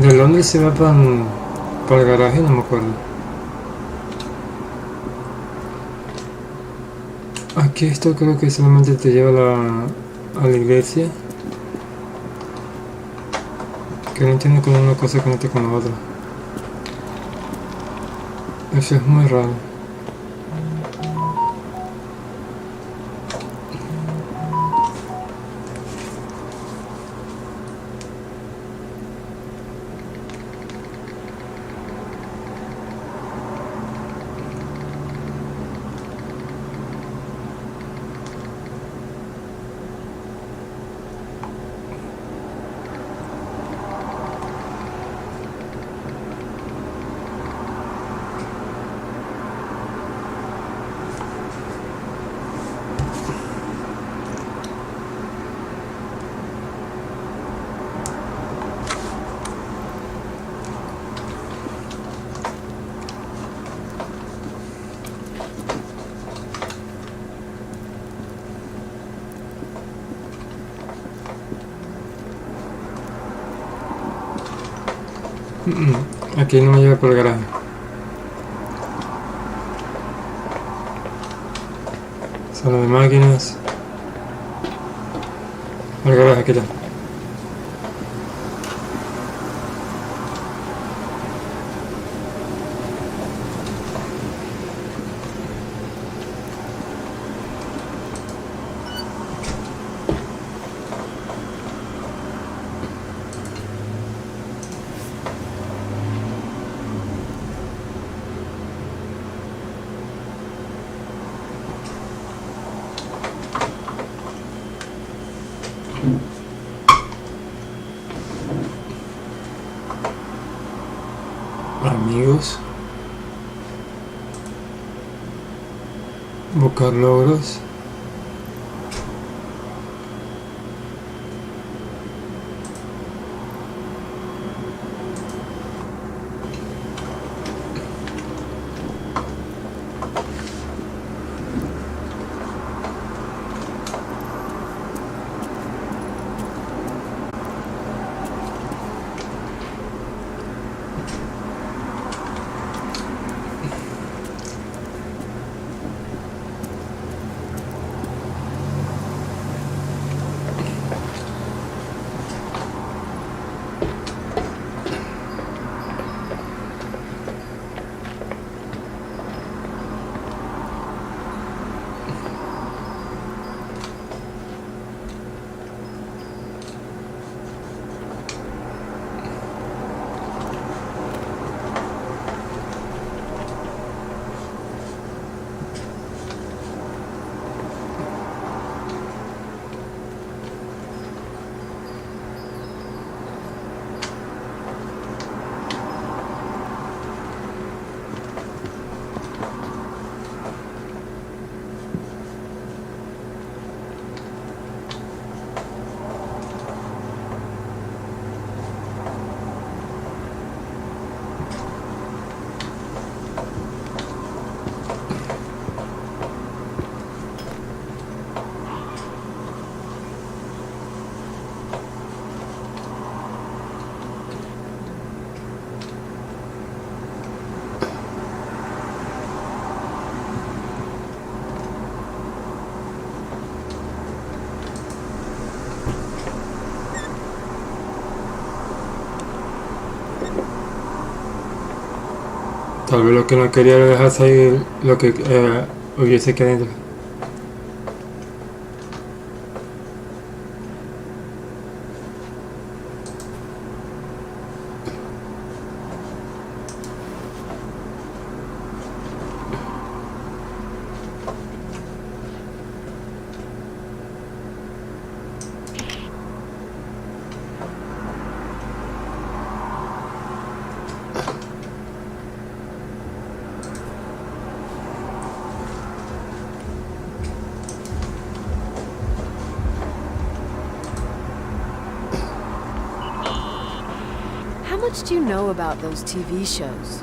De Londres se va para el garaje, no me acuerdo. Aquí esto creo que solamente te lleva a la iglesia. Que no entiendo cómo una cosa conecta con la otra. Eso es muy raro. Aquí no me lleva por el garaje. Sala de máquinas. El garaje, aquí está. Amigos, buscar logros. Tal vez lo que no quería era dejar salir lo que hubiese aquí adentro. How much do you know about those TV shows?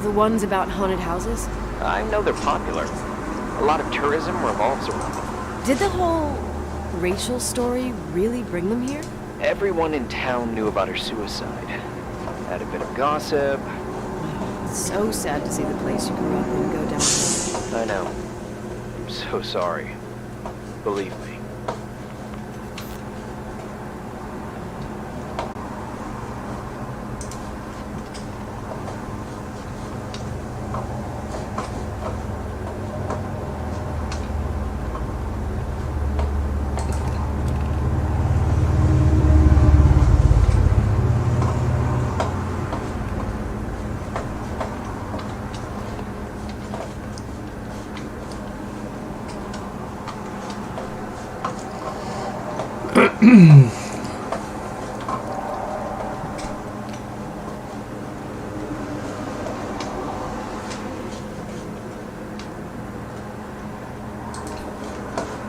The ones about haunted houses? I know they're popular. A lot of tourism revolves around them. Did the whole Rachel story really bring them here? Everyone in town knew about her suicide. had a bit of gossip. It's so sad to see the place you grew up in go downhill. I know. I'm so sorry. Believe me.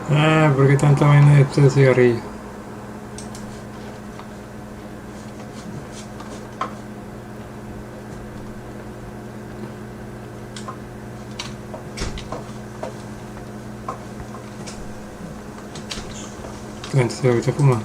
Ah, ¿por qué tanta vaina de este cigarrillo? Entonces ahorita fuma.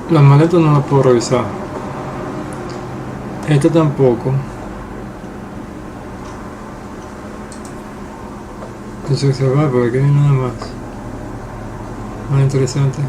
Las maletas no las puedo revisar. Esta tampoco. Entonces se va porque aquí no hay nada más. Más interesante.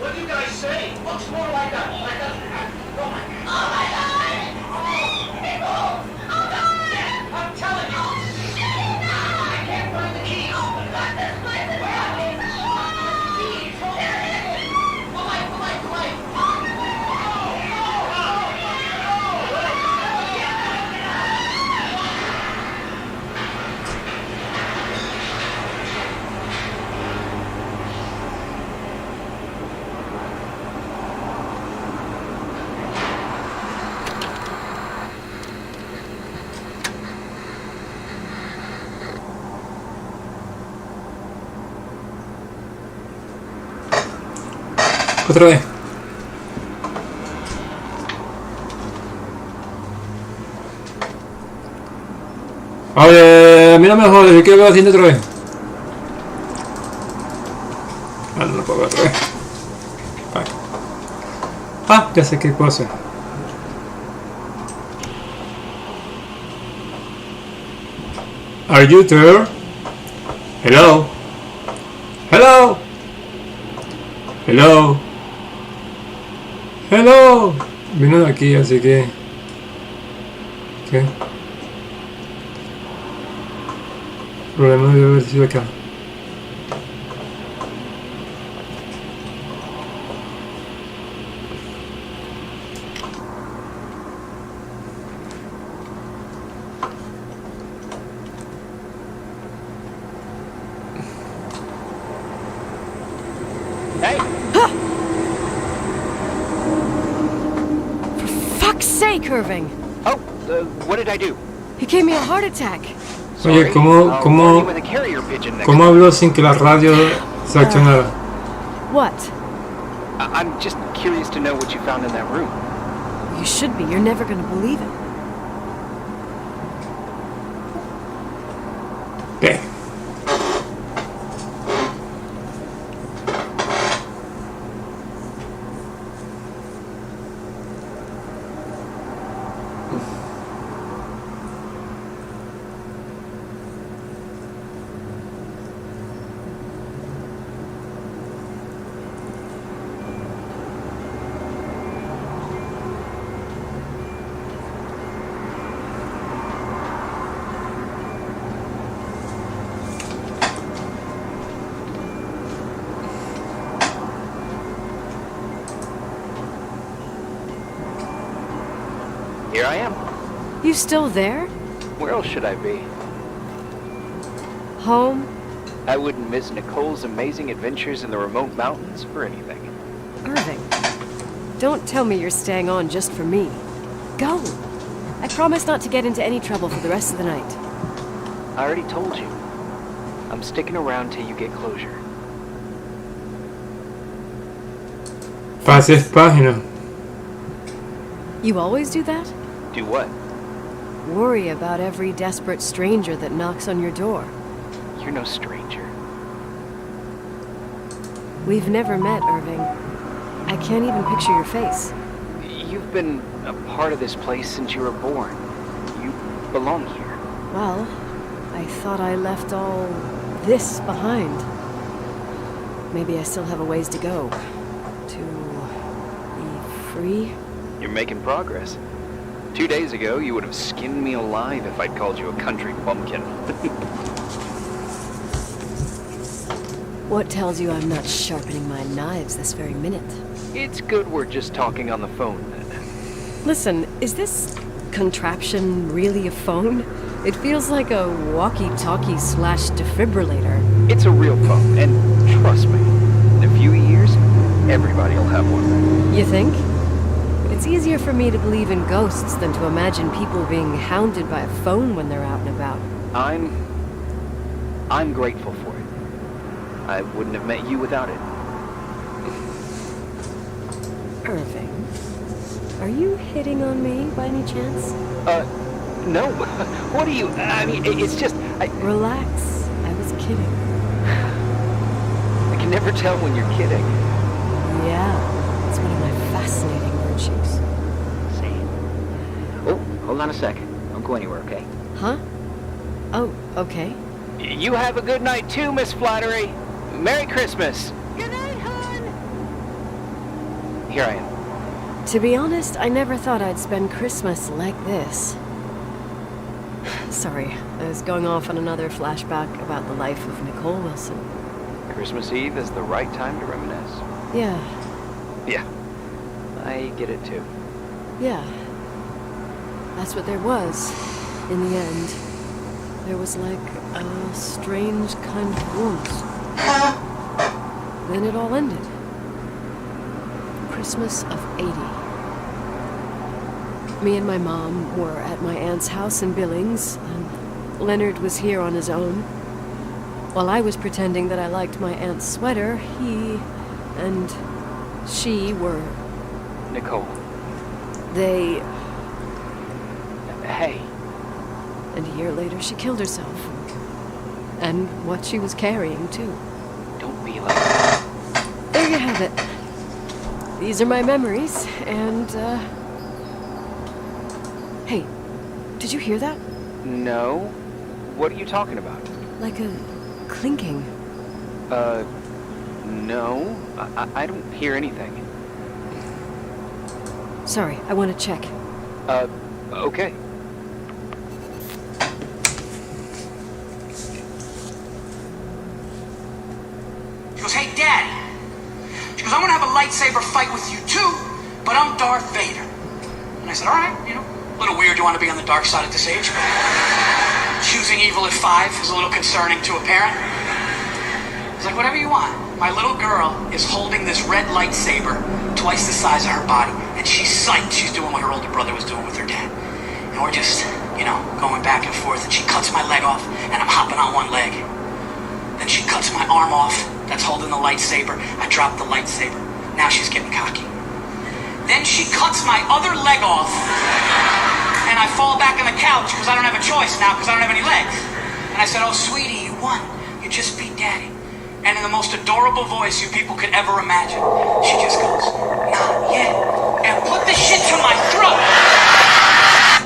What do you guys say? Looks more like a... Oh my God! I'm telling you! I can't find the key! Otra vez. Oye, a mí no me jodes, yo quiero ver haciendo otra vez. Ah, no lo puedo ver otra vez. Vale. Ah, ya sé qué puedo hacer. Are you there? Hello? Hello? Hello? Hello? Vino de aquí, así que... ¿Qué? El problema debe haber sido acá. Hey! For fuck's sake, Irving! Oh, what did I do? You gave me a heart attack. Oye, ¿cómo habló sin que la radio se accionara? What? I'm just curious to know what you found in that room. You should be. You're never gonna believe it. ¿Qué? Here I am. You still there? Where else should I be? Home? I wouldn't miss Nicole's amazing adventures in the remote mountains for anything. Irving, don't tell me you're staying on just for me. Go. I promise not to get into any trouble for the rest of the night. I already told you. I'm sticking around till you get closure. Pases página. You always do that? Do what? Worry about every desperate stranger that knocks on your door. You're no stranger. We've never met, Irving. I can't even picture your face. You've been a part of this place since you were born. You belong here. Well, I thought I left all this behind. Maybe I still have a ways to go. To be free? You're making progress. 2 days ago, you would have skinned me alive if I'd called you a country bumpkin. What tells you I'm not sharpening my knives this very minute? It's good we're just talking on the phone, then. Listen, is this contraption really a phone? It feels like a walkie-talkie slash defibrillator. It's a real phone, and trust me, in a few years, everybody will have one. You think? It's easier for me to believe in ghosts than to imagine people being hounded by a phone when they're out and about. I'm grateful for it. I wouldn't have met you without it. Irving, are you hitting on me by any chance? No. What are you... I mean, it's just... Relax. I was kidding. I can never tell when you're kidding. Yeah, it's one of my fascinating virtues. Same. Oh, hold on a second. Don't go anywhere, okay? Huh? Oh, okay. You have a good night too, Miss Flattery. Merry Christmas. Good night, hon. here I am. To be honest, I never thought I'd spend Christmas like this. Sorry, I was going off on another flashback about the life of Nicole Wilson. Christmas Eve is the right time to reminisce. Yeah, Yeah, I get it too. yeah. That's what there was, in the end. There was like a strange kind of warmth. Then it all ended. Christmas of '80. Me and my mom were at my aunt's house in Billings, and Leonard was here on his own. While I was pretending that I liked my aunt's sweater, he and she were... Nicole. They... Hey. And a year later, she killed herself. And what she was carrying, too. Don't be like that. There you have it. These are my memories, and, Hey, did you hear that? No? What are you talking about? Like a clinking. No. I don't hear anything. Sorry, I want to check. Okay. She goes, hey, Daddy. She goes, I want to have a lightsaber fight with you too, but I'm Darth Vader. And I said, all right, a little weird you want to be on the dark side at this age, but choosing evil at 5 is a little concerning to a parent. I was like, whatever you want. My little girl is holding this red lightsaber twice the size of her body, and she's psyched she's doing what her older brother was doing with her dad. And we're just, going back and forth, and she cuts my leg off, and I'm hopping on one leg. Then she cuts my arm off, that's holding the lightsaber. I drop the lightsaber. Now she's getting cocky. Then she cuts my other leg off, and I fall back on the couch because I don't have a choice now because I don't have any legs. And I said, oh, sweetie, you won. You just beat Daddy. And in the most adorable voice you people could ever imagine, she just goes, not yet. And put the shit to my throat.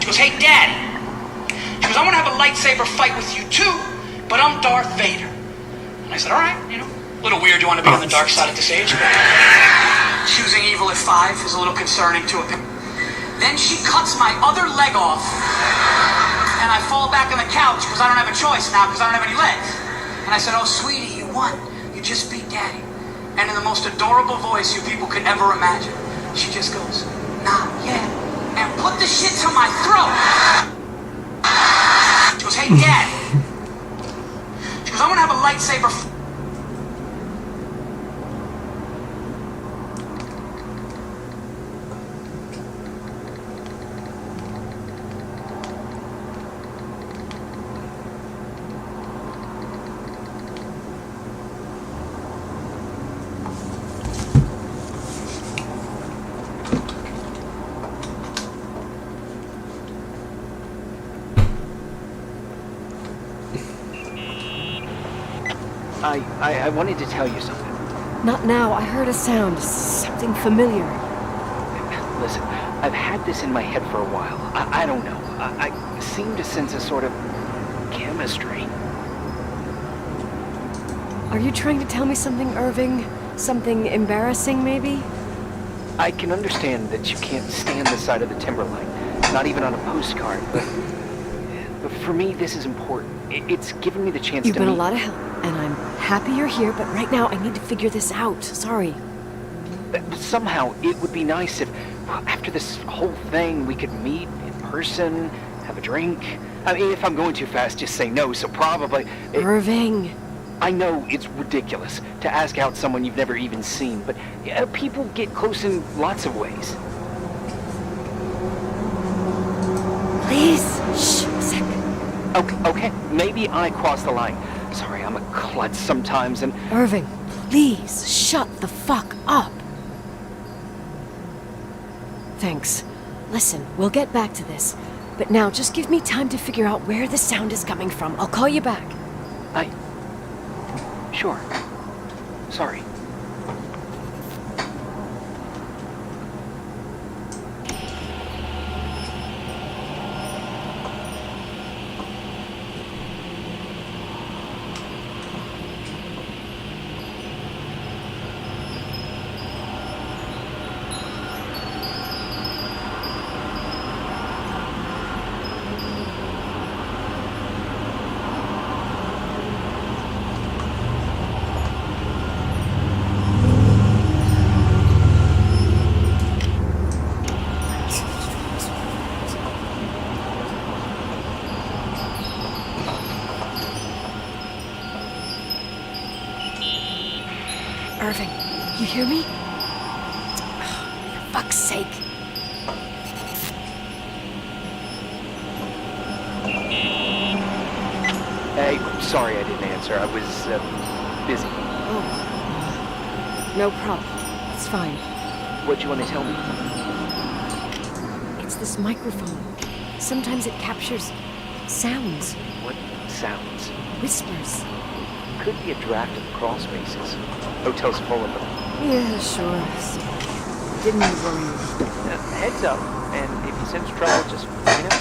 She goes, hey, Daddy. She goes, I want to have a lightsaber fight with you too, but I'm Darth Vader. And I said, all right, a little weird you want to be on the dark side at this age, but choosing evil at 5 is a little concerning to a parent. Then she cuts my other leg off, and I fall back on the couch because I don't have a choice now because I don't have any legs. And I said, oh, sweetie, you won. You just beat Daddy. And in the most adorable voice you people could ever imagine, she just goes, not yet. And put the shit to my throat. She goes, hey, Daddy. She goes, I want to have a lightsaber. I wanted to tell you something. Not now. I heard a sound. Something familiar. Listen, I've had this in my head for a while. I don't know. I seem to sense a sort of chemistry. Are you trying to tell me something, Irving? Something embarrassing, maybe? I can understand that you can't stand the side of the timberline, not even on a postcard, but for me, this is important. It's given me the chance to You've been meet... a lot of help, and I'm happy you're here, but right now I need to figure this out. Sorry. Somehow, it would be nice if, after this whole thing, we could meet in person, have a drink. I mean, if I'm going too fast, just say no, so probably... Irving! I know it's ridiculous to ask out someone you've never even seen, but people get close in lots of ways. Please, shh, a sec. Okay, maybe I crossed the line. Sorry, I'm a klutz sometimes, and... Irving, please, shut the fuck up. Thanks. Listen, we'll get back to this, but now just give me time to figure out where the sound is coming from. I'll call you back. Sure. Sorry. hear me? For fuck's sake. Hey, sorry I didn't answer. I was, busy. Oh. No problem. It's fine. What'd you want to tell me? It's this microphone. Sometimes it captures sounds. What sounds? Whispers. Could be a draft of the crawl spaces. Hotel's full of them. Yeah, sure. So, didn't you worry? Heads up, and if you sense trouble, just let me know.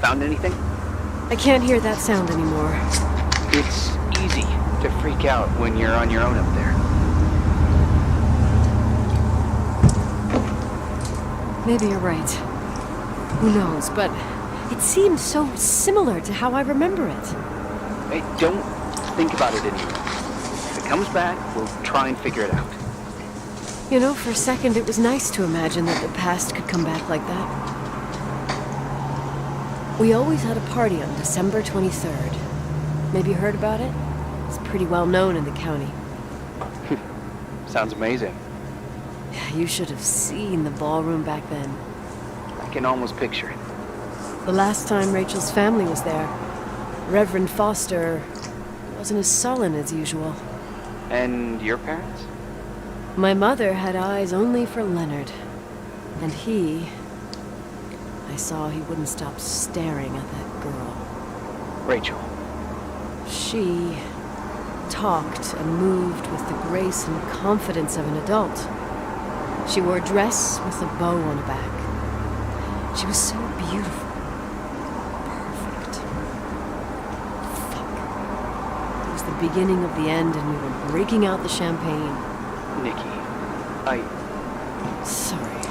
Found anything? I can't hear that sound anymore. It's easy to freak out when you're on your own up there. Maybe you're right. Who knows, but it seemed so similar to how I remember it. Hey, don't think about it anymore. If it comes back, we'll try and figure it out. You know, for a second it was nice to imagine that the past could come back like that. We always had a party on December 23rd. Maybe you heard about it? It's pretty well known in the county. Sounds amazing. You should have seen the ballroom back then. I can almost picture it. The last time Rachel's family was there, Reverend Foster wasn't as sullen as usual. And your parents? My mother had eyes only for Leonard. And I saw he wouldn't stop staring at that girl. Rachel. She talked and moved with the grace and confidence of an adult. She wore a dress with a bow on her back. She was so beautiful. Perfect. Fuck. It was the beginning of the end and we were breaking out the champagne. Nikki, Sorry,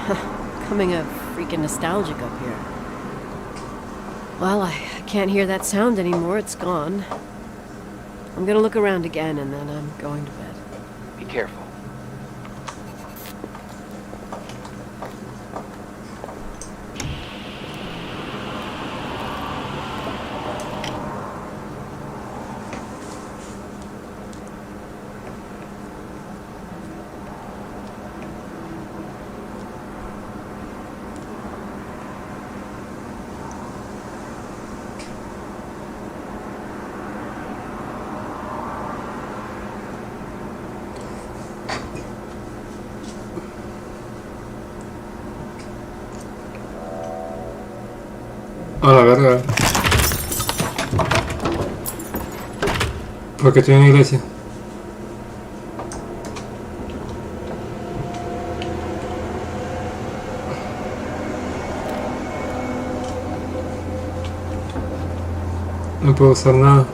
I'm becoming a freaking nostalgic up here. Well, I can't hear that sound anymore. It's gone. I'm gonna look around again and then I'm going to bed. Be careful. A la verga. Porque estoy en la iglesia. No puedo usar nada.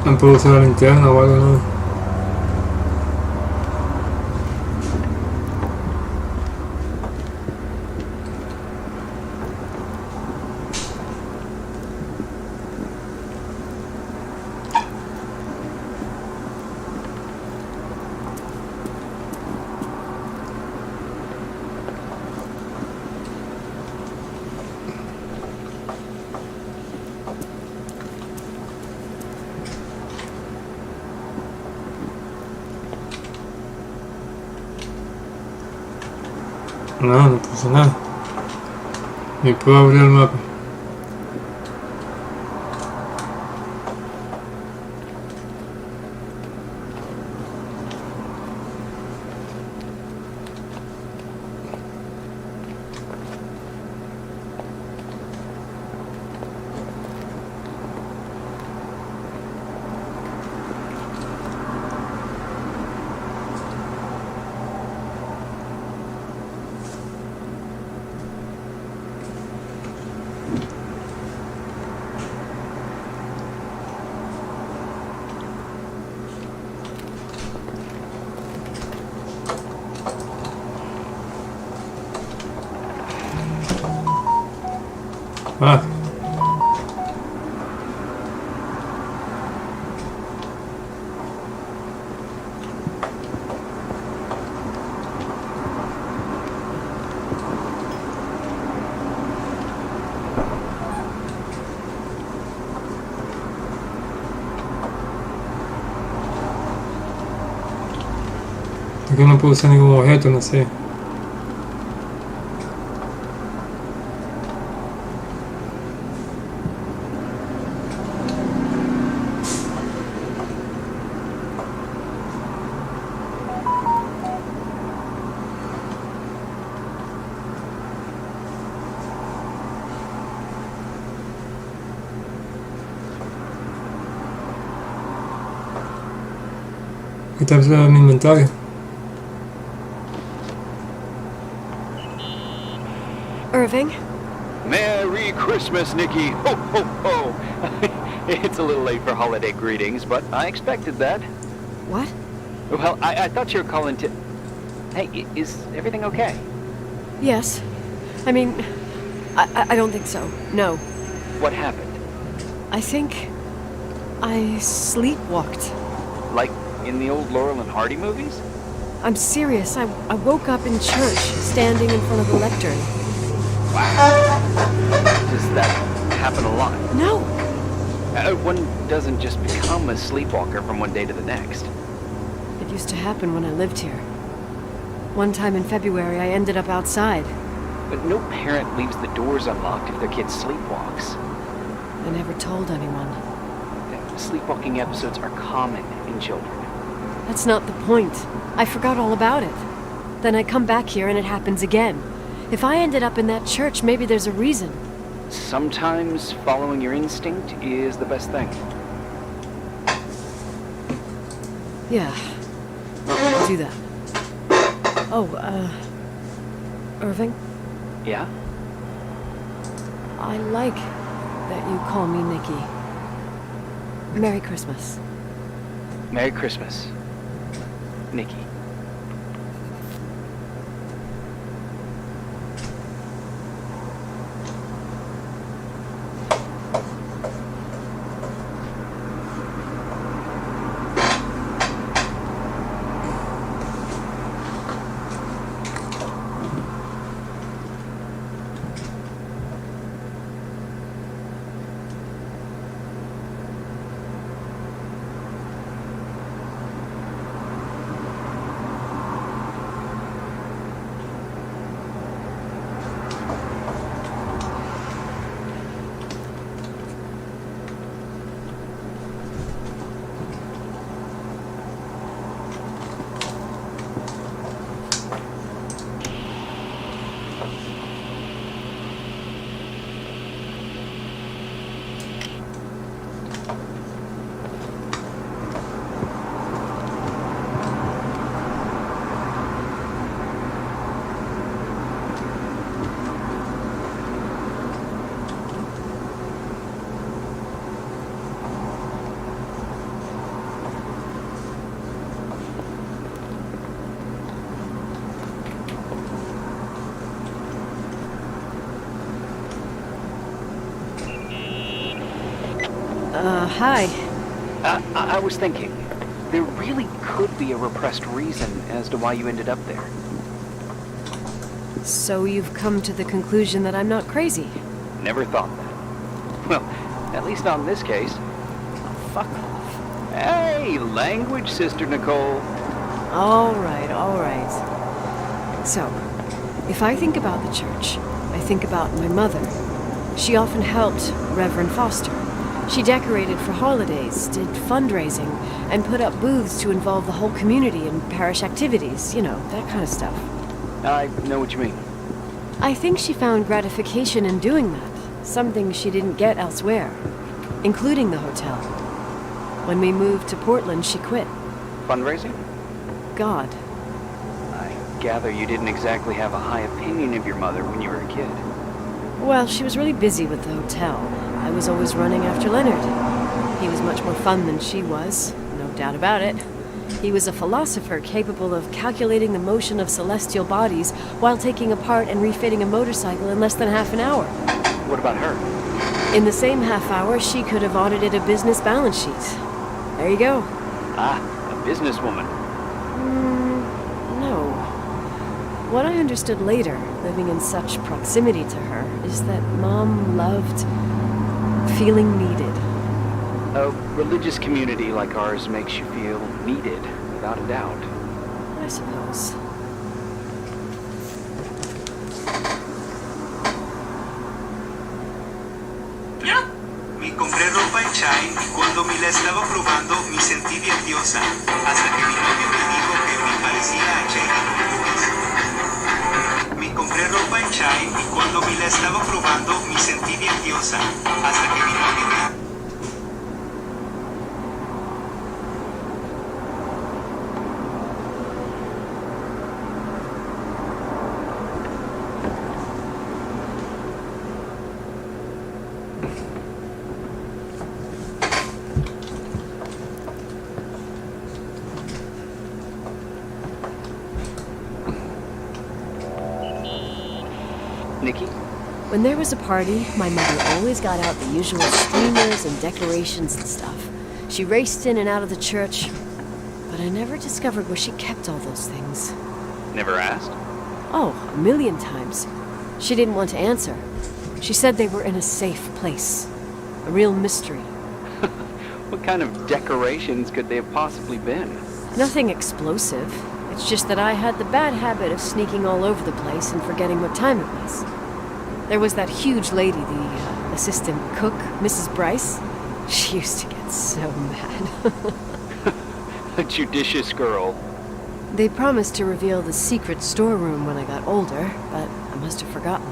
No puedo usar la linterna o algo, no. No, no puse nada. Ni puedo abrir el mapa. Ah. ¿Por qué no puedo usar ningún objeto? No sé. ¿Qué tal en mi inventario? Irving? Merry Christmas, Nikki! Ho, ho, ho! It's a little late for holiday greetings, but I expected that. What? Well, I thought you were calling to... Hey, is everything okay? Yes. I mean, I don't think so. No. What happened? I think I sleepwalked. Like in the old Laurel and Hardy movies? I'm serious. I woke up in church, standing in front of the lectern. Does that happen a lot? No. One doesn't just become a sleepwalker from one day to the next. It used to happen when I lived here. One time in February, I ended up outside. But no parent leaves the doors unlocked if their kid sleepwalks. I never told anyone. Sleepwalking episodes are common in children. That's not the point. I forgot all about it. Then I come back here and it happens again. If I ended up in that church, maybe there's a reason. Sometimes following your instinct is the best thing. Yeah. I'll do that. Oh, Irving? Yeah? I like that you call me Nikki. Merry Christmas. Merry Christmas, Nikki. Hi. I was thinking, there really could be a repressed reason as to why you ended up there. So you've come to the conclusion that I'm not crazy? Never thought that. Well, at least not in this case. Oh, fuck off. Hey, language, Sister Nicole. All right, all right. So, If I think about the church, I think about my mother. She often helped Reverend Foster. She decorated for holidays, did fundraising, and put up booths to involve the whole community in parish activities, you know, that kind of stuff. I know what you mean. I think she found gratification in doing that, something she didn't get elsewhere, including the hotel. When we moved to Portland, she quit. Fundraising? God. I gather you didn't exactly have a high opinion of your mother when you were a kid. Well, she was really busy with the hotel. I was always running after Leonard. He was much more fun than she was, no doubt about it. He was a philosopher capable of calculating the motion of celestial bodies while taking apart and refitting a motorcycle in less than half an hour. What about her? In the same half hour, she could have audited a business balance sheet. There you go. Ah, a businesswoman. No. What I understood later, living in such proximity to her, is that Mom loved feeling needed. A religious community like ours makes you feel needed, without a doubt. I suppose. Mi compré ropa en Chai y cuando me la estaba probando me sentí bien diosa, hasta que mi novio me dijo que me parecía a Chai de Mi compré ropa en Chai y cuando me la estaba probando me sentí bien diosa, hasta que mi novio me Nikki? When there was a party, my mother always got out the usual streamers and decorations and stuff. She raced in and out of the church, but I never discovered where she kept all those things. Never asked? Oh, a million times. She didn't want to answer. She said they were in a safe place. A real mystery. What kind of decorations could they have possibly been? Nothing explosive. It's just that I had the bad habit of sneaking all over the place and forgetting what time it was. There was that huge lady, the assistant cook, Mrs. Bryce. She used to get so mad. A judicious girl. They promised to reveal the secret storeroom when I got older, but I must have forgotten.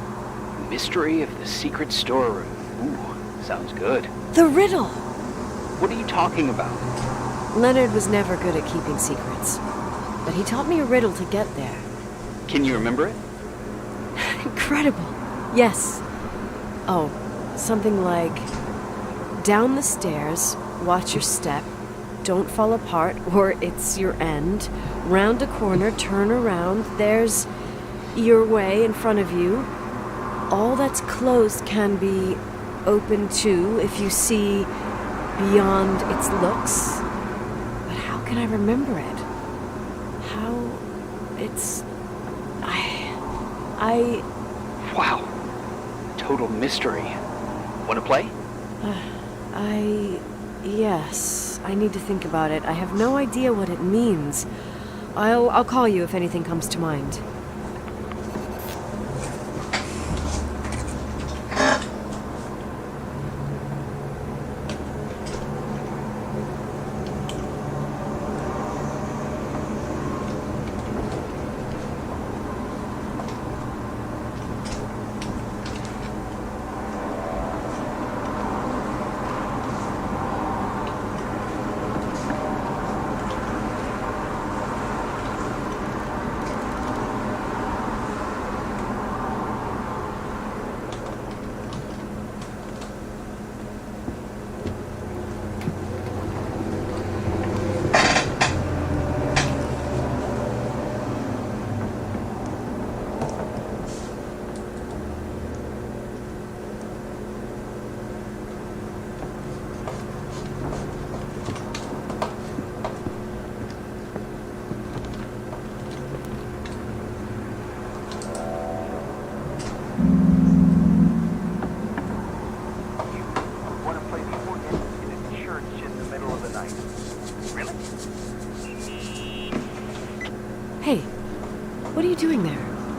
Mystery of the secret storeroom. Ooh, sounds good. The riddle! What are you talking about? Leonard was never good at keeping secrets, but he taught me a riddle to get there. Can you remember it? Incredible. Yes. Oh, something like, down the stairs, watch your step, don't fall apart or it's your end, round a corner, turn around, there's your way in front of you. All that's closed can be open too if you see beyond its looks. But how can I remember it? How... it's... I... Wow. Total mystery. Want to play? Yes. I need to think about it. I have no idea what it means. I'll call you if anything comes to mind.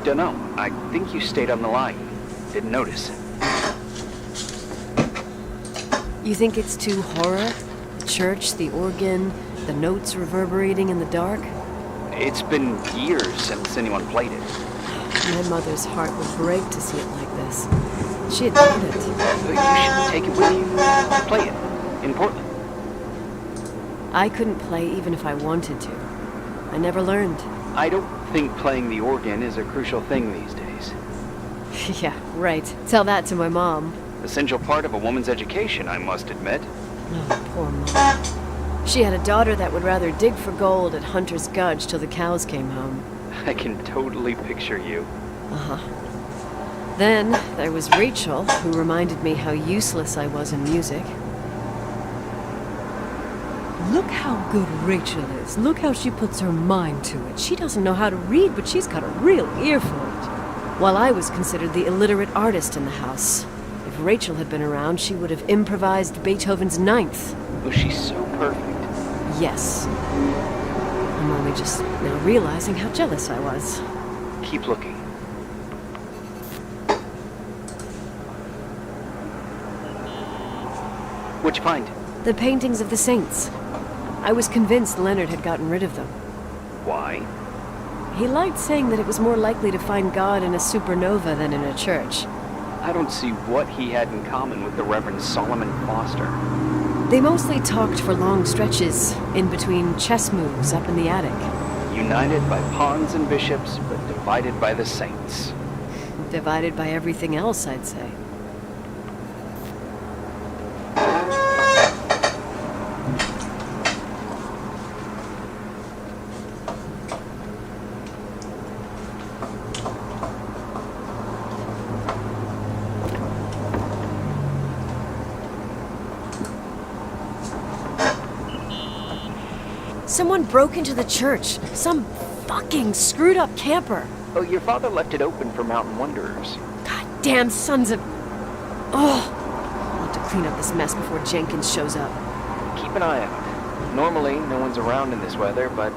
Dunno. I think you stayed on the line. Didn't notice. You think it's too horror? The church, the organ, the notes reverberating in the dark? It's been years since anyone played it. My mother's heart would break to see it like this. She adored it. You should take it with you. Play it. In Portland. I couldn't play even if I wanted to. I never learned. I don't think playing the organ is a crucial thing these days. Yeah, right. Tell that to my mom. Essential part of a woman's education, I must admit. Oh, poor Mom. She had a daughter that would rather dig for gold at Hunter's Gulch till the cows came home. I can totally picture you. Uh-huh. Then there was Rachel, who reminded me how useless I was in music. Look how good Rachel is. Look how she puts her mind to it. She doesn't know how to read, but she's got a real ear for it. While I was considered the illiterate artist in the house. If Rachel had been around, she would have improvised Beethoven's Ninth. Oh, she's so perfect. Yes. I'm only just now realizing how jealous I was. Keep looking. What'd you find? The paintings of the saints. I was convinced Leonard had gotten rid of them. Why? He liked saying that it was more likely to find God in a supernova than in a church. I don't see what he had in common with the Reverend Solomon Foster. They mostly talked for long stretches, in between chess moves up in the attic. United by pawns and bishops, but divided by the saints. Divided by everything else, I'd say. Someone broke into the church. Some fucking screwed up camper. Oh, your father left it open for mountain wanderers. Goddamn sons of... Oh! I'll have to clean up this mess before Jenkins shows up. Keep an eye out. Normally, no one's around in this weather, but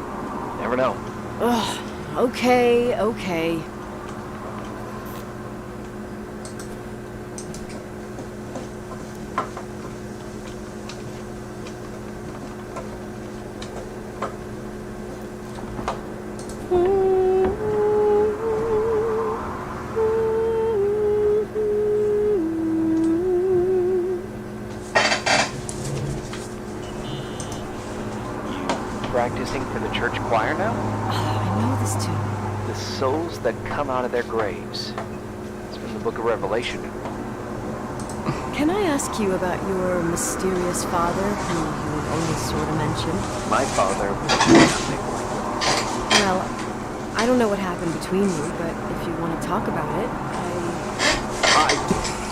never know. Ugh. Okay. Practicing for the church choir now? Oh, I know this tune. The souls that come out of their graves. It's from the book of Revelation. Can I ask you about your mysterious father, who you only sort of mentioned? My father was nothing like that. Well, I don't know what happened between you, but if you want to talk about it,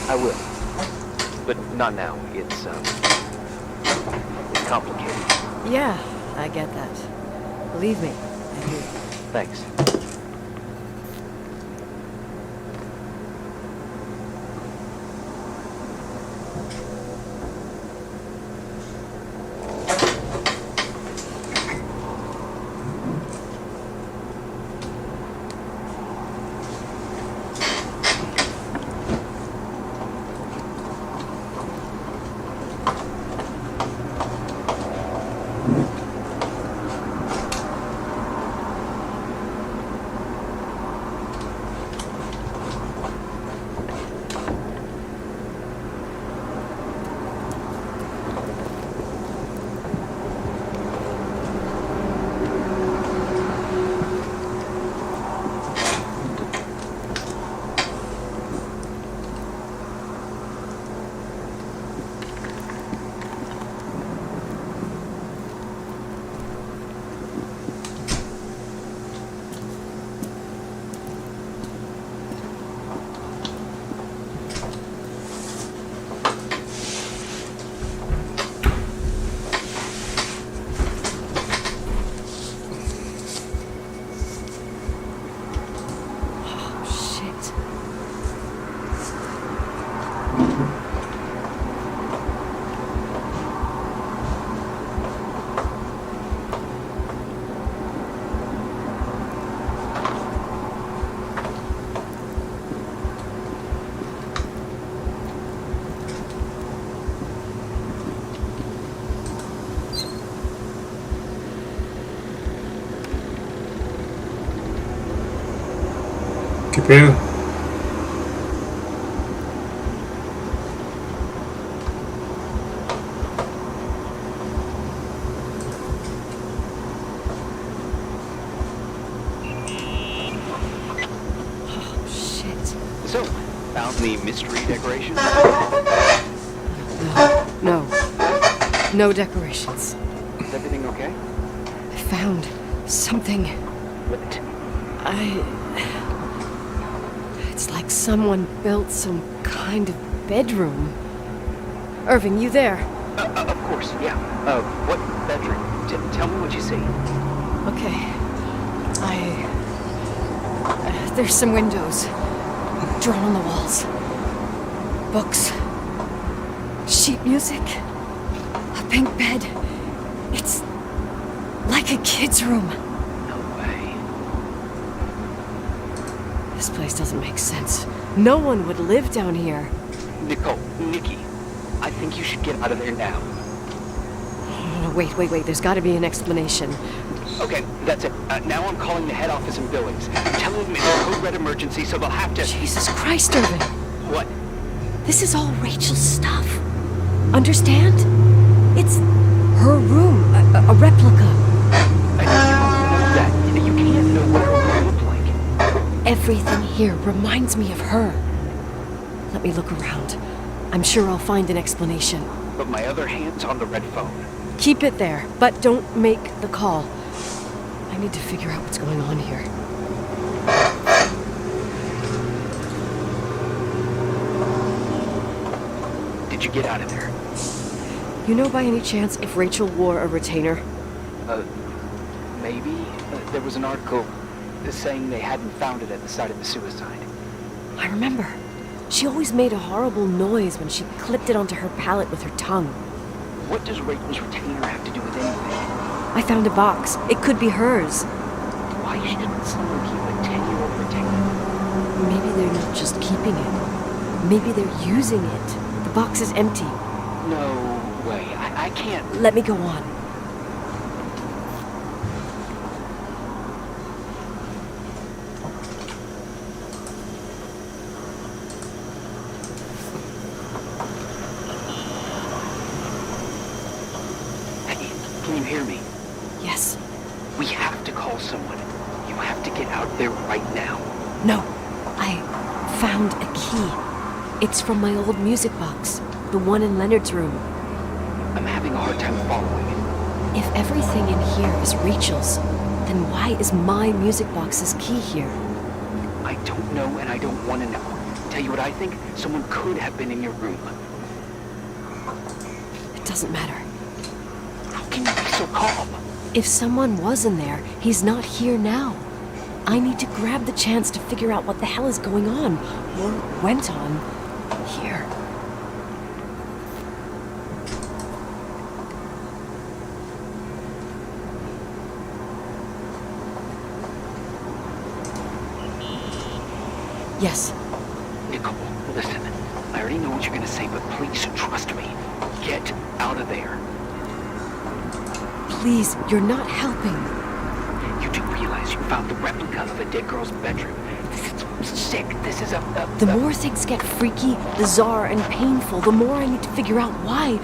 I will. But not now. It's complicated. Yeah, I get that. Believe me, I do. Thanks. ¿Qué pedo? So, found the mystery decoration? No. No decorations. Is everything okay? I found something. What? It's like someone built some kind of bedroom. Irving, you there? Of course, yeah. What bedroom? Tell me what you see. Okay. There's some windows. Drawn on the walls. Books. Sheet music. A pink bed. It's like a kid's room. No way. This place doesn't make sense. No one would live down here. Nikki, I think you should get out of there now. No, wait. There's got to be an explanation. Okay, that's it. Now I'm calling the head office in Billings. Telling them it's a code red emergency, so they'll have to... Jesus Christ, Irvin. What? This is all Rachel's stuff. Understand? It's her room, a replica. I don't know that. You can't know what her room looked like. Everything here reminds me of her. Let me look around. I'm sure I'll find an explanation. But my other hand's on the red phone. Keep it there, but don't make the call. I need to figure out what's going on here. Did you get out of there? You know by any chance if Rachel wore a retainer? Maybe. There was an article saying they hadn't found it at the site of the suicide. I remember. She always made a horrible noise when she clipped it onto her palate with her tongue. What does Rachel's retainer have to do with anything? I found a box. It could be hers. Why shouldn't someone keep a 10-year-old retainer? Maybe they're not just keeping it. Maybe they're using it. The box is empty. No way. I can't... Let me go on. Hey, can you hear me? Yes. We have to call someone. You have to get out there right now. No. I found a key. It's from my old music box. The one in Leonard's room. I'm having a hard time following it. If everything in here is Rachel's, then why is my music box's key here? I don't know and I don't want to know. Tell you what I think? Someone could have been in your room. It doesn't matter. How can you be so calm? If someone was in there, he's not here now. I need to grab the chance to figure out what the hell is going on, or went on, here. Yes. Nicole, listen. I already know what you're gonna say, but please trust me. Get out of there. Please, you're not helping. You do realize you found the replica of a dead girl's bedroom. This is sick. This is The more things get freaky, bizarre, and painful, the more I need to figure out why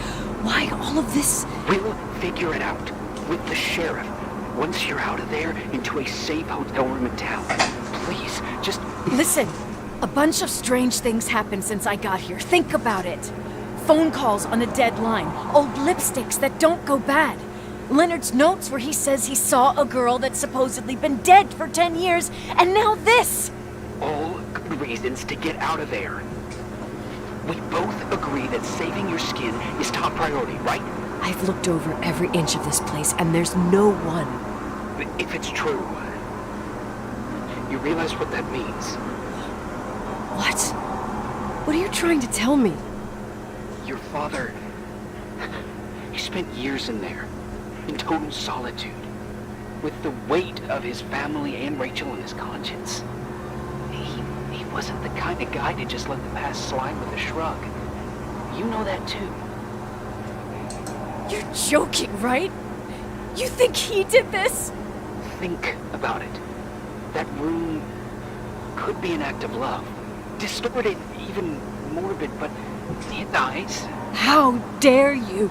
all of this... We'll figure it out. With the sheriff. Once you're out of there, into a safe hotel room in town. Please, just... Listen, a bunch of strange things happened since I got here. Think about it. Phone calls on a dead line. Old lipsticks that don't go bad. Leonard's notes where he says he saw a girl that's supposedly been dead for 10 years, and now this! All good reasons to get out of there. We both agree that saving your skin is top priority, right? I've looked over every inch of this place, and there's no one. But if it's true, you realize what that means. What? What are you trying to tell me? Your father... He spent years in there, in total solitude, with the weight of his family and Rachel on his conscience. He wasn't the kind of guy to just let the past slide with a shrug. You know that too. You're joking, right? You think he did this? Think about it. That room could be an act of love. Distorted, even morbid, but it dies. How dare you?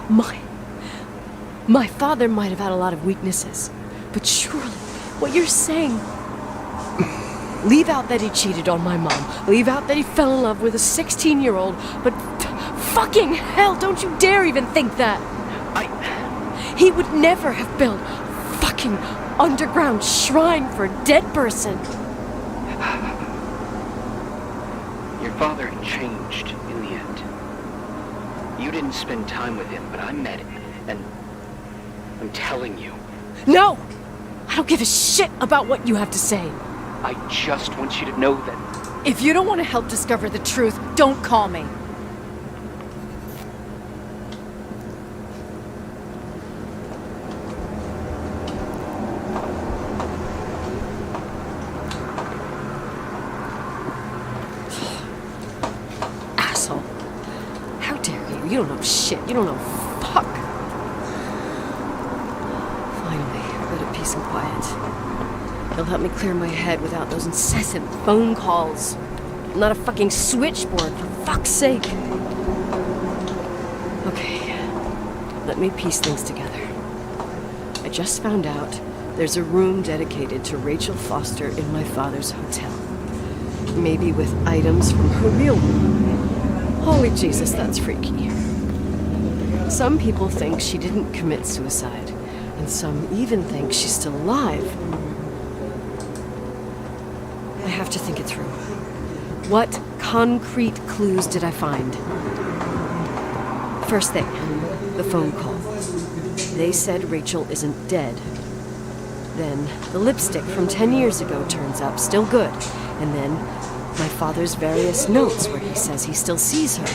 My father might have had a lot of weaknesses, but surely what you're saying... Leave out that he cheated on my mom. Leave out that he fell in love with a 16-year-old, but fucking hell, don't you dare even think that! He would never have built a fucking underground shrine for a dead person. Your father changed in the end. You didn't spend time with him, but I met him, and I'm telling you. No! I don't give a shit about what you have to say. I just want you to know that... If you don't want to help discover the truth, don't call me. Asshole. How dare you? You don't know shit. You don't know fuck. Finally, a bit of peace and quiet. He'll help me clear my head without those incessant phone calls. I'm not a fucking switchboard, for fuck's sake. Okay, let me piece things together. I just found out there's a room dedicated to Rachel Foster in my father's hotel. Maybe with items from her real room. Holy Jesus, that's freaky. Some people think she didn't commit suicide, and some even think she's still alive. I have to think it through. What concrete clues did I find? First thing, the phone call. They said Rachel isn't dead. Then the lipstick from 10 years ago turns up, still good. And then my father's various notes where he says he still sees her.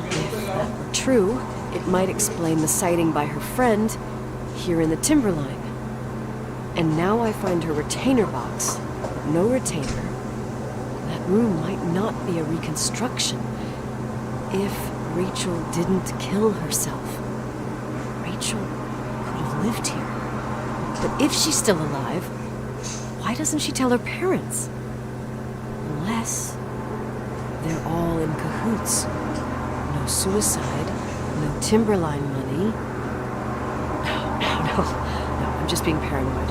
If that were true, it might explain the sighting by her friend here in the Timberline. And now I find her retainer box. No retainer. That room might not be a reconstruction. If Rachel didn't kill herself, Rachel could have lived here. But if she's still alive, why doesn't she tell her parents? Unless they're all in cahoots. No suicide, no Timberline money. No, I'm just being paranoid.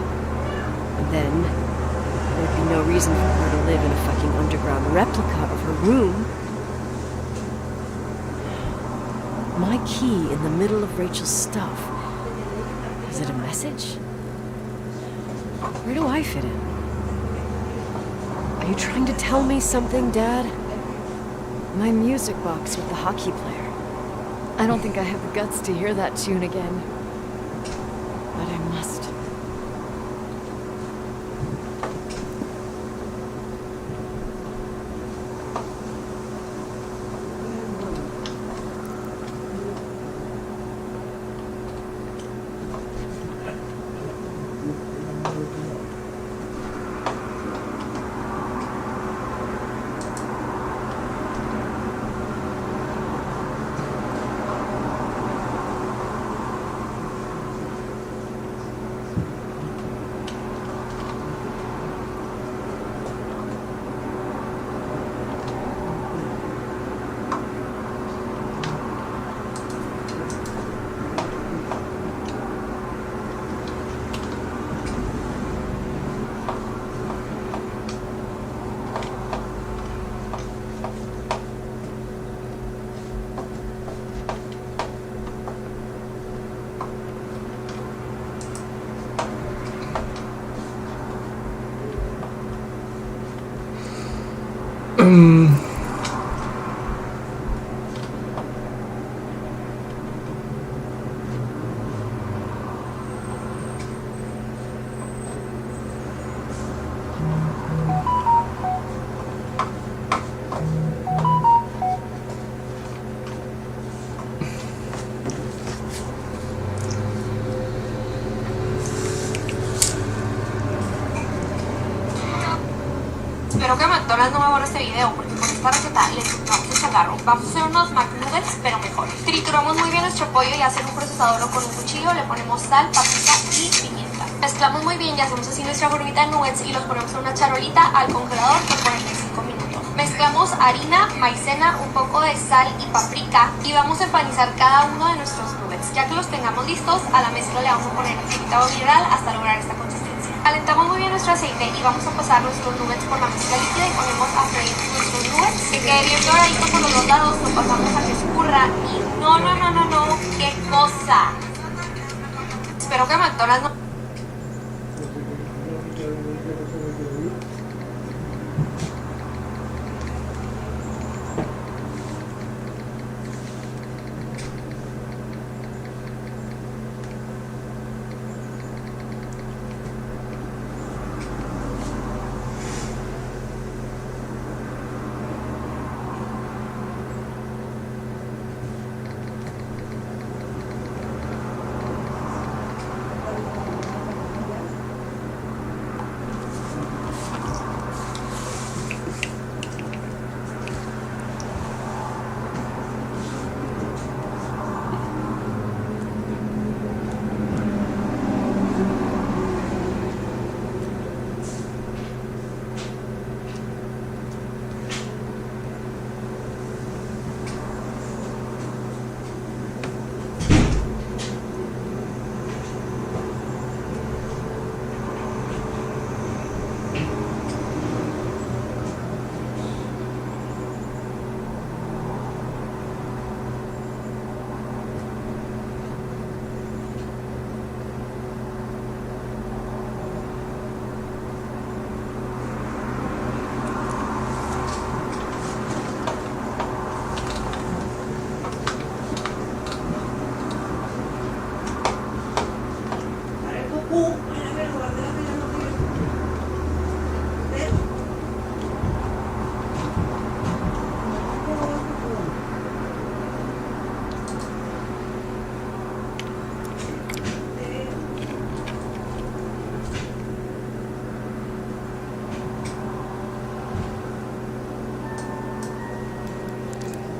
And then there'd be no reason for her to live in a fucking underground replica of her room. My key in the middle of Rachel's stuff. Is it a message? Where do I fit in? Are you trying to tell me something, Dad? My music box with the hockey player. I don't think I have the guts to hear that tune again. But I must. Espero que McDonald's no me borre este video porque con esta receta le chupamos el changarro. Vamos a hacer unos McNuggets, pero mejores. Trituramos muy bien nuestro pollo y hacemos un procesador con un cuchillo, le ponemos sal, paprika y pimienta. Mezclamos muy bien y hacemos así nuestra formita de nuggets y los ponemos en una charolita al congelador por 45 minutos. Mezclamos harina, maicena, un poco de sal y paprika y vamos a empanizar cada uno de nuestros nuggets. Ya que los tengamos listos, a la mezcla le vamos a poner agua mineral hasta lograr esta consistencia. Calentamos muy bien nuestro aceite y vamos a pasar nuestros nuggets por la mezcla líquida y ponemos a freír nuestros nuggets. Que quede bien doradito por los dos lados, lo pasamos a que escurra y no, ¿qué cosa? Espero que McDonald's no...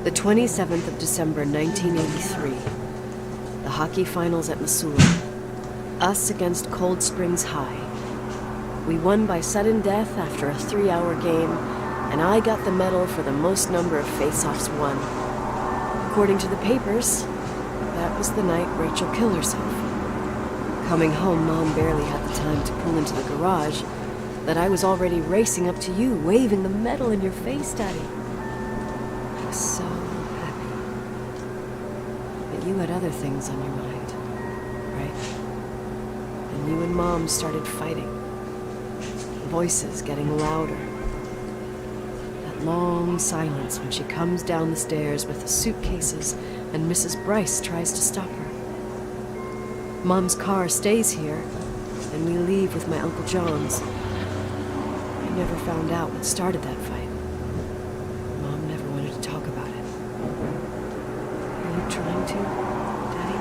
The 27th of December, 1983. The hockey finals at Missoula. Us against Cold Springs High. We won by sudden death after a 3-hour game, and I got the medal for the most number of face-offs won. According to the papers, that was the night Rachel killed herself. Coming home, Mom barely had the time to pull into the garage that I was already racing up to you, waving the medal in your face, Daddy. I was so happy. But you had other things on your mind, right? And you and Mom started fighting. Voices getting louder. That long silence when she comes down the stairs with the suitcases and Mrs. Bryce tries to stop her. Mom's car stays here, and we leave with my Uncle John's. I never found out what started that fight. Mom never wanted to talk about it. Are you trying to, Daddy?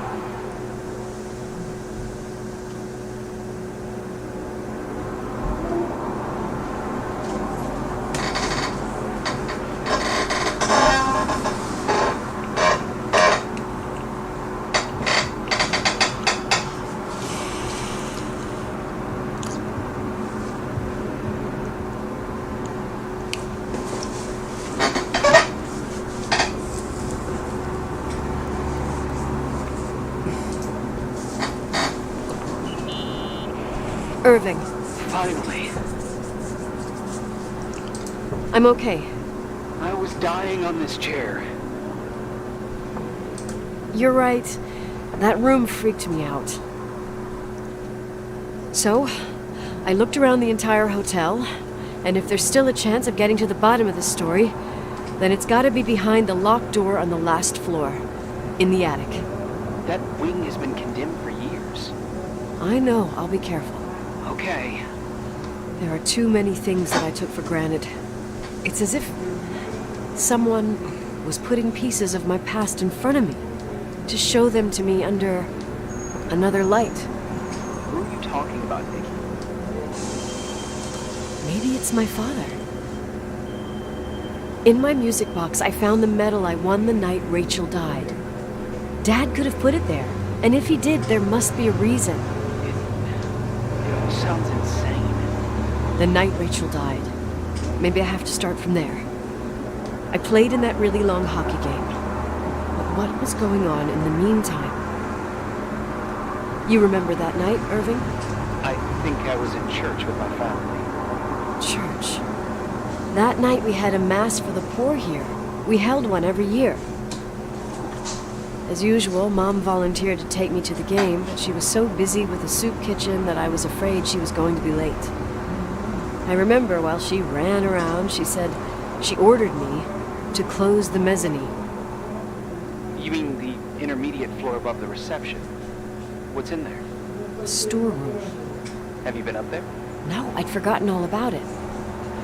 Irving. Finally. I'm okay. I was dying on this chair. You're right. That room freaked me out. So, I looked around the entire hotel, and if there's still a chance of getting to the bottom of the story, then it's gotta be behind the locked door on the last floor, in the attic. That wing has been condemned for years. I know, I'll be careful. Okay. There are too many things that I took for granted. It's as if someone was putting pieces of my past in front of me to show them to me under another light. Who are you talking about, Vicky? Maybe it's my father. In my music box, I found the medal I won the night Rachel died. Dad could have put it there, and if he did, there must be a reason. Sounds insane. The night Rachel died. Maybe I have to start from there. I played in that really long hockey game. But what was going on in the meantime? You remember that night, Irving? I think I was in church with my family. Church. That night we had a mass for the poor here. We held one every year. As usual, Mom volunteered to take me to the game, but she was so busy with the soup kitchen that I was afraid she was going to be late. I remember while she ran around, she said she ordered me to close the mezzanine. You mean the intermediate floor above the reception? What's in there? A storeroom. Have you been up there? No, I'd forgotten all about it.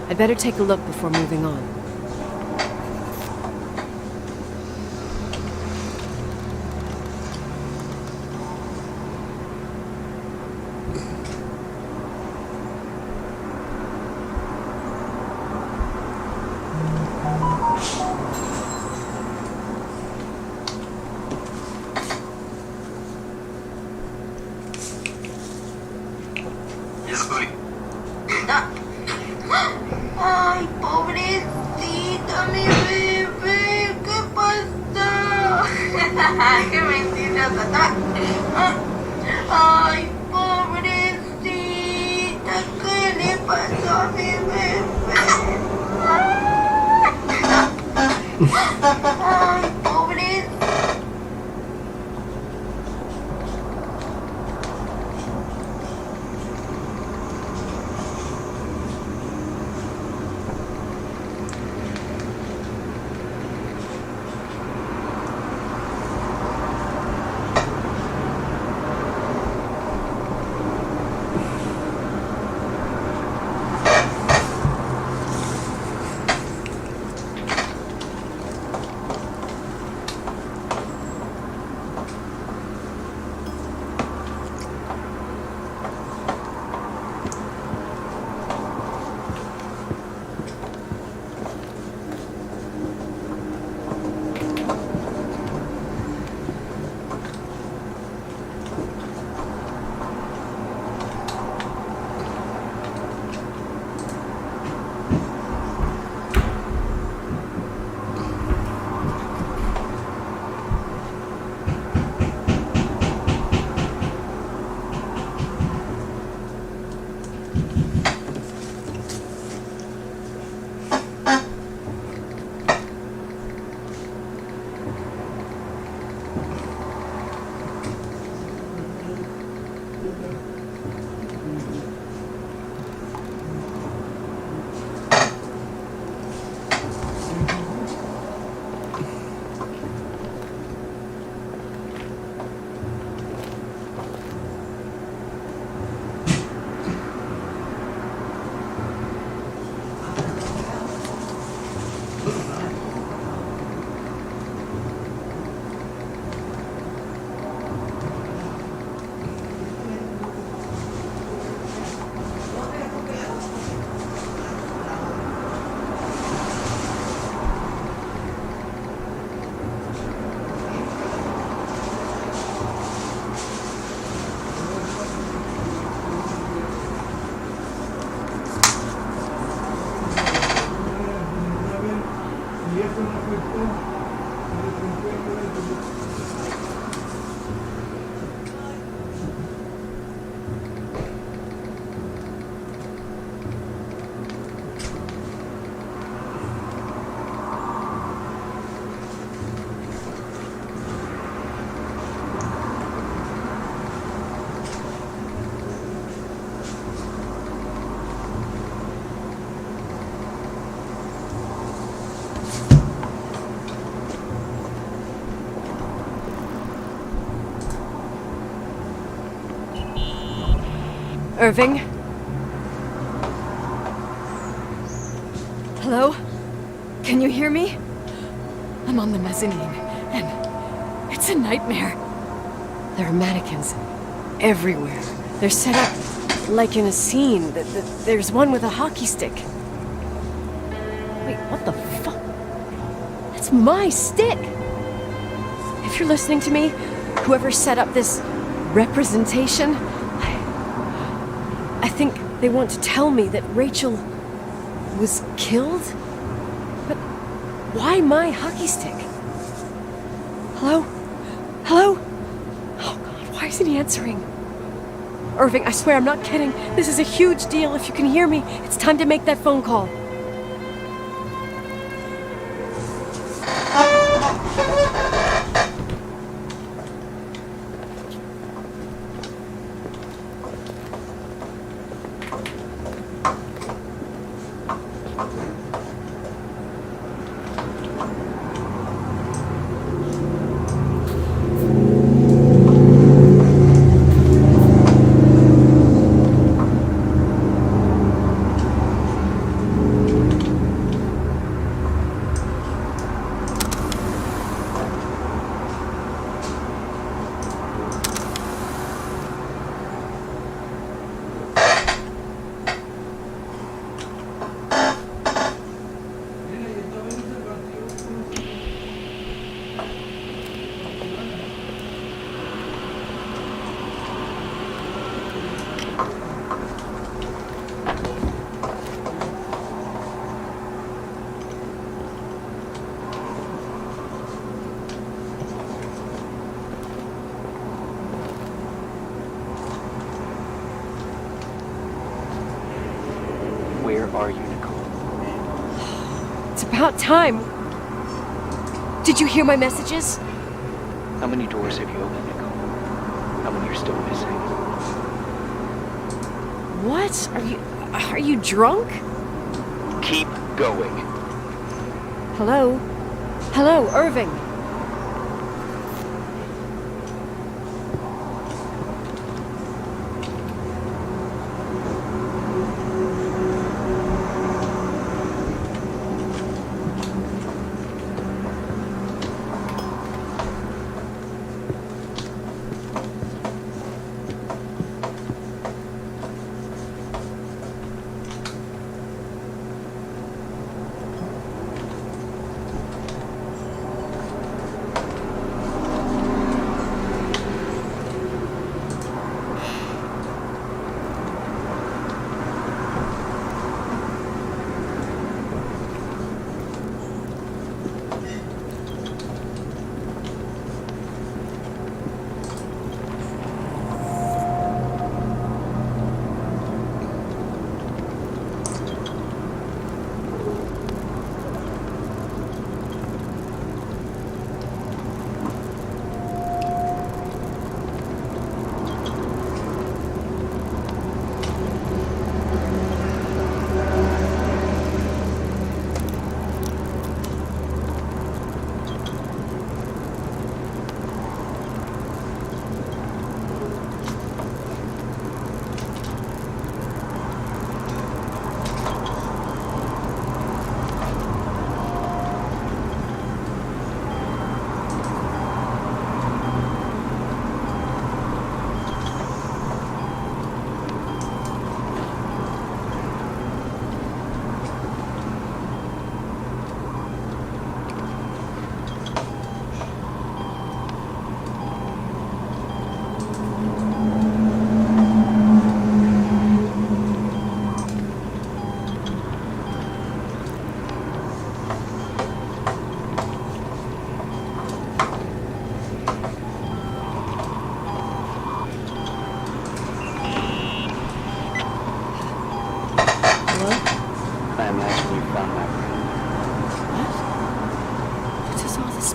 I'd better take a look before moving on. Ay, pobrecita, mi bebé, ¿qué pasa? Qué mentira, tata. Ay, pobrecita, ¿qué le pasó a mi bebé? Ay, pobrecita. Irving? Hello? Can you hear me? I'm on the mezzanine, and it's a nightmare. There are mannequins everywhere. They're set up like in a scene. There's one with a hockey stick. Wait, what the fuck? That's my stick! If you're listening to me, whoever set up this representation, I think they want to tell me that Rachel was killed? But why my hockey stick? Hello? Hello? Oh God, why isn't he answering? Irving, I swear I'm not kidding. This is a huge deal. If you can hear me, it's time to make that phone call. Where are you, Nicole? It's about time. Did you hear my messages? How many doors have you opened, Nicole? How many are still missing? What? Are you drunk? Keep going. Hello? Hello, Irving.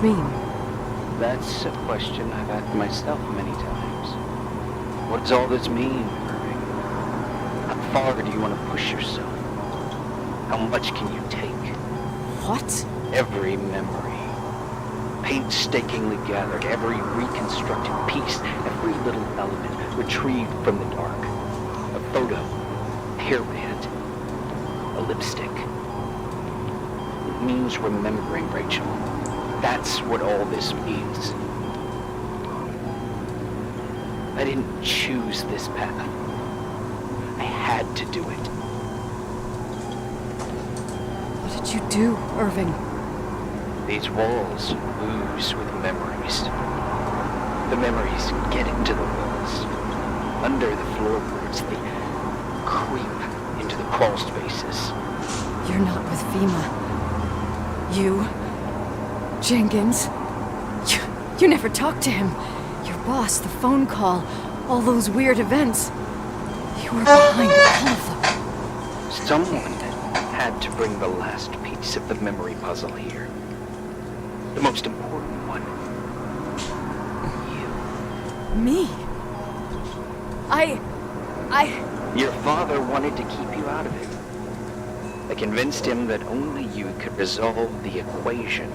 Mean? That's a question I've asked myself many times. What does all this mean, Irving? How far do you want to push yourself? How much can you take? What? Every memory, painstakingly gathered, every reconstructed piece, every little element retrieved from the dark. A photo, a hairband, a lipstick. It means remembering, Rachel. That's what all this means. I didn't choose this path. I had to do it. What did you do, Irving? These walls ooze with memories. The memories get into the walls, under the floorboards, the creep into the crawl spaces. You're not with FEMA. You... Jenkins... You never talked to him. Your boss, the phone call, all those weird events. You were behind all of them. Someone had to bring the last piece of the memory puzzle here. The most important one. Me? Your father wanted to keep you out of it. I convinced him that only you could resolve the equation,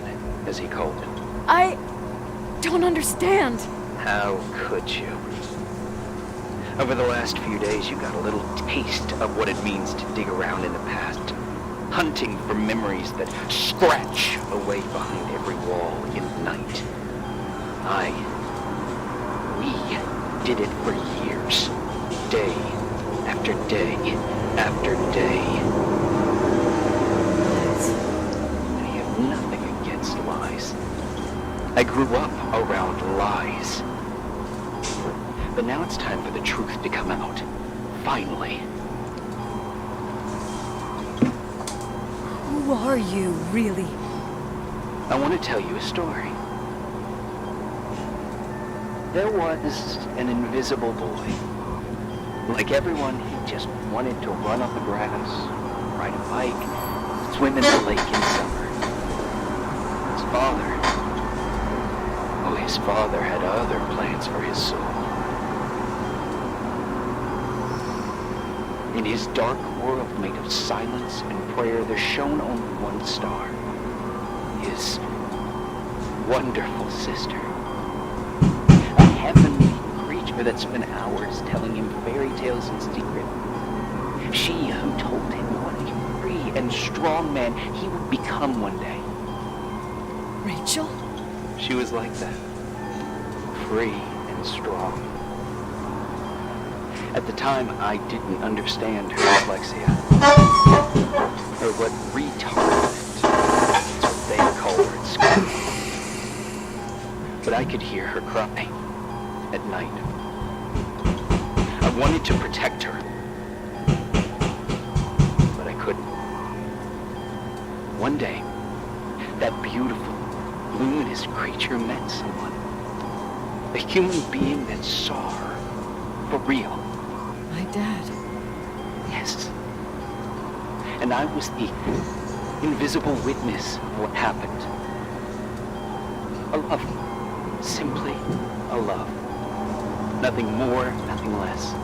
as he called it. I don't understand. How could you? Over the last few days, you got a little taste of what it means to dig around in the past, hunting for memories that scratch away behind every wall in the night. We did it for years, day after day after day. I have nothing against lies. I grew up around lies. But now it's time for the truth to come out. Finally. Who are you, really? I want to tell you a story. There was an invisible boy. Like everyone, he just wanted to run on the grass, ride a bike, swim in the lake in summer. His father had other plans for his soul. In his dark world made of silence and prayer, there shone only one star. His wonderful sister. A heavenly creature that spent hours telling him fairy tales in secret. She who told him what a free and strong man he would become one day. Rachel? She was like that. Free and strong. At the time, I didn't understand her dyslexia. Or what retarded, that's what they call her at school. But I could hear her cry at night. I wanted to protect her. But I couldn't. One day, that beautiful, luminous creature met someone. A human being that saw her for real. My dad. Yes. And I was the invisible witness of what happened. A love. Simply a love. Nothing more, nothing less.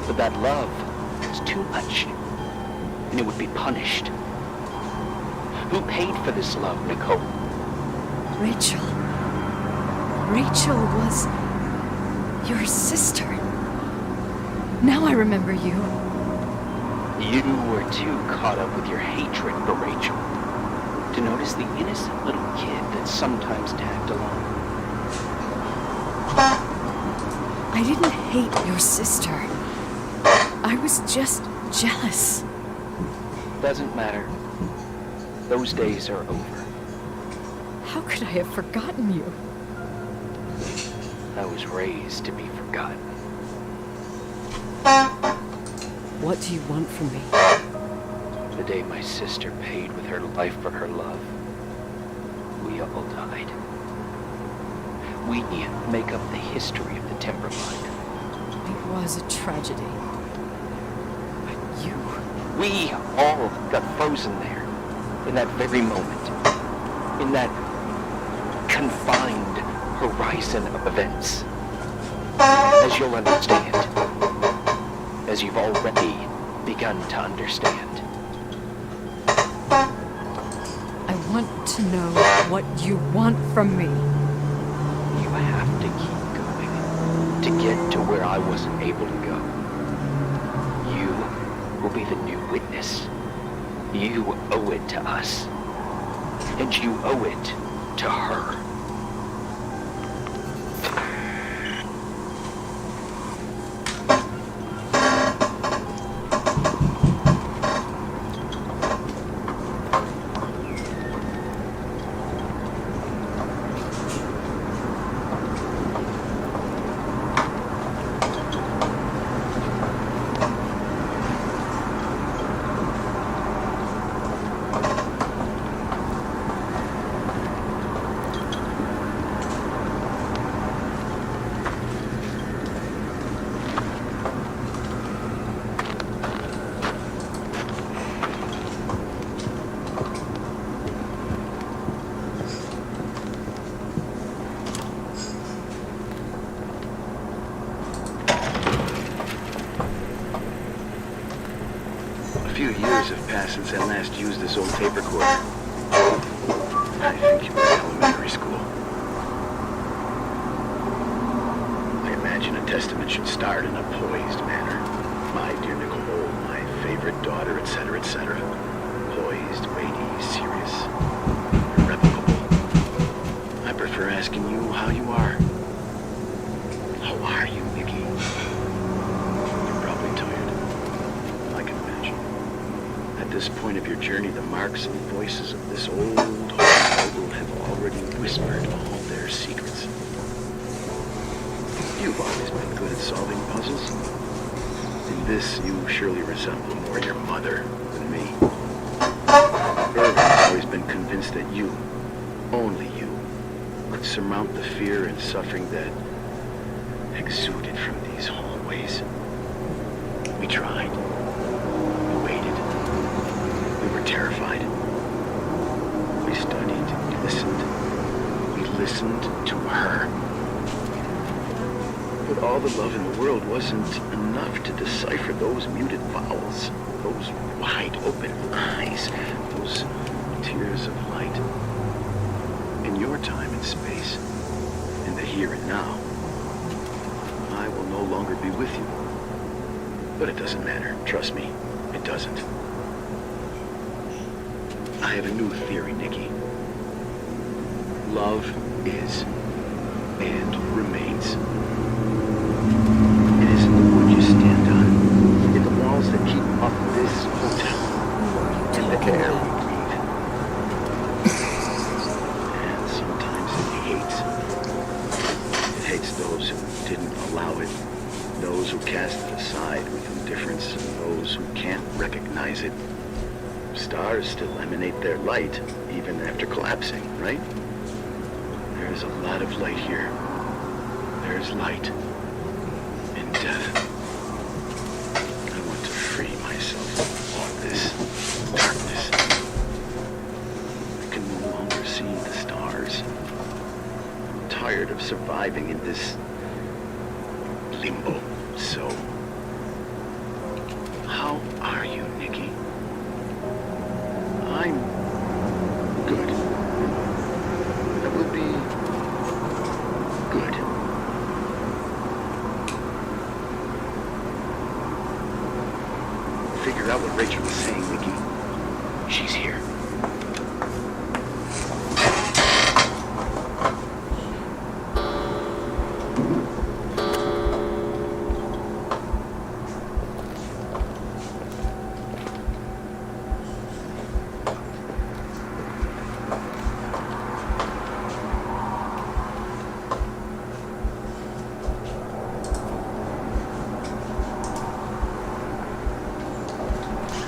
But that love was too much, and it would be punished. Who paid for this love, Nicole? Rachel. Rachel was your sister. Now I remember you. You were too caught up with your hatred for Rachel to notice the innocent little kid that sometimes tagged along. I didn't hate your sister. I was just jealous. Doesn't matter. Those days are over. How could I have forgotten you? I was raised to be forgotten. What do you want from me? The day my sister paid with her life for her love, we all died. We make up the history of the Timberline. It was a tragedy. But you... We all got frozen there, in that very moment. In that confined horizon of events. As you'll understand. As you've already begun to understand. I want to know what you want from me. You have to keep going to get to where I wasn't able to go. You will be the new witness. You owe it to us. And you owe it to her. years have passed since I last used this old tape recorder. I think it was elementary school. I imagine a testament should start in a poised manner. My dear Nicole, my favorite daughter, etc., etc. Poised, weighty, serious, irrevocable. I prefer asking you how you are. How are you, Nikki? You're probably tired. I can imagine. At this point of your journey, the marks and voices of this old noble have already whispered all their secrets. You've always been good at solving puzzles. In this, you surely resemble more your mother than me. Irving's always been convinced that you, only you, could surmount the fear and suffering that exuded from these hallways. We tried. We waited. We were terrified. We studied. We listened. We listened to her. But all the love in the world wasn't enough to decipher those muted vowels, those wide open eyes, those tears of light. In your time and space, in the here and now, I will no longer be with you. But it doesn't matter. Trust me, it doesn't. I have a new theory, Nikki. Love is and remains. It isn't the wood you stand on. It's the walls that keep up this hotel. And the air we breathe. And sometimes it hates. It hates those who didn't allow it. Those who cast it aside with indifference. And those who can't recognize it. Stars still emanate their light, even after collapsing, right? There's a lot of light here. There's light in death. I want to free myself from all this darkness. I can no longer see the stars. I'm tired of surviving in this limbo. So, how are you, Nikki? I'm good. I will be good. Figure out what Rachel was saying, Nikki. She's here.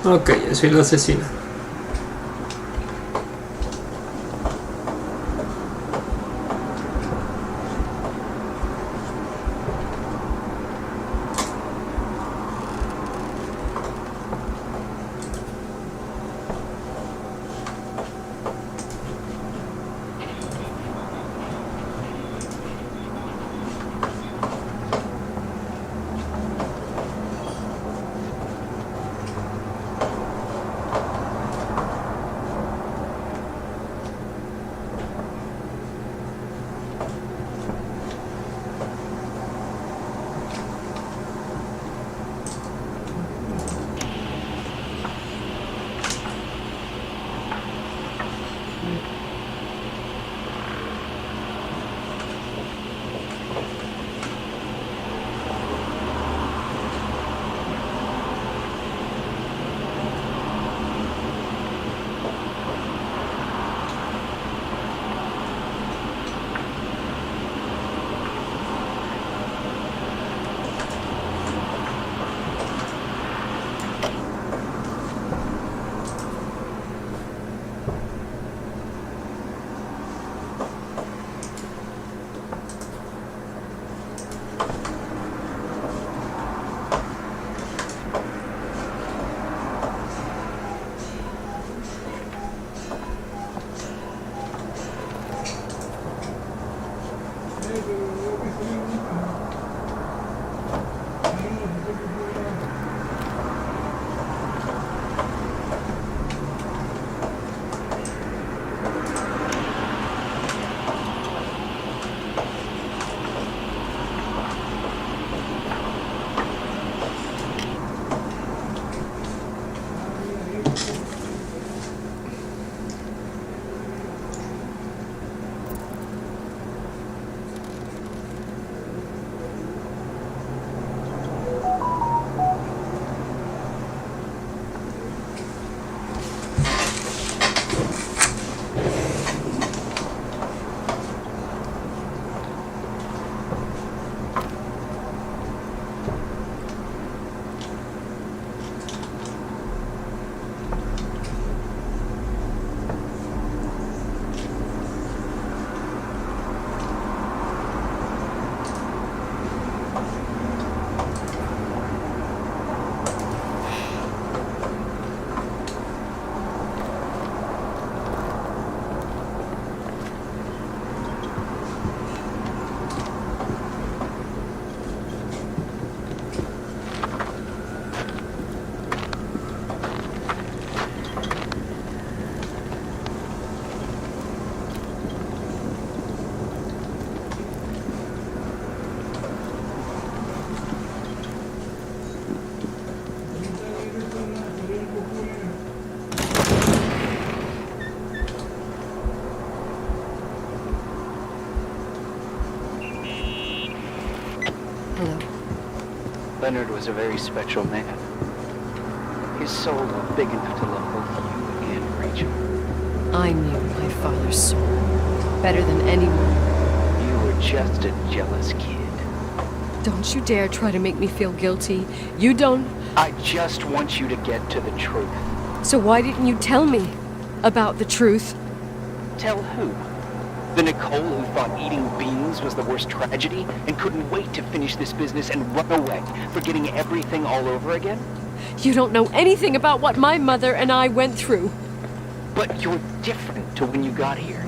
Ok, yo soy el asesino. Leonard was a very special man. His soul was big enough to love both you and Rachel. I knew my father's soul better than anyone. You were just a jealous kid. Don't you dare try to make me feel guilty. You don't... I just want you to get to the truth. So why didn't you tell me about the truth? Tell who? The Nicole who thought eating beans was the worst tragedy and couldn't wait to finish this business and run away, forgetting everything all over again? You don't know anything about what my mother and I went through. But you're different to when you got here.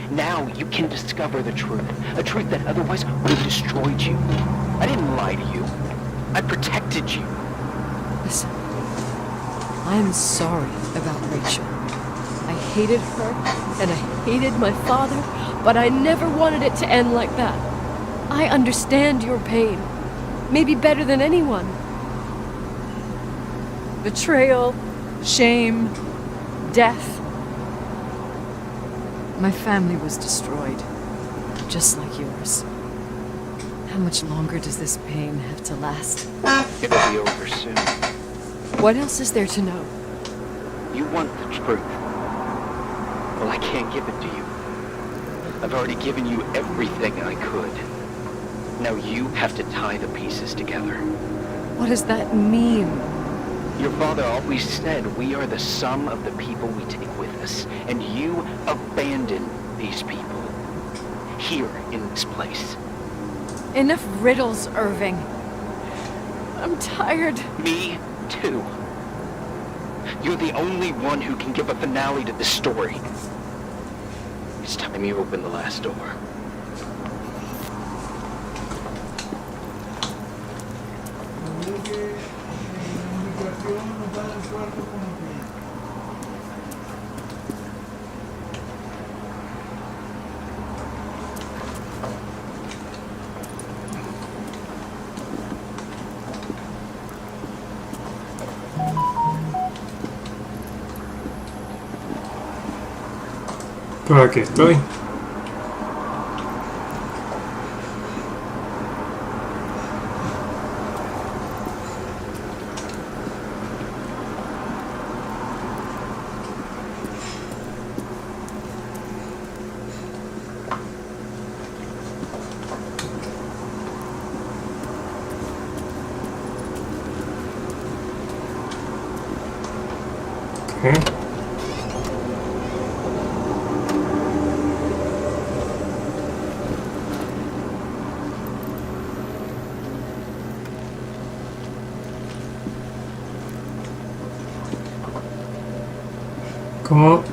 Now you can discover the truth, a truth that otherwise would have destroyed you. I didn't lie to you. I protected you. Listen, I'm sorry about Rachel. I hated her, and I hated my father, but I never wanted it to end like that. I understand your pain, maybe better than anyone. Betrayal, shame, death. My family was destroyed, just like yours. How much longer does this pain have to last? It'll be over soon. What else is there to know? You want the truth. Well, I can't give it to you. I've already given you everything I could. Now you have to tie the pieces together. What does that mean? Your father always said we are the sum of the people we take with us, and you abandon these people. Here, in this place. Enough riddles, Irving. I'm tired. Me, too. You're the only one who can give a finale to this story. It's time you open the last door. Por aquí estoy. Okay. ¿Cómo?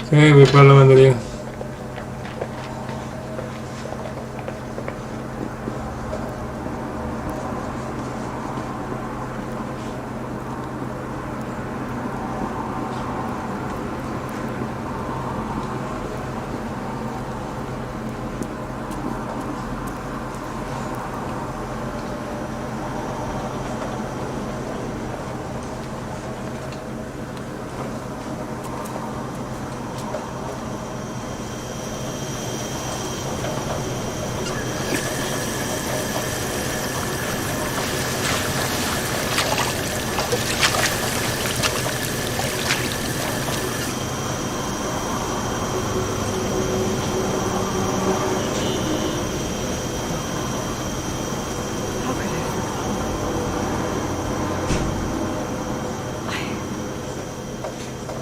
Ok, voy para la lavandería.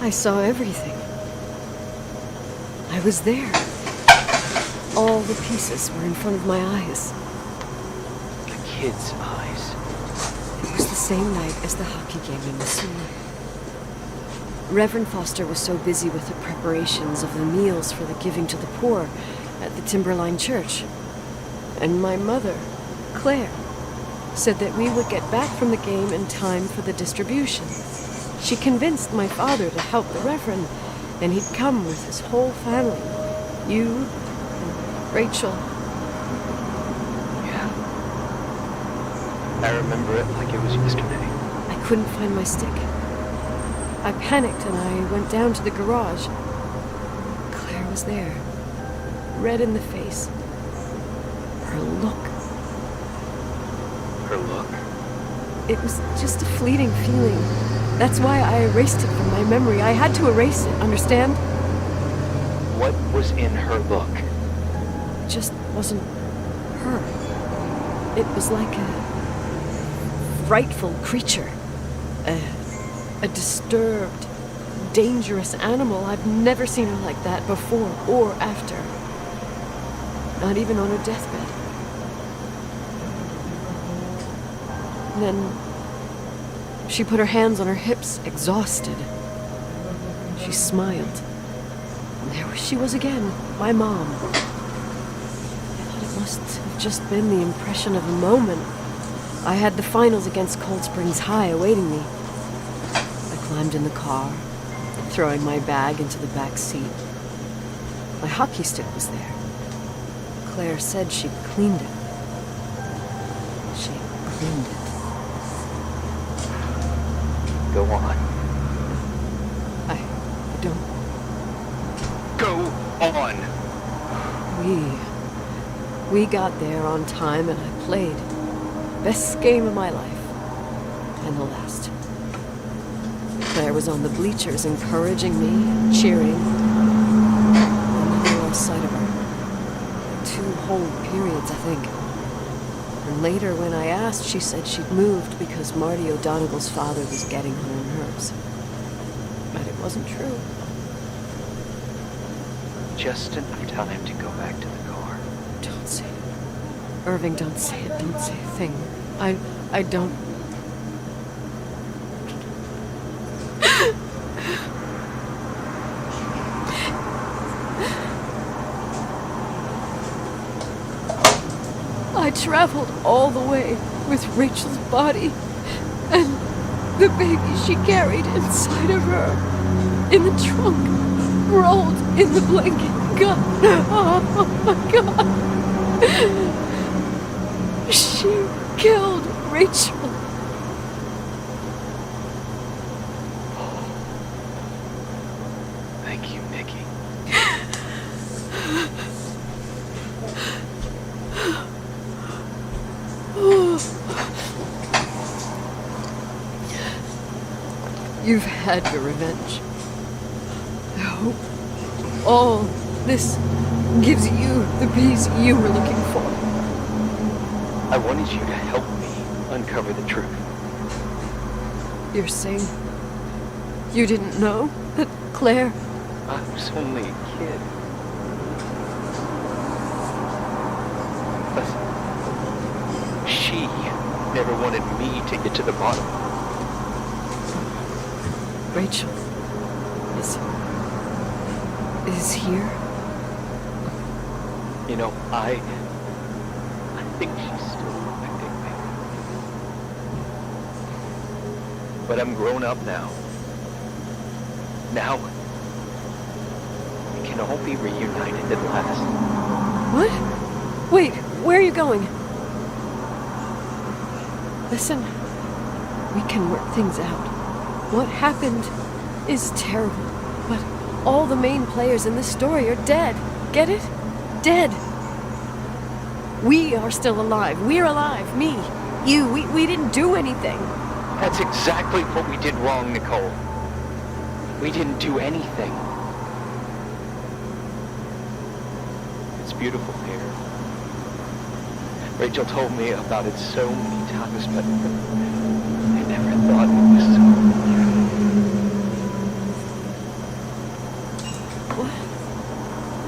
I saw everything. I was there. All the pieces were in front of my eyes. The kid's eyes. It was the same night as the hockey game in Missouri. Reverend Foster was so busy with the preparations of the meals for the giving to the poor at the Timberline Church. And my mother, Claire, said that we would get back from the game in time for the distribution. She convinced my father to help the Reverend, and he'd come with his whole family. You and Rachel. Yeah. I remember it like it was yesterday. I couldn't find my stick. I panicked and I went down to the garage. Claire was there, red in the face. Her look. Her look? It was just a fleeting feeling. That's why I erased it from my memory. I had to erase it, understand? What was in her look? It just wasn't her. It was like a frightful creature. A disturbed, dangerous animal. I've never seen her like that before or after. Not even on her deathbed. And then she put her hands on her hips, exhausted. She smiled. And there she was again, my mom. I thought it must have just been the impression of a moment. I had the finals against Cold Springs High awaiting me. I climbed in the car, throwing my bag into the back seat. My hockey stick was there. Claire said she'd cleaned it. She cleaned it. Go on. I don't... Go on! We got there on time and I played. Best game of my life. And the last. Claire was on the bleachers encouraging me and cheering. I never lost sight of her. 2 whole periods, I think. And later, when I asked, she said she'd moved because Marty O'Donegal's father was getting on her nerves. But it wasn't true. Just enough time to go back to the car. Don't say it. Irving, don't say it. Don't say a thing. I don't... I traveled all the way with Rachel's body and the baby she carried inside of her in the trunk, rolled in the blanket. God, oh my God. She killed Rachel. Thank you, Nikki. You've had your revenge. I hope all this gives you the peace you were looking for. I wanted you to help me uncover the truth. You're saying you didn't know that Claire... I was only a kid. Listen, she never wanted me to get to the bottom. Rachel is here? You know, I think she's still protecting me. But I'm grown up now. Now, we can all be reunited at last. What? Wait, where are you going? Listen, we can work things out. What happened is terrible, but all the main players in this story are dead. Get it? Dead. We are still alive. We're alive. Me, you, we didn't do anything. That's exactly what we did wrong, Nicole. We didn't do anything. It's beautiful here. Rachel told me about it so many times, but I never thought it was so beautiful.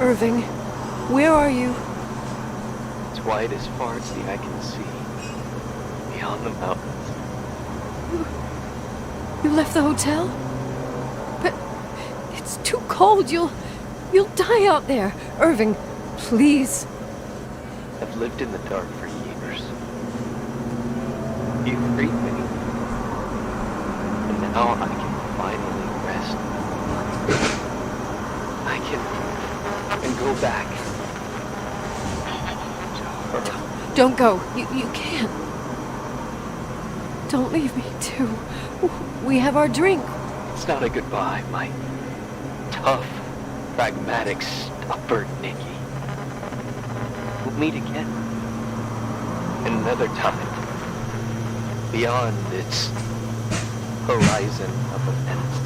Irving, where are you? It's white as far as the eye can see. Beyond the mountains. You left the hotel? But it's too cold. You'll die out there. Irving, please. I've lived in the dark for years. You freed me. And now I can finally rest. I can go back. Don't go. You can't. Don't leave me, too. We have our drink. It's not a goodbye, my tough, pragmatic, stubborn Nikki. We'll meet again. Another time. Beyond its horizon of events.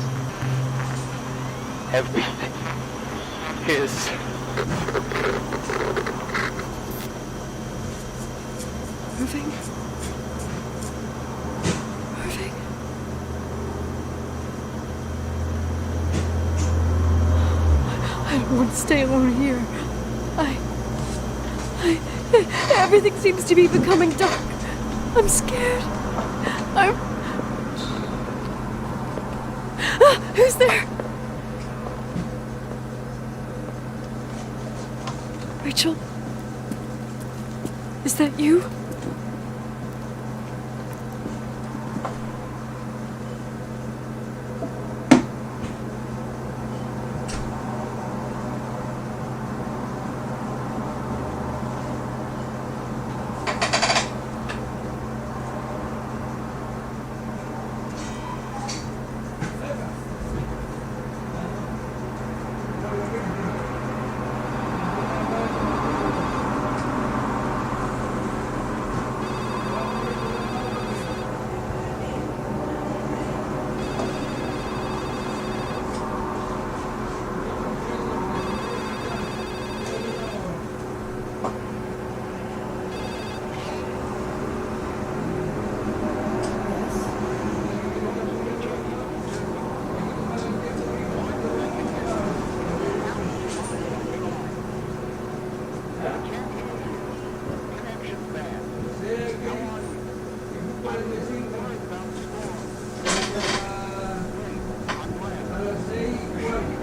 Everything is... Irving? I don't want to stay alone here. Everything seems to be becoming dark. I'm scared. Who's there? Rachel? Is that you?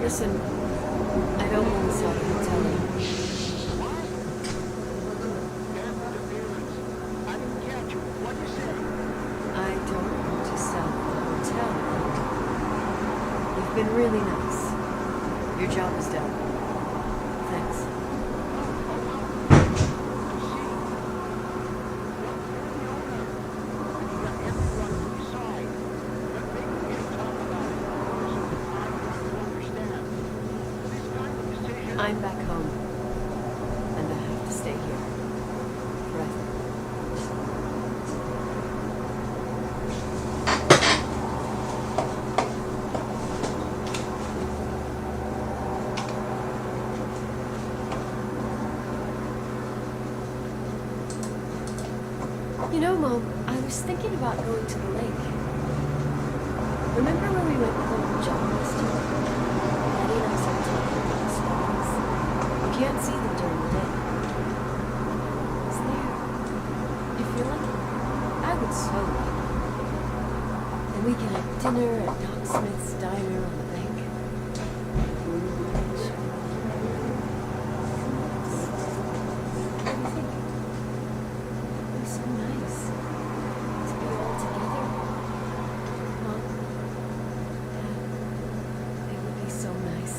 Listen, I don't want to sell the hotel. I don't want to sell the hotel. You've been really nice. Your job is done. Thanks. I'm back home, and I have to stay here forever. You know, Mom, I was thinking about going to the lake. Remember when we went with John last year? Daddy and I started talking about the stars. You can't see them during the day. It's there. If you're lucky, I would so like it. And we can have dinner at Doc Smith's diner on the bank. It was so nice to be all together. Mom, Dad, it would be so nice.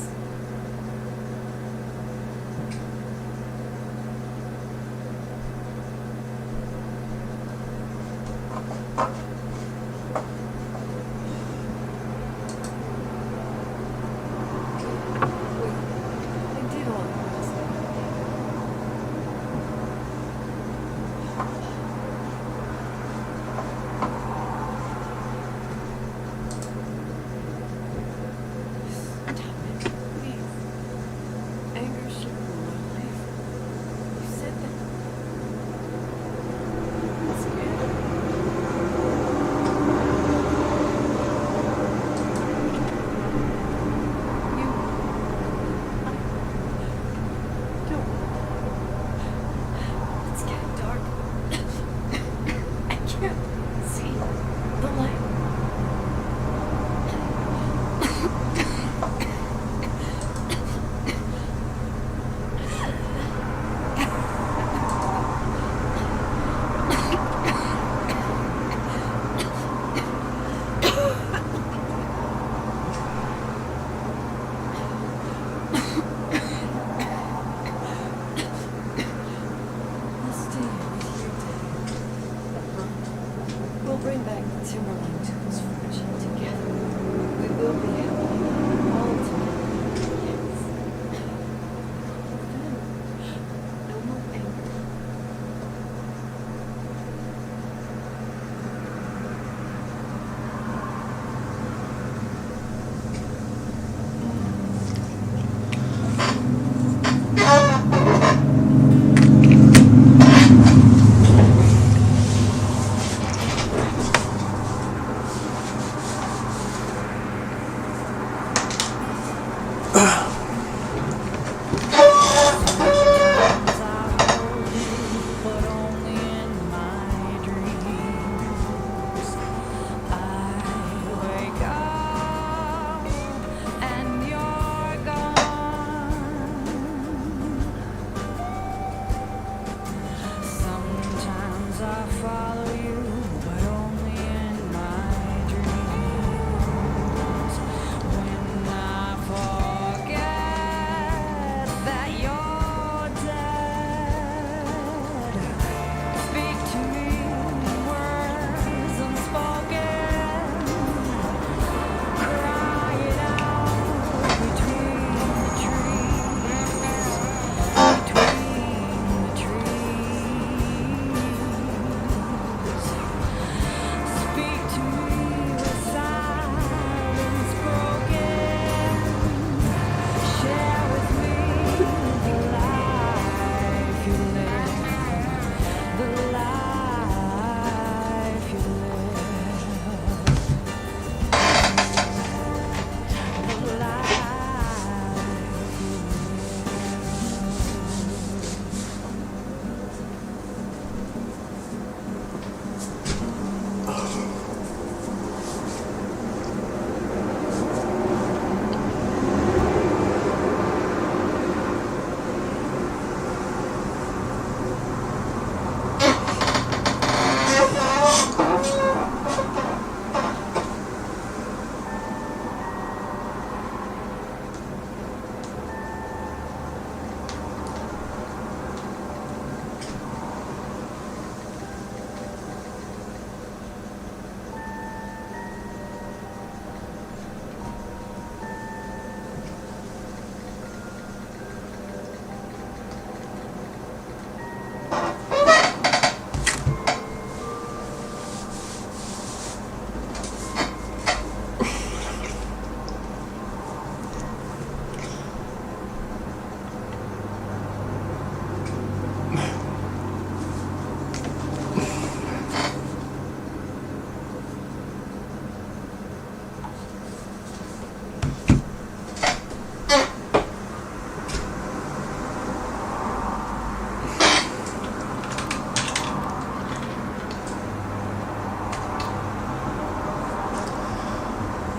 Timberline took us for a trip together. We will be happy. All together. Yes. No more anger.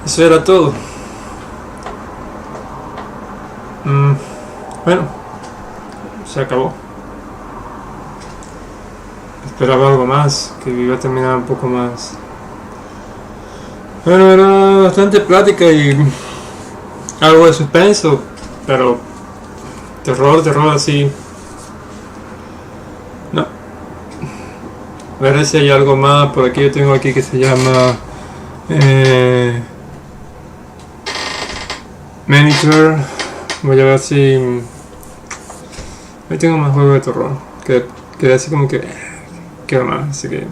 Eso era todo. Bueno, se acabó. Esperaba algo más, que iba a terminar un poco más. Bueno, era bastante plática y algo de suspenso, pero terror así. No. A ver si hay algo más. Por aquí yo tengo aquí que se llama Manager. Voy a ver si ahí tengo más juegos de terror que así como que queda más, así que